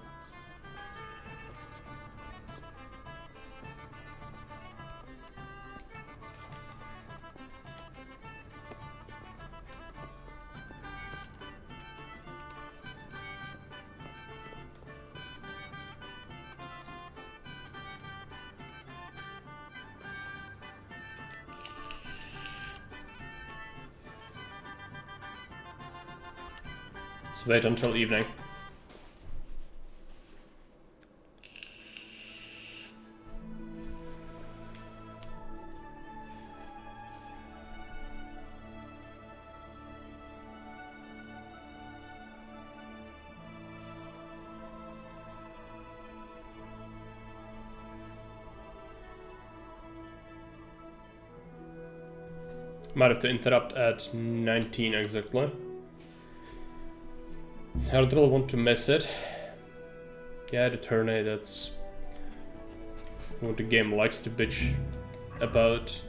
Let's wait until evening. Might have to interrupt at 19 exactly. I don't really want to miss it. Yeah, the tourney, that's what the game likes to bitch about.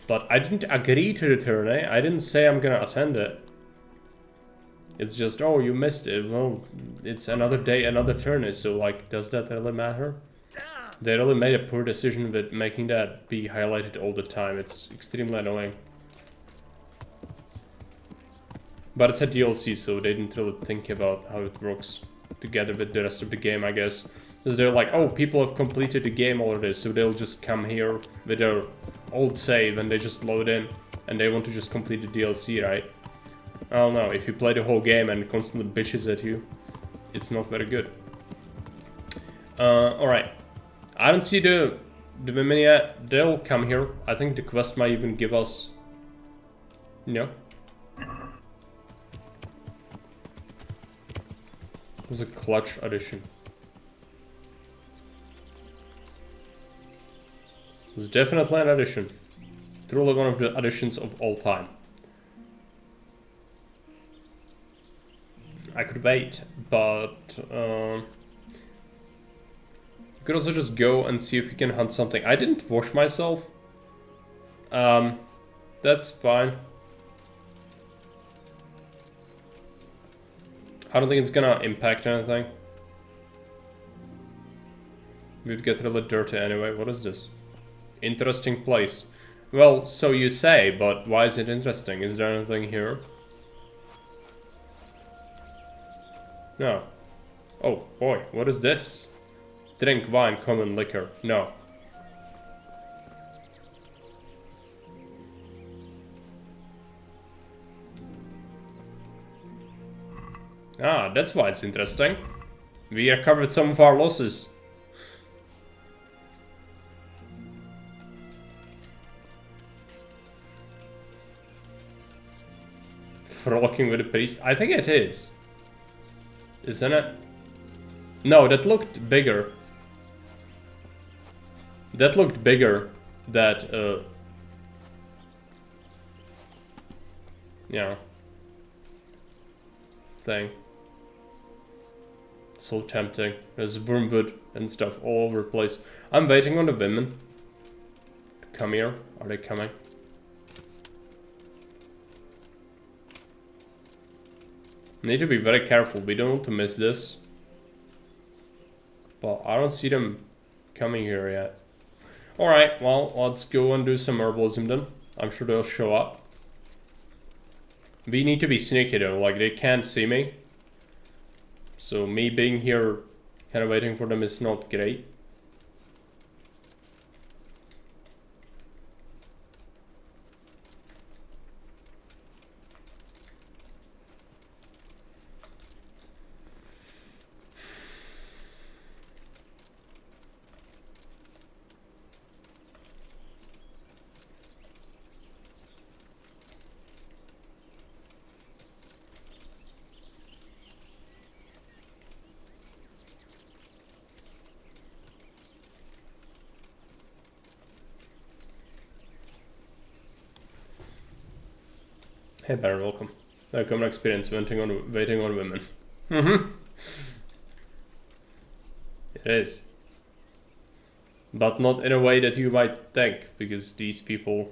But I didn't agree to the tourney. I didn't say I'm gonna attend it. It's just, oh, you missed it. Well, it's another day, another tourney, so like, does that really matter? They really made a poor decision with making that be highlighted all the time. It's extremely annoying. But it's a DLC, so they didn't really think about how it works together with the rest of the game, I guess. Because they're like, oh, people have completed the game already, so they'll just come here with their old save and they just load in. And they want to just complete the DLC, right? I don't know, if you play the whole game and it constantly bitches at you, it's not very good. Alright. I don't see the women yet. They'll come here. I think the quest might even give us... No. It was a clutch addition. It was definitely an addition. Truly one of the additions of all time. I could wait, but you could also just go and see if you can hunt something. I didn't wash myself. That's fine. I don't think it's gonna impact anything. We'd get really dirty anyway. What is this? Interesting place. Well, so you say, but why is it interesting? Is there anything here? No. Oh, boy, what is this? Drink wine, common liquor. No. Ah, that's why it's interesting. We recovered some of our losses. Frolicking with the priest? I think it is. Isn't it? No, that looked bigger. That looked bigger. That, yeah. Thing. So tempting. There's wormwood and stuff all over the place. I'm waiting on the women to come here. Are they coming? Need to be very careful. We don't want to miss this. But I don't see them coming here yet. Alright, well, let's go and do some herbalism then. I'm sure they'll show up. We need to be sneaky though, like they can't see me. So me being here, kind of waiting for them is not great. Hey Baron, welcome. Common experience waiting on women. It is. But not in a way that you might think, because these people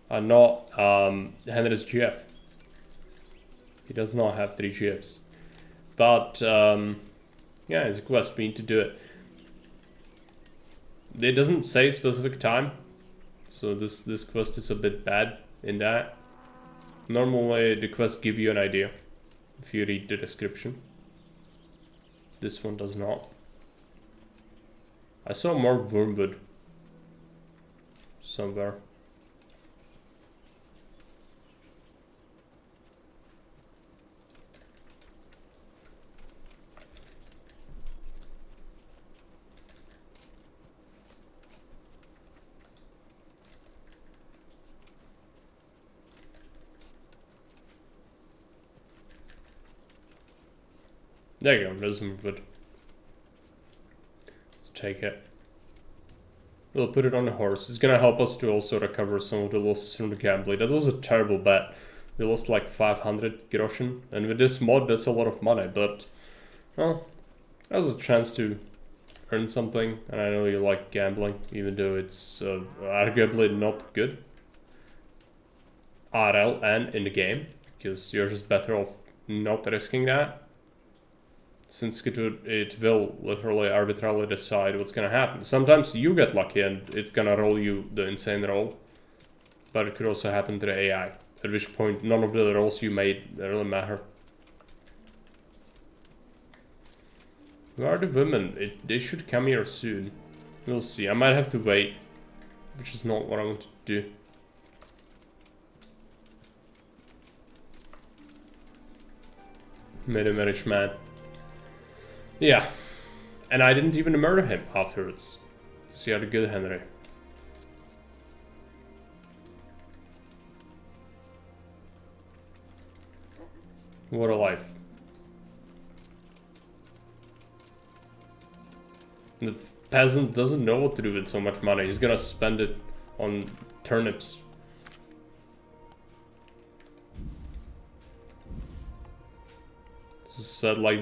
are not Henry's GF. He does not have 3 GFs. But yeah, it's a quest, we need to do it. It doesn't say specific time, so this quest is a bit bad in that. Normally the quests give you an idea if you read the description. This one does not. I saw more wormwood somewhere. There you go, there's some wood. Let's take it. We'll put it on the horse. It's gonna help us to also recover some of the losses from the gambling. That was a terrible bet. We lost like 500 groschen. And with this mod, that's a lot of money. But, well, that was a chance to earn something. And I know you like gambling, even though it's arguably not good. RL and in the game. Because you're just better off not risking that. Since it will literally arbitrarily decide what's gonna happen. Sometimes you get lucky and it's gonna roll you the insane roll. But it could also happen to the AI. At which point none of the rolls you made really matter. Where are the women? They should come here soon. We'll see. I might have to wait. Which is not what I want to do. Made a marriage man. Yeah, and I didn't even murder him afterwards. So you had a good Henry. What a life. The peasant doesn't know what to do with so much money. He's gonna spend it on turnips. Said like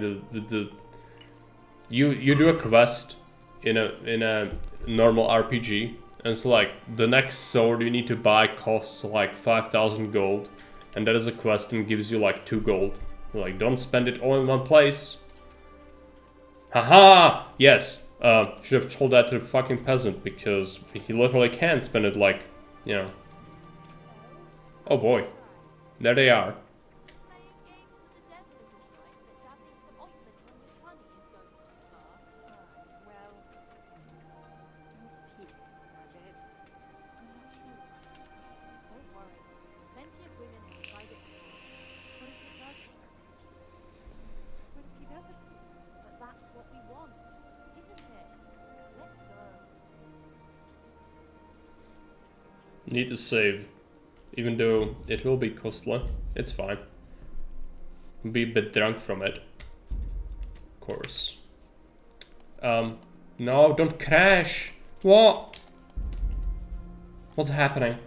you do a quest in a normal RPG, and it's like the next sword you need to buy costs like 5,000 gold, and that is a quest and gives you like 2 gold. Like, don't spend it all in one place. Haha! Yes, should have told that to the fucking peasant, because he literally can't spend it like, you know. Oh boy, there they are. Need to save, even though it will be costly. It's fine. Be a bit drunk from it, of course. No, don't crash. What? What's happening?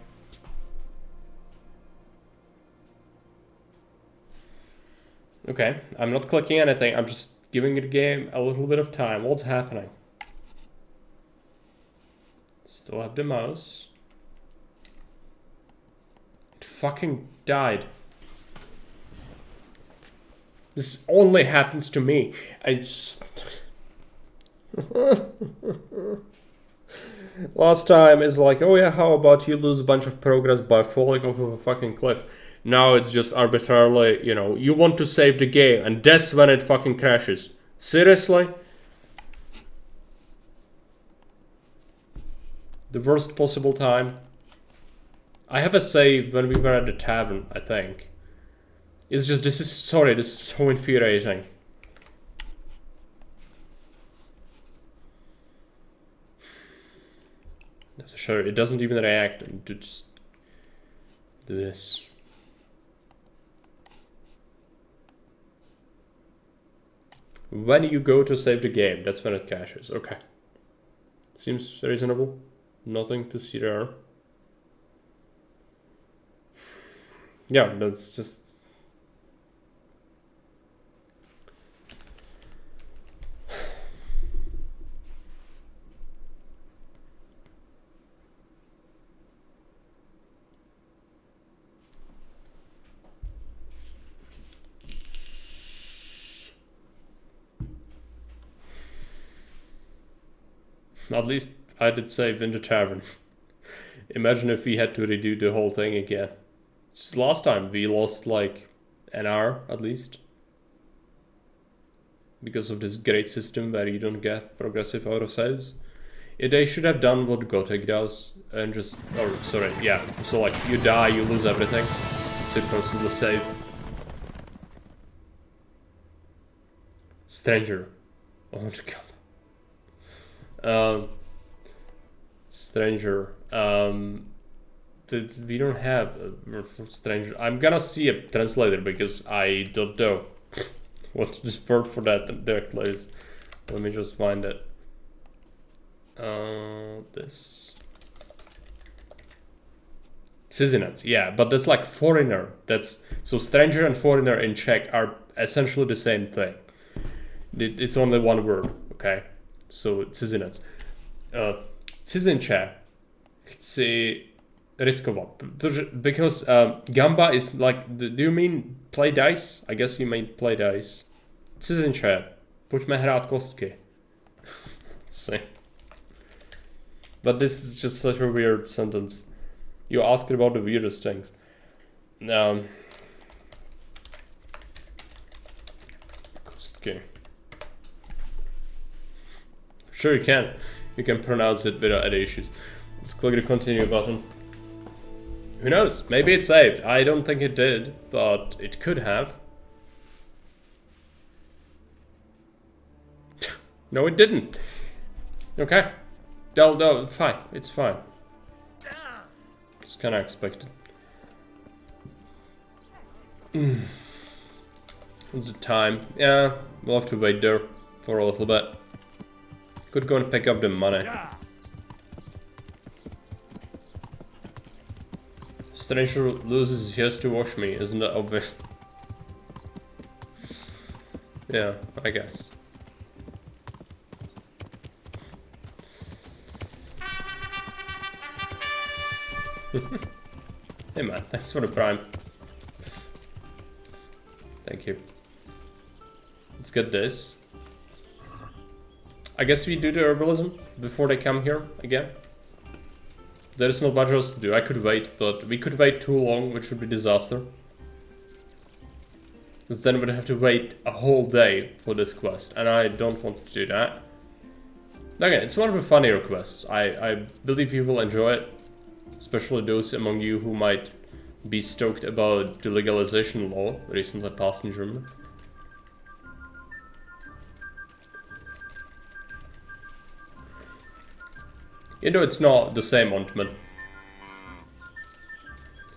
Okay, I'm not clicking anything. I'm just giving the game a little bit of time. What's happening? Still have the mouse. It fucking died. This only happens to me. I just... Last time is like, oh yeah, how about you lose a bunch of progress by falling off of a fucking cliff? Now it's just arbitrarily, you know, you want to save the game and that's when it fucking crashes. Seriously? The worst possible time. I have a save when we were at the tavern, I think. It's just, this is so infuriating. Sure, it doesn't even react and just do this. When you go to save the game, that's when it crashes. Okay. Seems reasonable. Nothing to see there. Yeah, that's just... At least I did save in the tavern. Imagine if we had to redo the whole thing again. Just last time we lost like an hour at least. Because of this great system where you don't get progressive autosaves. They should have done what Gothic does and just... Or, sorry, yeah. So like, you die, you lose everything. So you constantly save. Stranger. Oh my god. Stranger. We don't have a stranger. I'm gonna see a translator because I don't know what the word for that directly is. Let me just find it. This cizinec, yeah, but that's like foreigner. That's so stranger and foreigner in Czech are essentially the same thing. It's only one word, okay? So cizinec. Cizinče chci riskovat, because gamba is like, do you mean play dice? I guess you mean play dice. Cizinče, pojďme hrát kostky. See. But this is just such a weird sentence. You asked about the weirdest things. Kostky. Sure you can. You can pronounce it without any issues. Let's click the continue button. Who knows? Maybe it saved. I don't think it did, but it could have. No, it didn't. Okay. No, fine. It's fine. It's kind of expected. What's the time? Yeah, we'll have to wait there for a little bit. Could go and pick up the money. Stranger loses, he has to wash me, isn't that obvious? Yeah, I guess. Hey man, thanks for the prime. Thank you. Let's get this. I guess we do the herbalism before they come here again. There is not much else to do. I could wait, but we could wait too long, which would be disaster. Because then we'd have to wait a whole day for this quest, and I don't want to do that. Again, it's one of the funnier quests. I believe you will enjoy it. Especially those among you who might be stoked about the legalization law recently passed in Germany. You know, it's not the same ointment.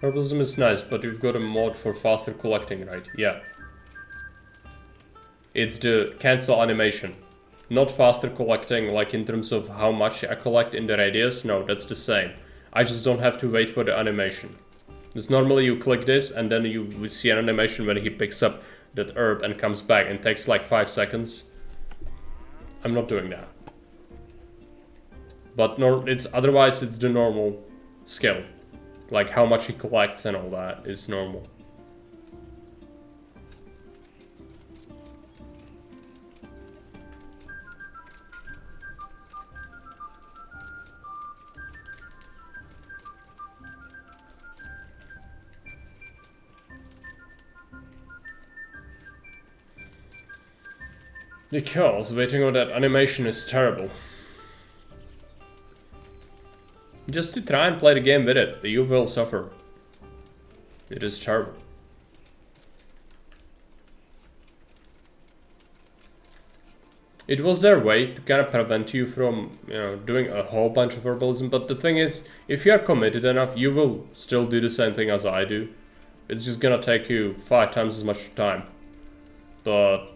Herbalism is nice, but you've got a mod for faster collecting, right? Yeah. It's the cancel animation. Not faster collecting, like in terms of how much I collect in the radius. No, that's the same. I just don't have to wait for the animation. Because normally you click this and then you would see an animation when he picks up that herb and comes back and takes like 5 seconds. I'm not doing that. But otherwise it's the normal skill. Like how much he collects and all that is normal. Because waiting on that animation is terrible. Just to try and play the game with it, you will suffer. It is terrible. It was their way to kind of prevent you from, you know, doing a whole bunch of herbalism, but the thing is, if you are committed enough, you will still do the same thing as I do. It's just gonna take you 5 times as much time. But,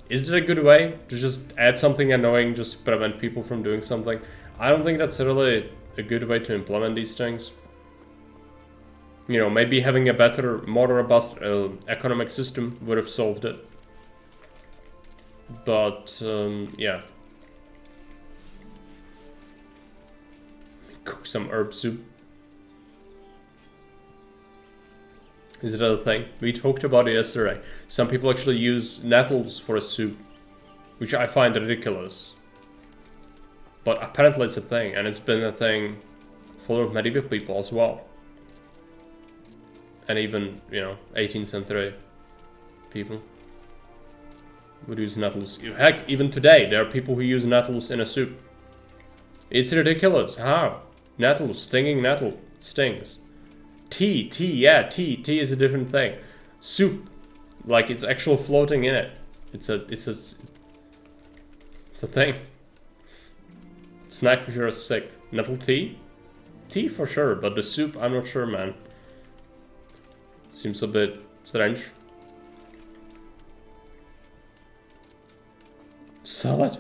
is it a good way to just add something annoying just to prevent people from doing something? I don't think that's really a good way to implement these things. You know, maybe having a better, more robust economic system would have solved it. But, yeah. Cook some herb soup. Is that a thing? We talked about it yesterday. Some people actually use nettles for a soup, which I find ridiculous. But apparently it's a thing, and it's been a thing for medieval people as well. And even, you know, 18th century people would use nettles. Heck, even today, there are people who use nettles in a soup. It's ridiculous. How? Nettles, stinging nettle, stings. Tea is a different thing. Soup, like it's actual floating in it. It's a thing. Snack if you're sick. Nettle tea? Tea for sure, but the soup, I'm not sure, man. Seems a bit strange. Salad?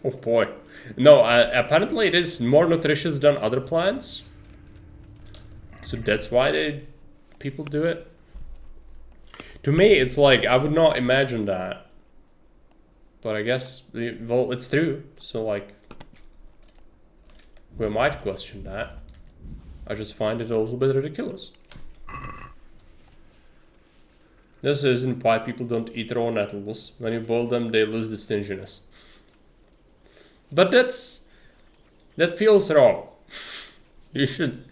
Oh boy. No, apparently it is more nutritious than other plants. So that's why people do it. To me, it's like, I would not imagine that. But I guess, well, it's true. So like, we might question that. I just find it a little bit ridiculous. This isn't why people don't eat raw nettles. When you boil them, they lose the stinginess. But that feels wrong. You should...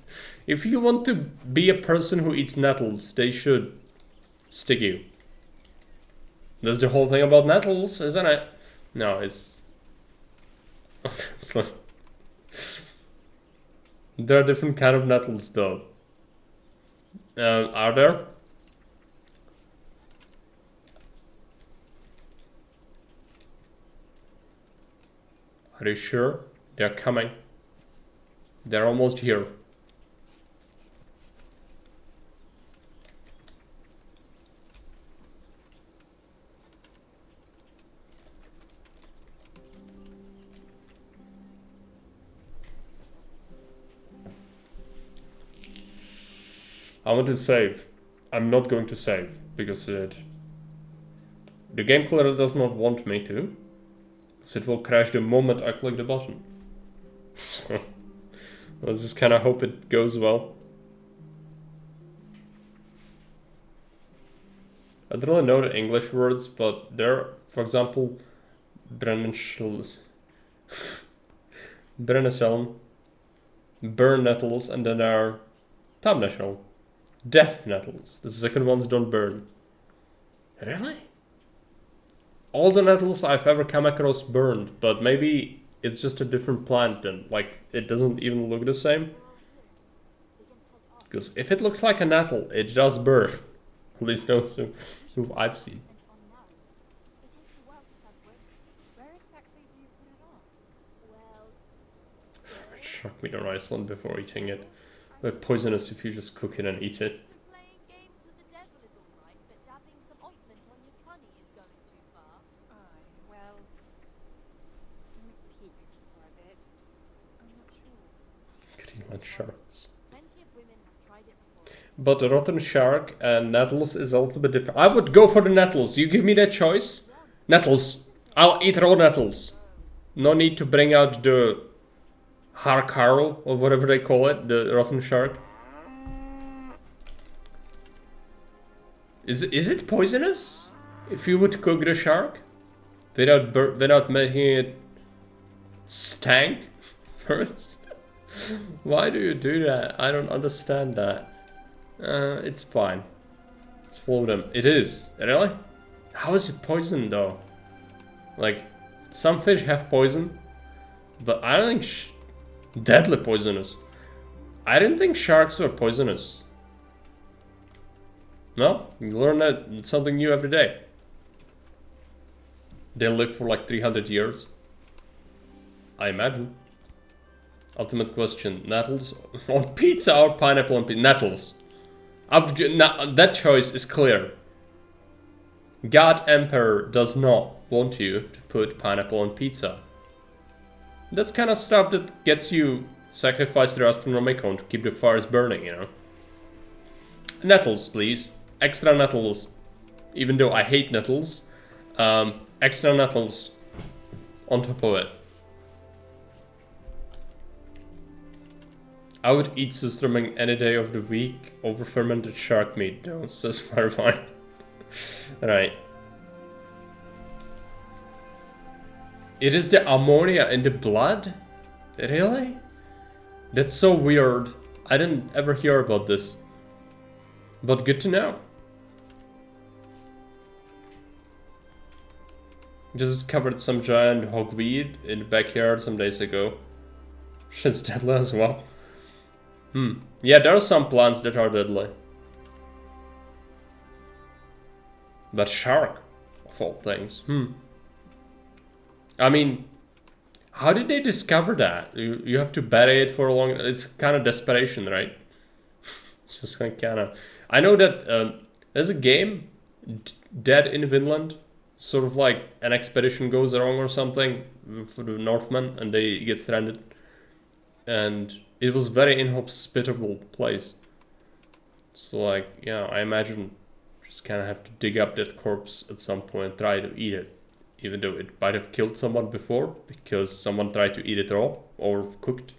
If you want to be a person who eats nettles, they should stick you. That's the whole thing about nettles, isn't it? No, it's... There are different kind of nettles, though. Are there? Are you sure? They're coming. They're almost here. I want to save. I'm not going to save because the game clearly does not want me to. So it will crash the moment I click the button. So let's just kind of hope it goes well. I don't really know the English words, but there, for example, Brenneschel, burn nettles, and then there are Tamnashel, death nettles. The second ones don't burn. Really? All the nettles I've ever come across burned, but maybe it's just a different plant then. Like, it doesn't even look the same. Because if it looks like a nettle, it does burn. At least those who I've seen. Chuck meat on Iceland before eating it. They're poisonous if you just cook it and eat it. Greenland sharks. but the rotten shark and nettles is a little bit different. I would go for the nettles. You give me that choice. Nettles. I'll eat raw nettles. No need to bring out the harcarl or whatever they call it, the rotten shark. Is it poisonous if you would cook the shark without making it stank first? Why do you do that? I don't understand that. It's fine. Let's follow them. It is. Really? How is it poison though? Like, some fish have poison, but I don't think deadly poisonous. I didn't think sharks were poisonous. No? You learn that something new every day. They live for like 300 years. I imagine. Ultimate question. Nettles on pizza or pineapple on pizza? Nettles. That choice is clear. God Emperor does not want you to put pineapple on pizza. That's kind of stuff that gets you sacrificed to Astronomicon to keep the fires burning, you know. Nettles, please. Extra nettles. Even though I hate nettles. Extra nettles on top of it. I would eat surströmming any day of the week over fermented shark meat, though, says Firefly. Right. It is the ammonia in the blood? Really? That's so weird. I didn't ever hear about this. But good to know. Just discovered some giant hogweed in the backyard some days ago. Shit's deadly as well. Yeah, there are some plants that are deadly. But shark, of all things. I mean, how did they discover that? You have to bury it for a long... It's kind of desperation, right? It's just kind of... I know that there's a game, Dead in Vinland. Sort of like an expedition goes wrong or something for the Northmen and they get stranded. And it was very inhospitable place. So like, yeah, I imagine just kind of have to dig up that corpse at some point and try to eat it. Even though it might have killed someone before, because someone tried to eat it raw or cooked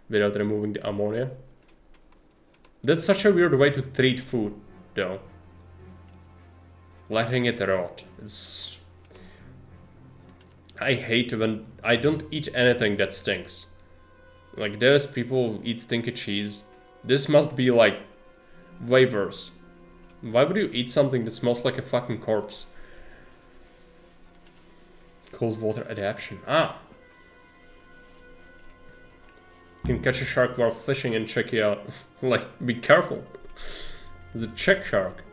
without removing the ammonia. That's such a weird way to treat food, though. Letting it rot. I hate when I don't eat anything that stinks. Like, there's people who eat stinky cheese. This must be like way worse. Why would you eat something that smells like a fucking corpse? Cold water adaptation. Ah. You can catch a shark while fishing and check it out. Like, be careful. The check shark.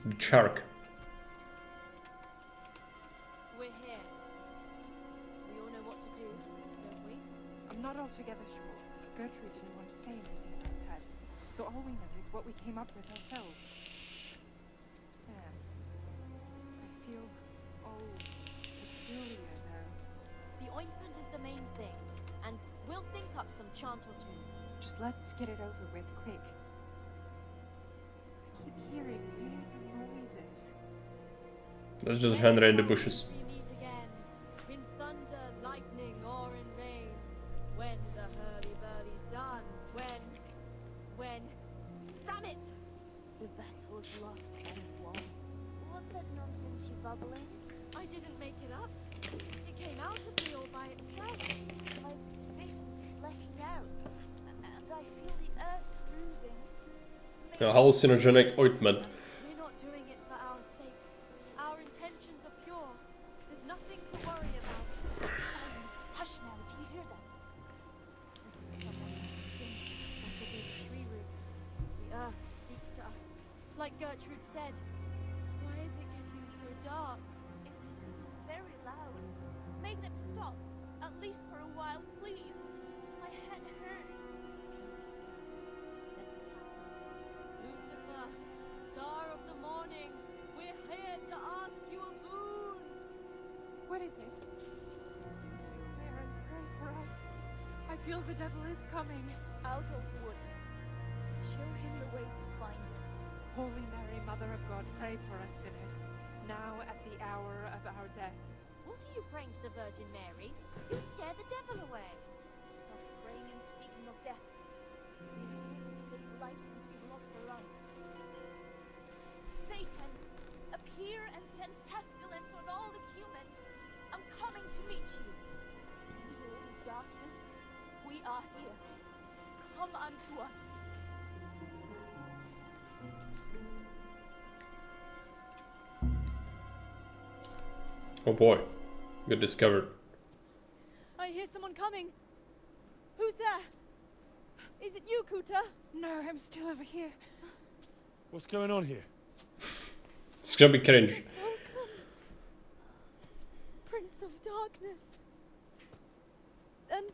The shark. We're here. We all know what to do, don't we? I'm not altogether sure. Gertrude didn't want to say anything about that. So all we know is what we came up with ourselves. Damn. I feel peculiar now. The ointment is the main thing, and we'll think up some chant or two. Just let's get it over with quick. I keep hearing weird noises. Let's just Henry in the bushes. We meet again, in thunder, lightning, or in rain. When the hurly-burly's done. When... Damn it! The battle's lost and won. What's that nonsense you're bubbling? I didn't make it up. It came out of me all by itself. My vision's blacking out, and I feel the earth moving. A hallucinogenic ointment. We're not doing it for our sake. Our intentions are pure. There's nothing to worry about. Silence. Hush now. Do you hear that? As if someone has sinned, that'll be the tree roots. The earth speaks to us. Like Gertrude said. Why is it getting so dark? It's very loud. Make them stop. At least for a while, please. My head hurts. Let it happen. Lucifer, star of the morning, we're here to ask you a boon. What is it? There and pray for us. I feel the devil is coming. I'll go toward him. Show him the way to find us. Holy Mary, Mother of God, pray for us sinners, now at the hour of our death. What are you praying to the Virgin Mary? You'll scare the devil away. Stop praying and speaking of death. We're here to save life since we've lost a life. Satan, appear and send pestilence on all the humans. I'm coming to meet you. Lord of darkness, we are here. Come unto us. Oh boy, good discovered. I hear someone coming. Who's there? Is it you, Kuta? No, I'm still over here. What's going on here? It's gonna be cringe. Welcome, Prince of Darkness. And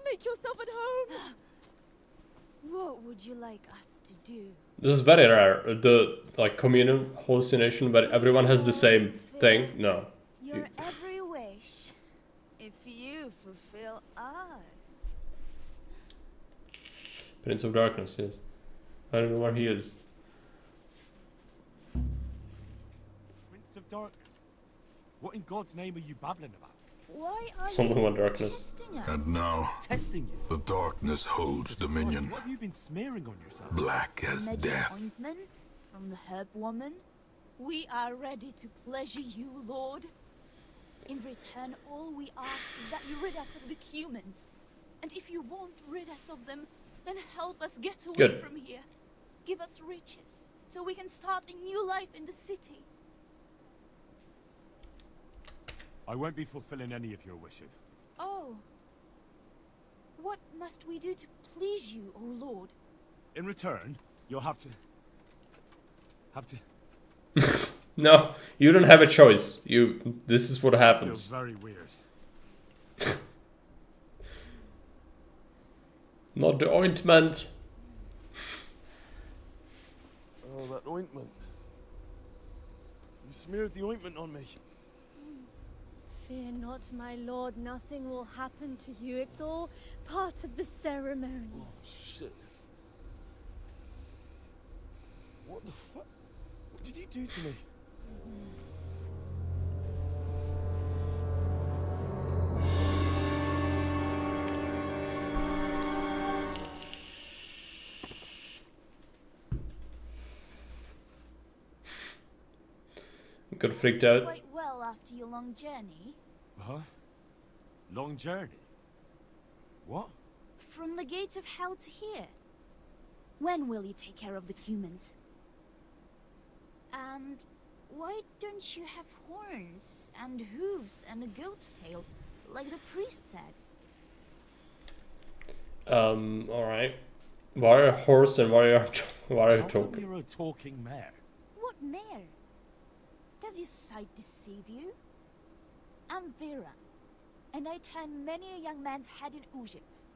make yourself at home. What would you like us to do? This is very rare. The like communal hallucination where everyone has the same thing. No. Your every wish, if you fulfill ours. Prince of Darkness, yes. I don't know where he is. Prince of Darkness? What in God's name are you babbling about? Why are Something you about darkness. testing us? And now, Testing you? the darkness holds dominion, What have you been smearing on yourself? black as Magic death. ointment from the herb woman? We are ready to pleasure you, Lord. In return, all we ask is that you rid us of the humans. And if you won't rid us of them, then help us get away Good. from here. Give us riches, so we can start a new life in the city. I won't be fulfilling any of your wishes. Oh. What must we do to please you, O Lord? In return, you'll have to... No, you don't have a choice. This is what happens. Feels very weird. Not the ointment. Oh, that ointment. You smeared the ointment on me. Fear not, my lord. Nothing will happen to you. It's all part of the ceremony. Oh, shit. What the fuck? What did you do to me? Got freaked out. Quite well after your long journey. Huh? Long journey? What? From the gates of hell to here. When will you take care of the humans? And why don't you have horns and hooves and a goat's tail, like the priest said? Alright. Why are a horse and why are you talking? You're a talking mare. What mare? Does your sight deceive you? I'm Vera, and I turn many a young man's head in oozes.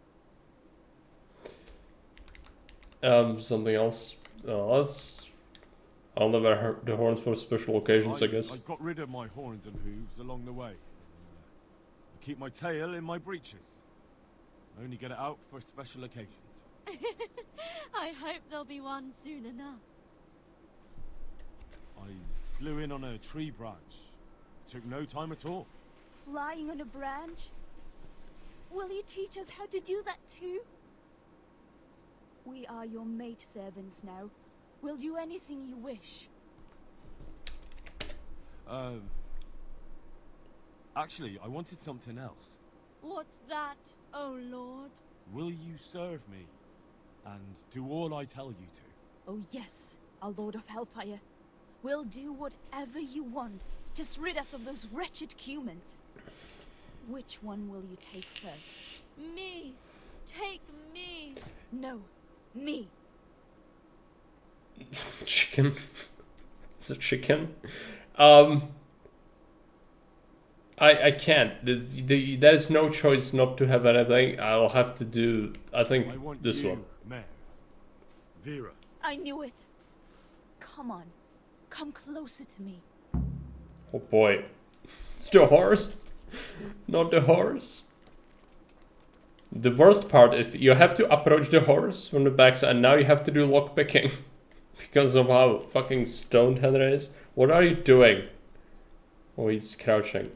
Something else. I'll never the horns for special occasions, I guess. I got rid of my horns and hooves along the way. I keep my tail in my breeches. I only get it out for special occasions. I hope there'll be one soon enough. I flew in on a tree branch. Took no time at all. Flying on a branch? Will you teach us how to do that too? We are your maid servants now. We'll do anything you wish. Actually, I wanted something else. What's that, oh Lord? Will you serve me and do all I tell you to? Oh yes, our Lord of Hellfire. We'll do whatever you want. Just rid us of those wretched humans. Which one will you take first? Me! Take me! No, me! Chicken. It's a chicken. I can't. There is no choice not to have anything. I'll have to do, I think, this one. Mare. Vera. I knew it. Come on. Come closer to me. Oh boy. It's the horse. Not the horse. The worst part is you have to approach the horse from the backside, and now you have to do lockpicking because of how fucking stoned Henry is. What are you doing? Oh, he's crouching.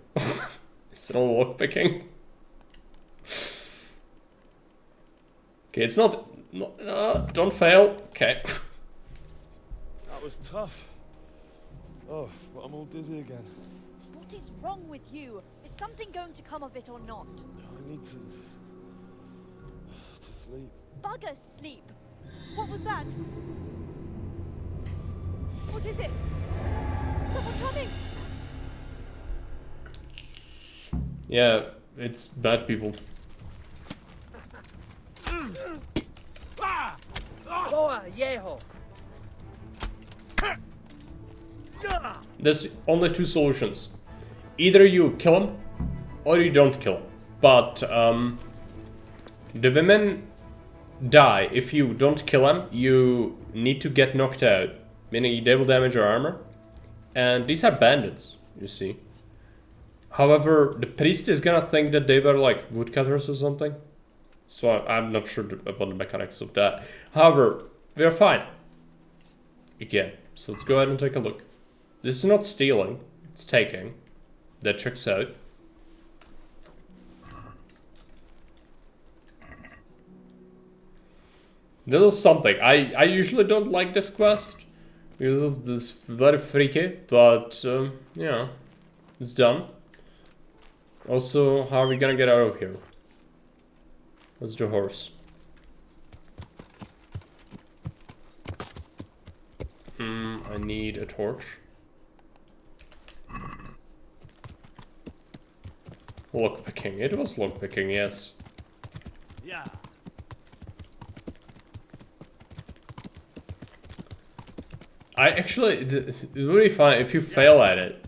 It's all lockpicking. Okay, it's not don't fail. Okay. That was tough. Oh, but I'm all dizzy again. What is wrong with you? Is something going to come of it or not? I need to sleep. Bugger sleep. What was that? What is it? Someone coming? Yeah, it's bad people. There's only two solutions. Either you kill him, or you don't kill him. But the women die if you don't kill them. You need to get knocked out, meaning they will damage your armor. And these are bandits, you see. However, the priest is gonna think that they were like woodcutters or something. So I'm not sure about the mechanics of that. However, we're fine. Again, so let's go ahead and take a look. This is not stealing, it's taking. That checks out. This is something. I usually don't like this quest because of this very freaky, but yeah, it's done. Also, how are we gonna get out of here? What's the horse? I need a torch. Lockpicking. It was lockpicking, yes. Yeah. I actually, it's really fun if you fail at it.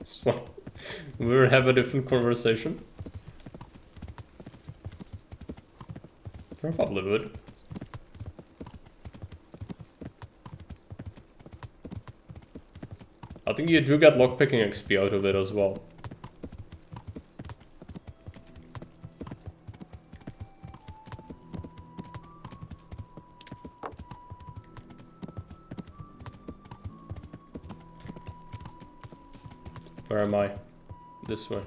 So, we'll have a different conversation. Probably would. I think you do get lockpicking XP out of it as well. Where am I? This way.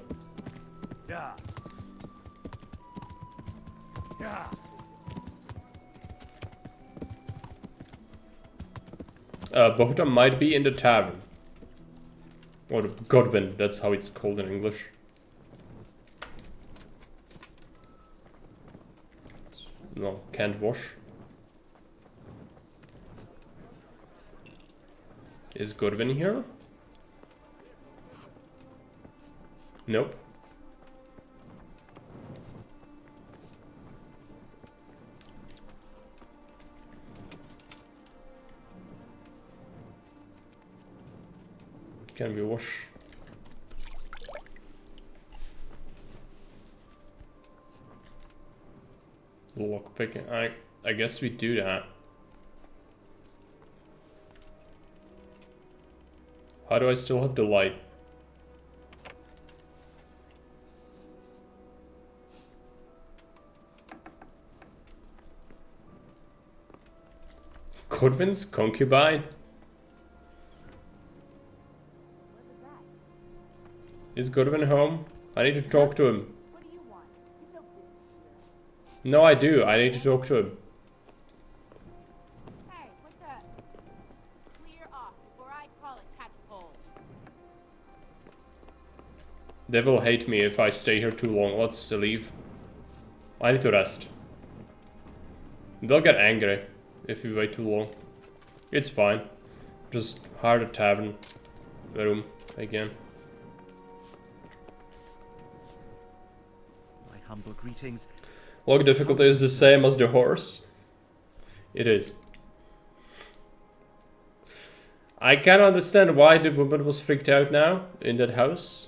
Yeah. Yeah. Bohuta might be in the tavern. Or the Godwin, that's how it's called in English. No, can't wash. Is Godwin here? Nope. Can we wash? Lockpicking. I guess we do that. How do I still have the light? Godwin's concubine? Is Godwin home? I need to talk to him. No, I do. I need to talk to him. Hey, what's up? Clear off before I call it catchpole. They will hate me if I stay here too long. Let's leave. I need to rest. They'll get angry if we wait too long. It's fine. Just hire the tavern room again. My humble greetings. Log difficulty is the same as the horse. It is. I can't understand why the woman was freaked out now in that house.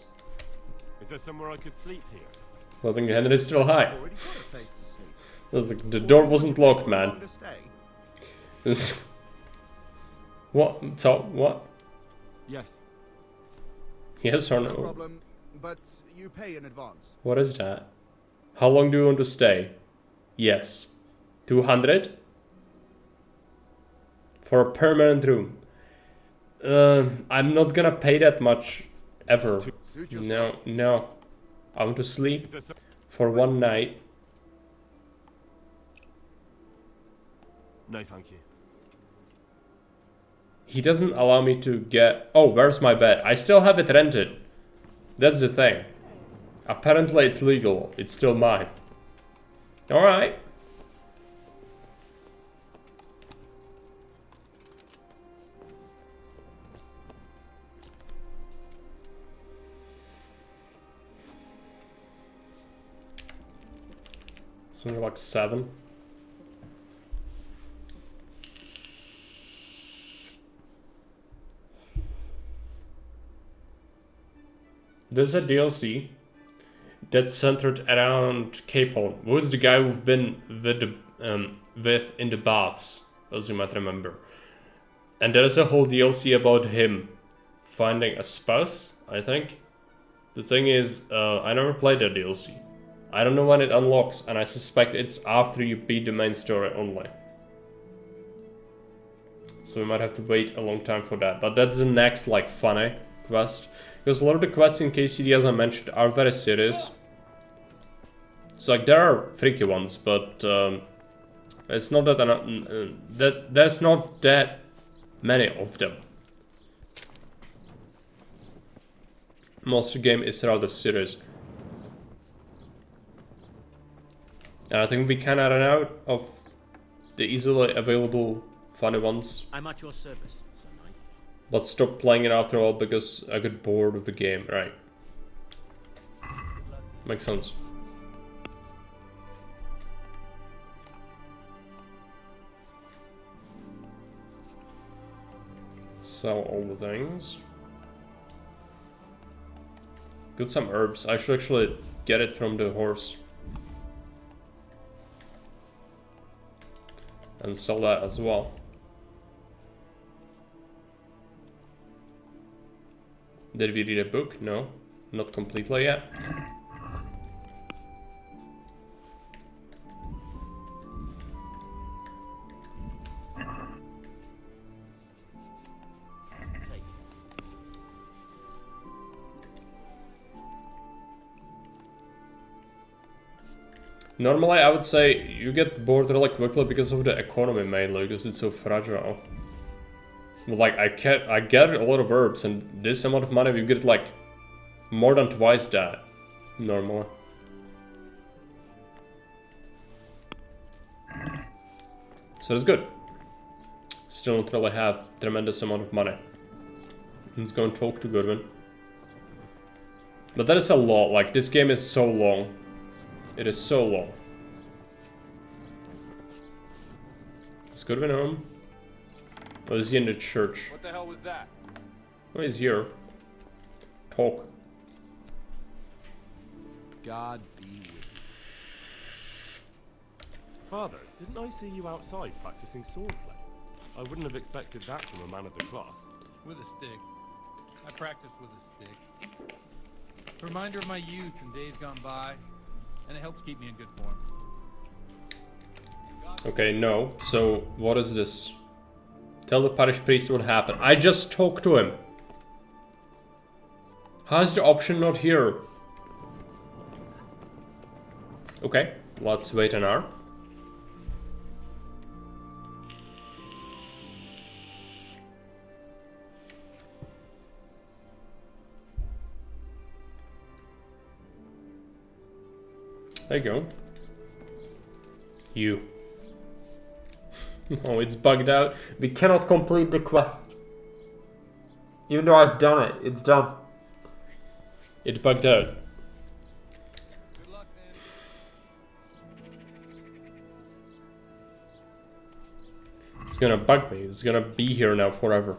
Is there somewhere I could sleep here? I think Henry's still high. The door wasn't locked, man. What? So, what? Yes. Yes or no? No problem, but you pay in advance. What is that? How long do you want to stay? Yes. 200? For a permanent room. I'm not gonna pay that much ever. No, no. I want to sleep for one night. No, thank you. He doesn't allow me to get... Oh, where's my bed? I still have it rented. That's the thing. Apparently it's legal. It's still mine. Alright. Something like 7. There's a DLC that's centered around Capone, who is the guy we've been with in the baths, as you might remember. And there's a whole DLC about him finding a spouse, I think. The thing is, I never played that DLC. I don't know when it unlocks, and I suspect it's after you beat the main story only. So we might have to wait a long time for that. But that's the next, like, funny quest. Because a lot of the quests in KCD, as I mentioned, are very serious. So, like, there are freaky ones, but it's not that there's not that many of them. Most of the game is rather serious. And I think we kinda ran out of the easily available funny ones. I'm at your service. But stopped playing it after all because I got bored of the game, right? Makes sense. Sell all the things. Got some herbs. I should actually get it from the horse. And sell that as well. Did we read a book? No, not completely yet. Normally I would say you get bored really quickly because of the economy mainly, because it's so fragile. But like I get a lot of herbs, and this amount of money you get like more than twice that normally. So it's good. Still don't really have tremendous amount of money. Let's go and talk to Goodwin. But that is a lot. Like this game is so long. It is so long. Is Goodwin home? Or is he in the church? What the hell was that? Oh, he's here. Talk. God be with you. Father, didn't I see you outside practicing swordplay? I wouldn't have expected that from a man of the cloth. With a stick. I practice with a stick. Reminder of my youth and days gone by, and it helps keep me in good form. Okay, no. So, what is this? Tell the parish priest what happened. I just talked to him. How is the option not here? Okay, let's wait an hour. There you go. You. Oh, it's bugged out. We cannot complete the quest. Even though I've done it, it's done. It's bugged out. Good luck, man. It's gonna bug me. It's gonna be here now forever.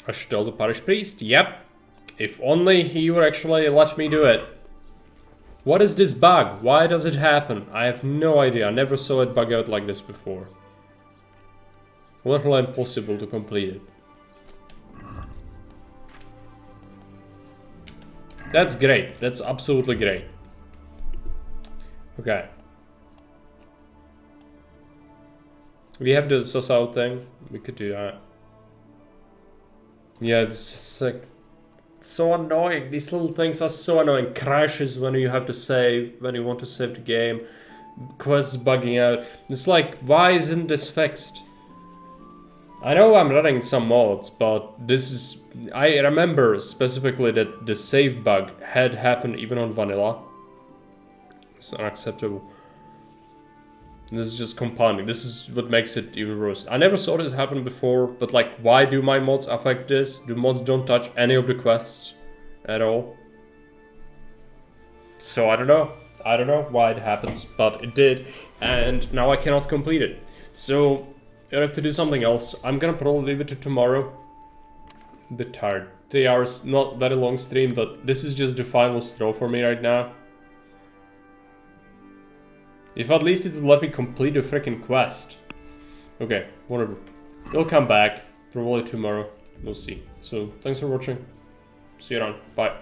I should tell the parish priest. Yep. If only he would actually let me do it. What is this bug? Why does it happen? I have no idea. I never saw it bug out like this before. Literally impossible to complete it. That's great. That's absolutely great. Okay. We have the suss out thing. We could do that. Yeah, it's just like so annoying. These little things are so annoying. Crashes when you have to save, when you want to save the game. Quests bugging out. It's like, why isn't this fixed? I know I'm running some mods, but this is... I remember specifically that the save bug had happened even on vanilla. It's unacceptable. This is just compounding. This is what makes it even worse. I never saw this happen before, but like, why do my mods affect this? The mods don't touch any of the quests at all. So I don't know. I don't know why it happens, but it did, and now I cannot complete it. So I have to do something else. I'm gonna probably leave it to tomorrow. A bit tired. 3 hours, not very long stream, but this is just the final straw for me right now. If at least it would let me complete the freaking quest. Okay, whatever. It'll come back, probably tomorrow. We'll see. So, thanks for watching. See you around. Bye.